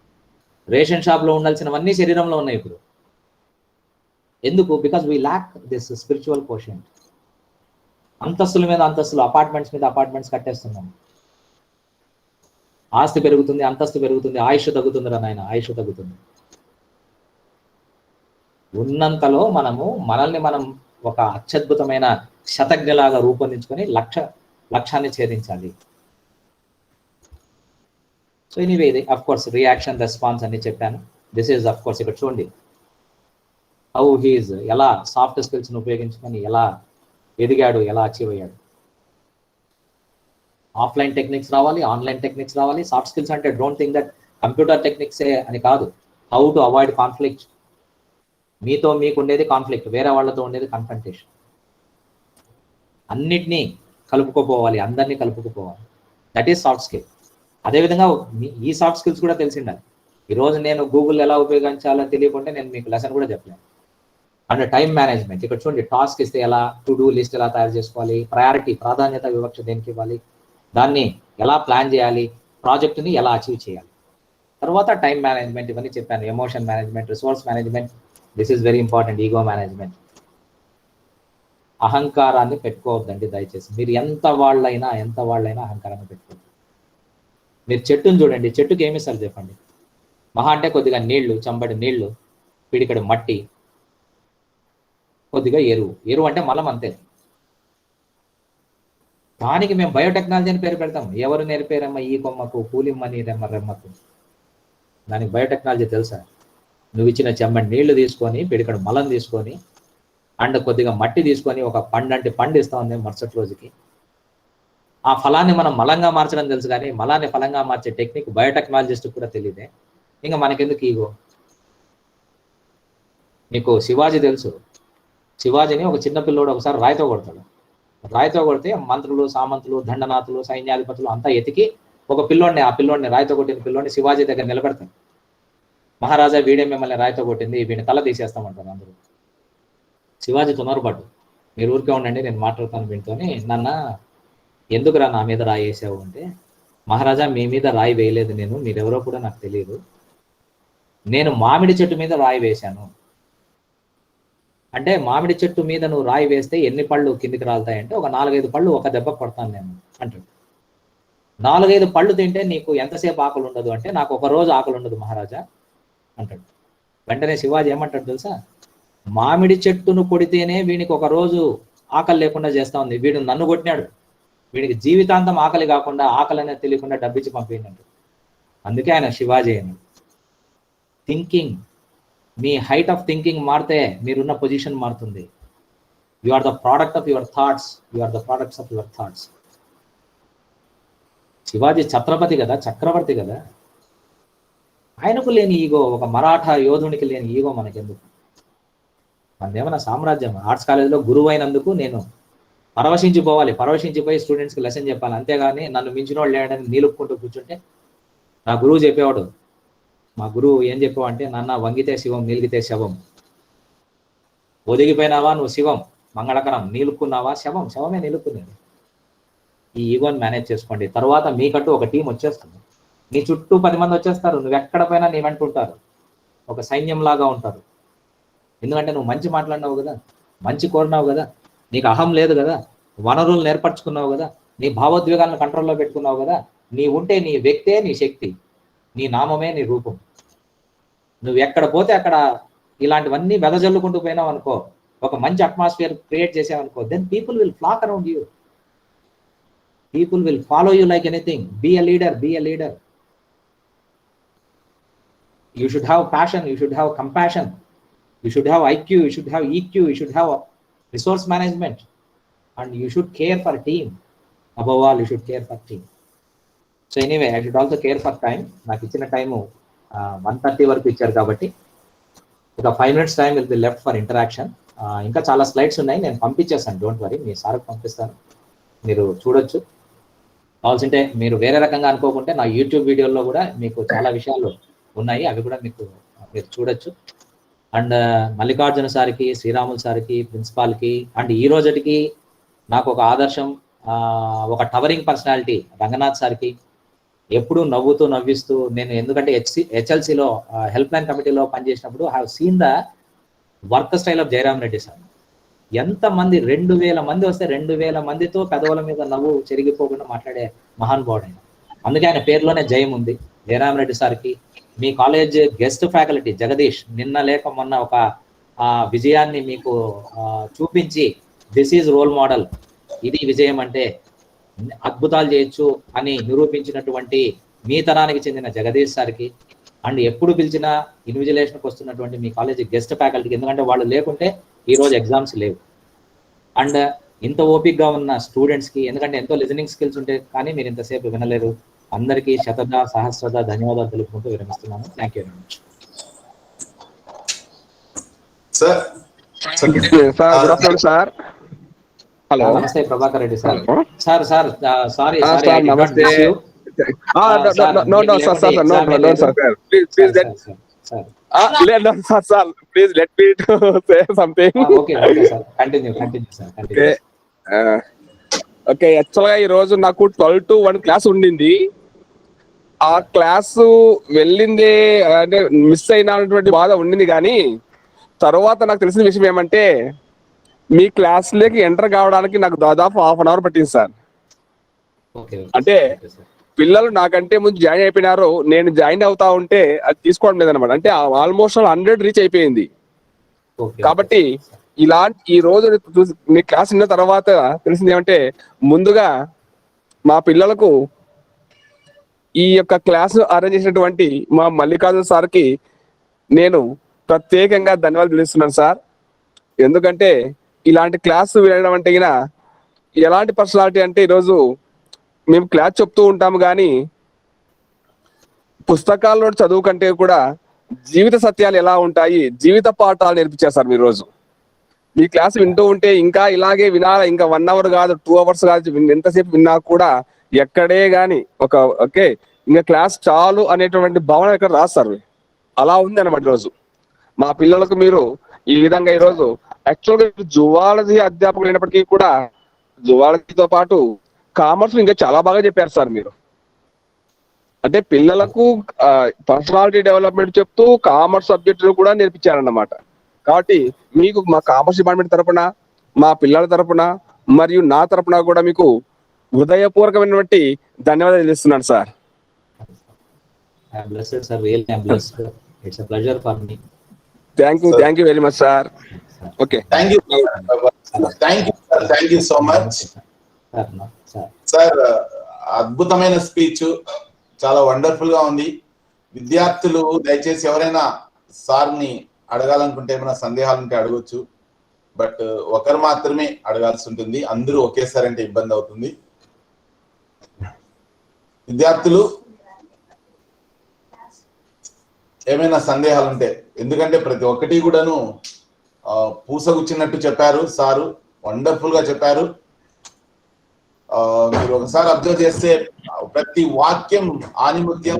రేషన్ షాప్లో ఉండాల్సినవన్నీ శరీరంలో ఉన్నాయి ఇప్పుడు. ఎందుకు? Because we lakh this spiritual quotient. అంతస్తుల మీద అంతస్తులు, అపార్ట్మెంట్స్ మీద అపార్ట్మెంట్స్ కట్టేస్తున్నాం. ఆస్తి పెరుగుతుంది, అంతస్తు పెరుగుతుంది, ఆయుష్ తగ్గుతుంది రా నాయన, ఆయుష్ తగ్గుతుంది. ఉన్నంతలో మనల్ని మనం ఒక అత్యద్భుతమైన శతజ్ఞలాగా రూపొందించుకొని లక్ష్యాన్ని ఛేదించాలి. సో ఎనీవే, ఇది అఫ్ కోర్స్ రియాక్షన్ రెస్పాన్స్ అని చెప్పాను. దిస్ ఈజ్ అఫ్ కోర్స్ ఇక్కడ చూడండి హౌ హీజ్ ఎలా సాఫ్ట్ స్కిల్స్ని ఉపయోగించుకొని ఎలా ఎదిగాడు, ఎలా అచీవ్ అయ్యాడు. ఆఫ్లైన్ టెక్నిక్స్ రావాలి, ఆన్లైన్ టెక్నిక్స్ రావాలి. సాఫ్ట్ స్కిల్స్ అంటే డోంట్ థింక్ దట్ కంప్యూటర్ టెక్నిక్సే అని కాదు. How to avoid conflict. మీతో మీకు ఉండేది కాన్ఫ్లిక్ట్, వేరే వాళ్ళతో ఉండేది కన్ఫ్రంటేషన్. అన్నిటినీ కలుపుకోపోవాలి, అందరినీ కలుపుకోపోవాలి. That is soft skill. అదేవిధంగా ఈ సాఫ్ట్ స్కిల్స్ కూడా తెలిసిండాలి. ఈరోజు నేను గూగుల్ ఎలా ఉపయోగించాలో తెలియకుంటే నేను మీకు లెసన్ కూడా చెప్పలేను. And time management. ఇక్కడ చూడండి, టాస్క్ ఇస్తే ఎలా, టు డూ లిస్ట్ ఎలా తయారు చేసుకోవాలి, ప్రయారిటీ ప్రాధాన్యత వివక్ష దేనికి ఇవ్వాలి, దాన్ని ఎలా ప్లాన్ చేయాలి, ప్రాజెక్టుని ఎలా అచీవ్ చేయాలి. తర్వాత టైం మేనేజ్మెంట్, ఇవన్నీ చెప్పాను. Emotion management, resource management, this is very important. Ego management. అహంకారాన్ని పెట్టుకోవద్దండి దయచేసి. మీరు ఎంత వాళ్ళైనా అహంకారాన్ని పెట్టుకోవద్దు. మీరు చెట్టును చూడండి, చెట్టుకి ఏమి ఇస్తారు చెప్పండి? మహా అంటే కొద్దిగా నీళ్లు, చంబడి నీళ్లు, పిడికడు మట్టి, కొద్దిగా ఎరువు అంటే మలం, అంతే. దానికి మేము బయోటెక్నాలజీ అని పేరు పెడతాం. ఎవరు నేర్పారమ్మా ఈ కొమ్మకు పూలిమ్మని రెమ్మకు? దానికి బయోటెక్నాలజీ తెలుసా? నువ్వు ఇచ్చిన చెంబడి నీళ్లు తీసుకొని, పిడికడు మలం తీసుకొని, అండ్ కొద్దిగా మట్టి తీసుకొని ఒక పండు ఇస్తాం మేము మరుసటి రోజుకి. ఆ ఫలాన్ని మనం మలంగా మార్చడం తెలుసు, కానీ మలాన్ని ఫలంగా మార్చే టెక్నిక్ బయోటెక్నాలజిస్ట్ కూడా తెలియదే. ఇంకా మనకెందుకు ఈగో? మీకు శివాజీ తెలుసు. శివాజీని ఒక చిన్న పిల్లోడు ఒకసారి రాయితో కొడతాడు. రాయితో కొడితే మంత్రులు, సామంతులు, దండనాథులు, సైన్యాధిపతులు అంతా ఎతికి ఒక పిల్లోడిని, ఆ పిల్లోడిని రాయితో కొట్టిన పిల్లోడిని శివాజీ దగ్గర నిలబెడతాడు. మహారాజా, వీడే మిమ్మల్ని రాయితో కొట్టింది, వీడిని తల తీసేస్తామంటారు అందరూ. శివాజీ తొందరపాటు, మీరు ఊరికే ఉండండి, నేను మాట్లాడతాను వీటితోని. నాన్న ఎందుకురా నా మీద రాయి వేసావు అంటే, మహారాజా మీ మీద రాయి వేయలేదు నేను, మీరెవరో కూడా నాకు తెలియదు. నేను మామిడి చెట్టు మీద రాయి వేశాను. అంటే మామిడి చెట్టు మీద నువ్వు రాయి వేస్తే ఎన్ని పళ్ళు కిందికి రాలుతాయంటే, ఒక 4-5 పళ్ళు ఒక దెబ్బ కొడతాను నేను అంటాడు. 4-5 పళ్ళు తింటే నీకు ఎంతసేపు ఆకలి ఉండదు అంటే, నాకు ఒక రోజు ఆకలి ఉండదు మహారాజా అంటాడు. వెంటనే శివాజీ ఏమంటాడు తెలుసా? మామిడి చెట్టును కొడితేనే వీనికి ఒక రోజు ఆకలి లేకుండా చేస్తా ఉంది, వీడు నన్ను కొట్టినాడు, వీడికి జీవితాంతం ఆకలి కాకుండా, ఆకలి అనేది తెలియకుండా డబ్బిచ్చి పంపించాడు. అందుకే ఆయన శివాజీ అని. థింకింగ్, మీ హైట్ ఆఫ్ థింకింగ్ మారితే మీరున్న పొజిషన్ మారుతుంది. You are the product of your thoughts, you are the products of your thoughts. Shivaji Chhatrapati కదా, చక్రవర్తి కదా, ఆయనకు లేని ఈగో, ఒక మరాఠా యోధునికి లేని ఈగో మనకెందుకు? మనదేమన్నా సామ్రాజ్యం? ఆర్ట్స్ కాలేజీలో గురువు అయినందుకు నేను పరవశించిపోయి స్టూడెంట్స్కి లెసన్ చెప్పాలి, అంతేగాని నన్ను మించిన వాళ్ళు లేడని నీలుపుకుంటూ కూర్చుంటే. నా గురువు చెప్పేవాడు, మా గురువు ఏం చెప్పావంటే, నాన్న వంగితే శివం, నీలిగితే శవం. ఒదిగిపోయినావా నువ్వు శివం మంగళకరం, నీలుక్కున్నావా శవం, శవమే నీలుక్కునేది. ఈ ఈగోని మేనేజ్ చేసుకోండి. తర్వాత మీకంటూ ఒక టీం వచ్చేస్తుంది, నీ చుట్టూ 10 మంది వచ్చేస్తారు, నువ్వు ఎక్కడ పోయినా నీ వెంట ఉంటారు, ఒక సైన్యంలాగా ఉంటారు. ఎందుకంటే నువ్వు మంచి మాట్లాడినావు కదా, మంచి కోరినావు కదా, నీకు అహం లేదు కదా, వనరులను ఏర్పరచుకున్నావు కదా, నీ భావోద్వేగాలను కంట్రోల్లో పెట్టుకున్నావు కదా. నీ ఉంటే నీ వ్యక్తే నీ శక్తి, నీ నామమే నీ రూపం. నువ్వు ఎక్కడ పోతే అక్కడ ఇలాంటివన్నీ వెదజల్లుకుంటూ పోయినావు అనుకో, ఒక మంచి అట్మాస్ఫియర్ క్రియేట్ చేసావనుకో, then people will flock around you, people will follow you like anything. Be a leader, be a leader. You should have passion, you should have compassion, you should have IQ, you should have EQ, you should have resource management, and you should care for team. Above all, you should care for team. So anyway, I should also care for time. నాకు ఇచ్చిన time 1:30 వరకు ఇచ్చారు కాబట్టి ఒక 5 minutes time will be left for interaction. ఇంకా చాలా slides ఉన్నాయి, నేను పంపించేస్తాను, డోంట్ వరీ, మీ సార్కి పంపిస్తాను, మీరు చూడొచ్చు. కావాల్సింటే మీరు వేరే రకంగా అనుకోకుంటే నా యూట్యూబ్ వీడియోలో కూడా మీకు చాలా విషయాలు ఉన్నాయి, అవి కూడా మీరు చూడొచ్చు. అండ్ మల్లికార్జున సార్కి, శ్రీరాములు సార్కి, ప్రిన్సిపాల్కి, అండ్ ఈ రోజుకి నాకు ఒక ఆదర్శం, ఒక టవరింగ్ పర్సనాలిటీ రంగనాథ్ సార్కి, ఎప్పుడు నవ్విస్తూ నేను, ఎందుకంటే హెచ్ఎల్సిలో హెల్ప్ లైన్ కమిటీలో పనిచేసినప్పుడు I have seen the work style of Jayaram Reddy sir. ఎంతమంది 2000 మంది వస్తే 2000 మందితో పెదవుల మీద నవ్వు చెరిగిపోకుండా మాట్లాడే మహానుభావుడు ఆయన. అందుకే ఆయన పేరులోనే జయం ఉంది. జయరామ్ రెడ్డి సార్కి, మీ కాలేజ్ గెస్ట్ ఫ్యాకల్టీ జగదీష్ నిన్న లేక మొన్న ఒక విజయాన్ని మీకు చూపించి దిస్ ఈజ్ రోల్ మోడల్, ఇది విజయం అంటే అద్భుతాలు చేయొచ్చు అని నిరూపించినటువంటి మీ తరానికి చెందిన జగదీష్ సార్కి, అండ్ ఎప్పుడు పిలిచినా ఇన్విజిలేషన్కి వస్తున్నటువంటి మీ కాలేజీ గెస్ట్ ఫ్యాకల్టీకి, ఎందుకంటే వాళ్ళు లేకుంటే ఈరోజు ఎగ్జామ్స్ లేవు. అండ్ ఇంత ఓపిక్గా ఉన్న స్టూడెంట్స్కి, ఎందుకంటే ఎంతో లిజనింగ్ స్కిల్స్ ఉంటే కానీ మీరు ఇంతసేపు వినలేరు. అందరికీ శతద సహస్రద ధన్యవాదాలు తెలుపుకుంటూ విరమిస్తున్నాను. Thank you very much. Sir good afternoon sir. Hello, నమస్తే Prabhakar Reddy sir. Sir sorry నమస్తే. Please let me say something. Continue sir. Okay, యాక్చువల్గా ఈ రోజు నాకు 12 to 1 క్లాస్ ఉండింది. ఆ క్లాసు వెళ్ళింది అంటే మిస్ అయినటువంటి బాధ ఉండింది, కానీ తర్వాత నాకు తెలిసిన విషయం ఏమంటే మీ క్లాస్లోకి ఎంటర్ కావడానికి నాకు దాదాపు ½ అవర్ పట్టింది సార్. అంటే పిల్లలు నాకంటే ముందు జాయిన్ అయిపోయినారు, నేను జాయిన్ అవుతా ఉంటే అది తీసుకోవడం లేదనమాట. అంటే ఆల్మోస్ట్ 100 రీచ్ అయిపోయింది. కాబట్టి ఇలాంటి ఈ రోజు మీ క్లాస్ విన్న తర్వాత తెలిసింది ఏమంటే, ముందుగా మా పిల్లలకు ఈ యొక్క క్లాస్ అరేంజ్ చేసినటువంటి మా మల్లికార్జున సార్కి నేను ప్రత్యేకంగా ధన్యవాదాలు తెలుస్తున్నాను సార్. ఎందుకంటే ఇలాంటి క్లాస్ వినడం అంటే ఎలాంటి పర్సనాలిటీ అంటే, ఈరోజు మేము క్లాస్ చెప్తూ ఉంటాము కానీ పుస్తకాల్లో చదువు కంటే కూడా జీవిత సత్యాలు ఎలా ఉంటాయి, జీవిత పాఠాలు నేర్పించారు సార్. మీరు రోజు మీ క్లాస్ వింటూ ఉంటే ఇంకా ఇలాగే వినాలి, ఇంకా 1 hour కాదు 2 hours కాదు, ఎంతసేపు విన్నా కూడా ఎక్కడే గాని ఓకే ఇంకా క్లాస్ చాలు అనేటువంటి భావన ఇక్కడ రాస్తారు. అలా ఉంది అనమాట ఈరోజు మా పిల్లలకు. మీరు ఈ విధంగా ఈరోజు యాక్చువల్గా జువాలజీ అధ్యాపకులు అయినప్పటికీ కూడా జువాలజీతో పాటు కామర్స్ ఇంకా చాలా బాగా చెప్పారు సార్ మీరు. అంటే పిల్లలకు పర్సనాలిటీ డెవలప్మెంట్ చెప్తూ కామర్స్ సబ్జెక్ట్ కూడా నేర్పించారన్నమాట. కాబట్టి మీకు మా కామర్స్ డిపార్ట్మెంట్ తరపున, మా పిల్లల తరపున మరియు నా తరపున కూడా మీకు హృదయపూర్వకమైనటువంటి ధన్యవాదాలు తెలుస్తున్నాను sir. Thank you very much sir. Okay, thank you so much sir. అద్భుతమైన స్పీచ్, చాలా వండర్ఫుల్ గా ఉంది. విద్యార్థులు దయచేసి ఎవరైనా సార్ని అడగాలనుకుంటే ఏమైనా సందేహాలు ఉంటే అడగొచ్చు, బట్ ఒకరు మాత్రమే అడగాల్సి ఉంటుంది. అందరూ ఒకేసారి అంటే ఇబ్బంది అవుతుంది. విద్యార్థులు ఏమైనా సందేహాలు ఉంటే, ఎందుకంటే ప్రతి ఒక్కటి కూడాను పూసగుచ్చినట్టు చెప్పారు సారు, వండర్ఫుల్ గా చెప్పారు. మీరు ఒకసారి అబ్జర్వ్ చేస్తే ప్రతి వాక్యం ఆనిముత్యం.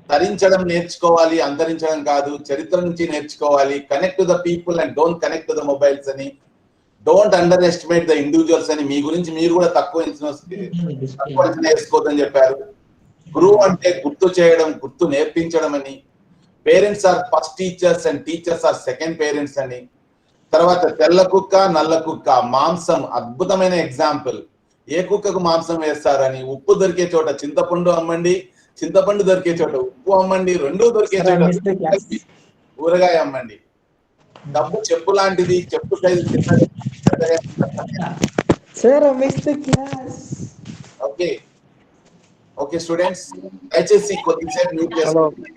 తరించడం నేర్చుకోవాలి, అంతరించడం కాదు. చరిత్ర నుంచి నేర్చుకోవాలి. Connect to the people and don't connect to the mobiles అని, don't underestimate the individuals అని, మీ గురించి మీరు కూడా తక్కువ నేర్చుకోవద్దని చెప్పారు. గురువు అంటే గుర్తు చేయడం, గుర్తు నేర్పించడం అని. Parents are first teachers and teachers are second parents అని. తర్వాత తెల్ల కుక్క నల్ల కుక్క, మాంసం అద్భుతమైన ఎగ్జాంపుల్. ఏ కుక్కకు మాంసం వేస్తారని, ఉప్పు దొరికే చోట చింతపండు అమ్మండి, చింతపండు దొరికే చోట ఉప్పు అమ్మండి, రెండు దొరికే చోట ఊరగాయ అమ్మండి. డబ్బు చెప్పు లాంటిది, చెప్పు సైజు. ఓకే ఓకే స్టూడెంట్స్, దయచేసి కొద్దిసేపు మ్యూట్ చేసుకోండి.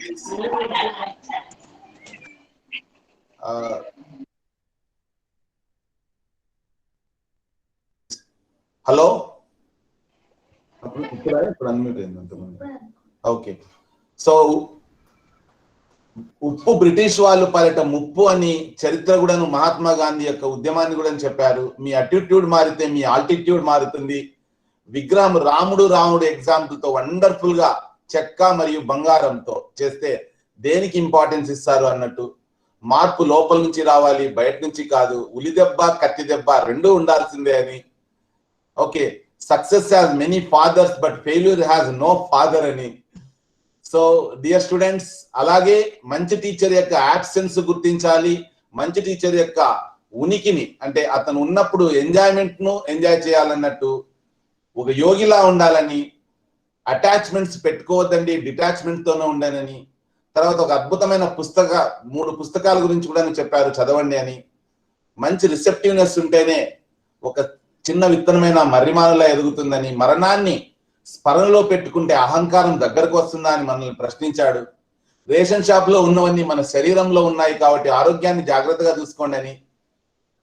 హలో, ఇప్పుడు అన్మ్యూట్ అయింది అంతమంది. ఓకే, సో ఉప్పు బ్రిటిష్ వాళ్ళు పాలిట ముప్పు అని చరిత్ర కూడాను మహాత్మా గాంధీ యొక్క ఉద్యమాన్ని కూడా చెప్పారు. మీ అటిట్యూడ్ మారితే మీ ఆల్టిట్యూడ్ మారుతుంది. విగ్రహం రాముడు ఎగ్జాంపుల్ తో వండర్ఫుల్ గా చెక్క మరియు బంగారంతో చేస్తే దేనికి ఇంపార్టెన్స్ ఇస్తారు అన్నట్టు, మార్పు లోపల నుంచి రావాలి, బయట నుంచి కాదు. ఉలి దెబ్బ కత్తి దెబ్బ రెండు ఉండాల్సిందే అని. Okay, success has many fathers but failure has no father అని. సో డియర్ స్టూడెంట్స్, అలాగే మంచి టీచర్ యొక్క యాబ్సెన్స్ గుర్తించాలి, మంచి టీచర్ యొక్క ఉనికిని, అంటే అతను ఉన్నప్పుడు ఎంజాయ్మెంట్ ను ఎంజాయ్ చేయాలన్నట్టు, ఒక యోగిలా ఉండాలని, అటాచ్మెంట్స్ పెట్టుకోవద్దండి, డిటాచ్మెంట్ తోనే ఉండాలని. తర్వాత ఒక అద్భుతమైన 3 పుస్తకాల గురించి కూడా చెప్పారు, చదవండి అని. మంచి రిసెప్టివ్నెస్ ఉంటేనే ఒక చిన్న విత్తనమైన మర్రిమానులా ఎదుగుతుందని, మరణాన్ని స్మరణలో పెట్టుకుంటే అహంకారం దగ్గరకు వస్తుందా అని మనల్ని ప్రశ్నించాడు. రేషన్ షాప్ లో ఉన్నవన్నీ మన శరీరంలో ఉన్నాయి కాబట్టి ఆరోగ్యాన్ని జాగ్రత్తగా చూసుకోండి అని.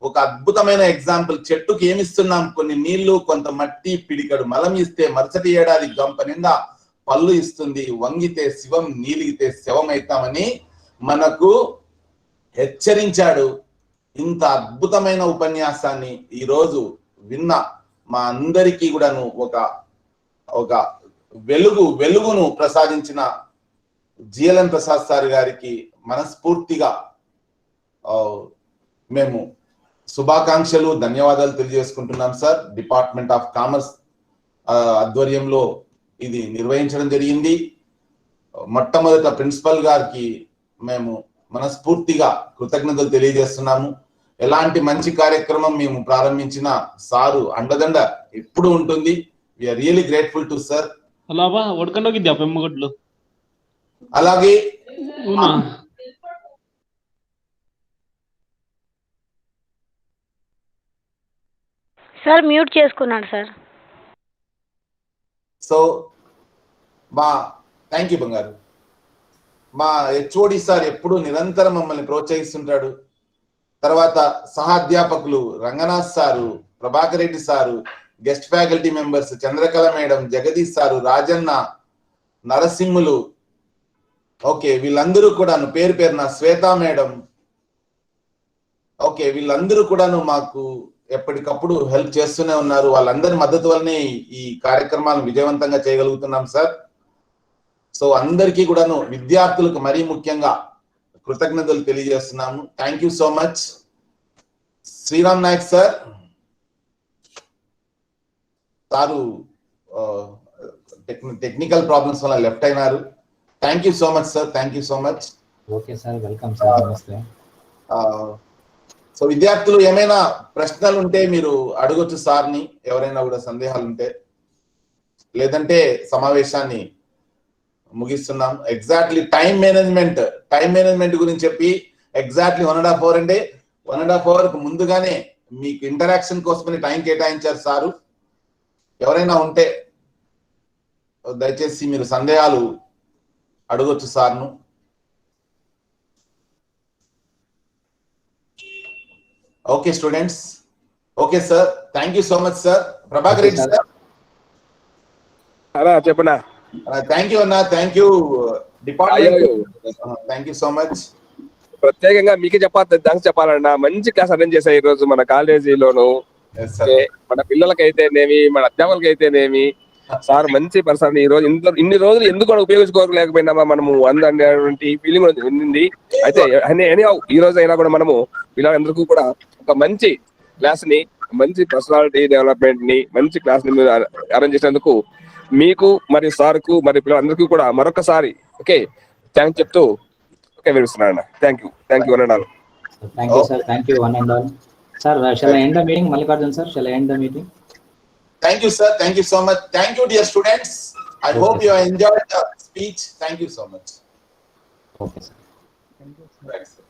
ఒక అద్భుతమైన ఎగ్జాంపుల్, చెట్టుకి ఏమిస్తున్నాం, కొన్ని నీళ్లు, కొంత మట్టి, పిడికడు మలం ఇస్తే మరుసటి ఏడాది గంప నిండా పళ్ళు ఇస్తుంది. వంగితే శివం, నీలిగితే శవం అవుతామని మనకు హెచ్చరించాడు. ఇంత అద్భుతమైన ఉపన్యాసాన్ని ఈరోజు విన్న మా అందరికీ కూడాను ఒక వెలుగును ప్రసాదించిన జిఎల్ఎన్ ప్రసాద్ సార్ గారికి మనస్ఫూర్తిగా మేము శుభాకాంక్షలు, ధన్యవాదాలు తెలియజేసుకుంటున్నాం సార్. డిపార్ట్మెంట్ ఆఫ్ కామర్స్ ఆధ్వర్యంలో ఇది నిర్వహించడం జరిగింది. మొట్టమొదట ప్రిన్సిపల్ గారికి మేము మనస్ఫూర్తిగా కృతజ్ఞతలు తెలియజేస్తున్నాము. ఎలాంటి మంచి కార్యక్రమం మేము ప్రారంభించిన సారు అండదండ ఎప్పుడు ఉంటుంది. We are really grateful to sir. అలాగే సార్ మ్యూట్ చేసుకున్నాడు సార్. సో థ్యాంక్ యూ బంగారు. మా హెచ్ఓడి సార్ ఎప్పుడు నిరంతరం మమ్మల్ని ప్రోత్సహిస్తుంటాడు. తర్వాత సహాధ్యాపకులు Ranganath sir, Prabhakar Reddy sir, guest faculty members Chandrakala madam, Jagadish sir, Rajanna, Narasimhulu, okay వీళ్ళందరూ కూడాను పేరు పేరున, శ్వేతా మేడం, ఓకే వీళ్ళందరూ కూడాను మాకు ఎప్పటికప్పుడు హెల్ప్ చేస్తూనే ఉన్నారు. వాళ్ళందరి మద్దతు వల్లనే ఈ కార్యక్రమాలను విజయవంతంగా చేయగలుగుతున్నాం సార్. సో అందరికీ కూడాను, విద్యార్థులకు మరీ ముఖ్యంగా కృతజ్ఞతలు తెలియజేస్తున్నాము. Thank you so much. Sriram Naik sir sir technical problems వల్ల లెఫ్ట్ అయినారు. Thank you so much sir, thank you so much. Okay sir, welcome sir, నమస్తే. సో విద్యార్థులు ఏమైనా ప్రశ్నలు ఉంటే మీరు అడగొచ్చు సార్ని, ఎవరైనా కూడా సందేహాలు ఉంటే. లేదంటే సమావేశాన్ని ముగిస్తున్నాం. ఎగ్జాక్ట్లీ టైం మేనేజ్మెంట్ గురించి చెప్పి ఎగ్జాక్ట్లీ 1.5 hour అంటే 1.5 hour ముందుగానే మీకు ఇంటరాక్షన్ కోసమని టైం కేటాయించారు సారు. ఎవరైనా ఉంటే దయచేసి మీరు సందేహాలు అడగొచ్చు సార్ను. Okay students, okay sir, thank you so much sir. Prabhakar Reddy sir చెప్పనా. థ్యాంక్ యూ అన్న, thank you department, thank you so much. ప్రత్యేకంగా మీకే థ్యాంక్స్ చెప్పాలన్నా. మంచి క్లాస్ అటెండ్ చేశారు ఈ రోజు మన కాలేజీలోను. మన పిల్లలకైతేనేమి, మన అధ్యాపకులకైతేనేమి, సార్ మంచి పర్సన్. ఈ రోజు ఇన్ని రోజులు ఎందుకు ఉపయోగించుకోలేకపోయినామా మనము అనేటువంటి ఫీలింగ్ ఉంది. అయితే ఈ రోజు అయినా కూడా మనము పిల్లలందరికీ కూడా ఒక మంచి క్లాస్ ని, మంచి పర్సనాలిటీ డెవలప్మెంట్ ని, మంచి క్లాస్ ని అరేంజ్ చేసినందుకు మీకు మరియు సార్ కు మరియు పిల్లలందరికీ కూడా మరొకసారి ఓకే థ్యాంక్స్ చెప్తూ ఓకే వినిస్తున్నాను. Thank you one and all. Thank you, sir. Thank you, one and all. Sir, shall I end the meeting? Mallikarjun, sir, shall I end the meeting? Thank you, sir. Thank you so much. Thank you, dear students. I hope you enjoyed the speech. Thank you so much. Okay, sir. Thanks, sir.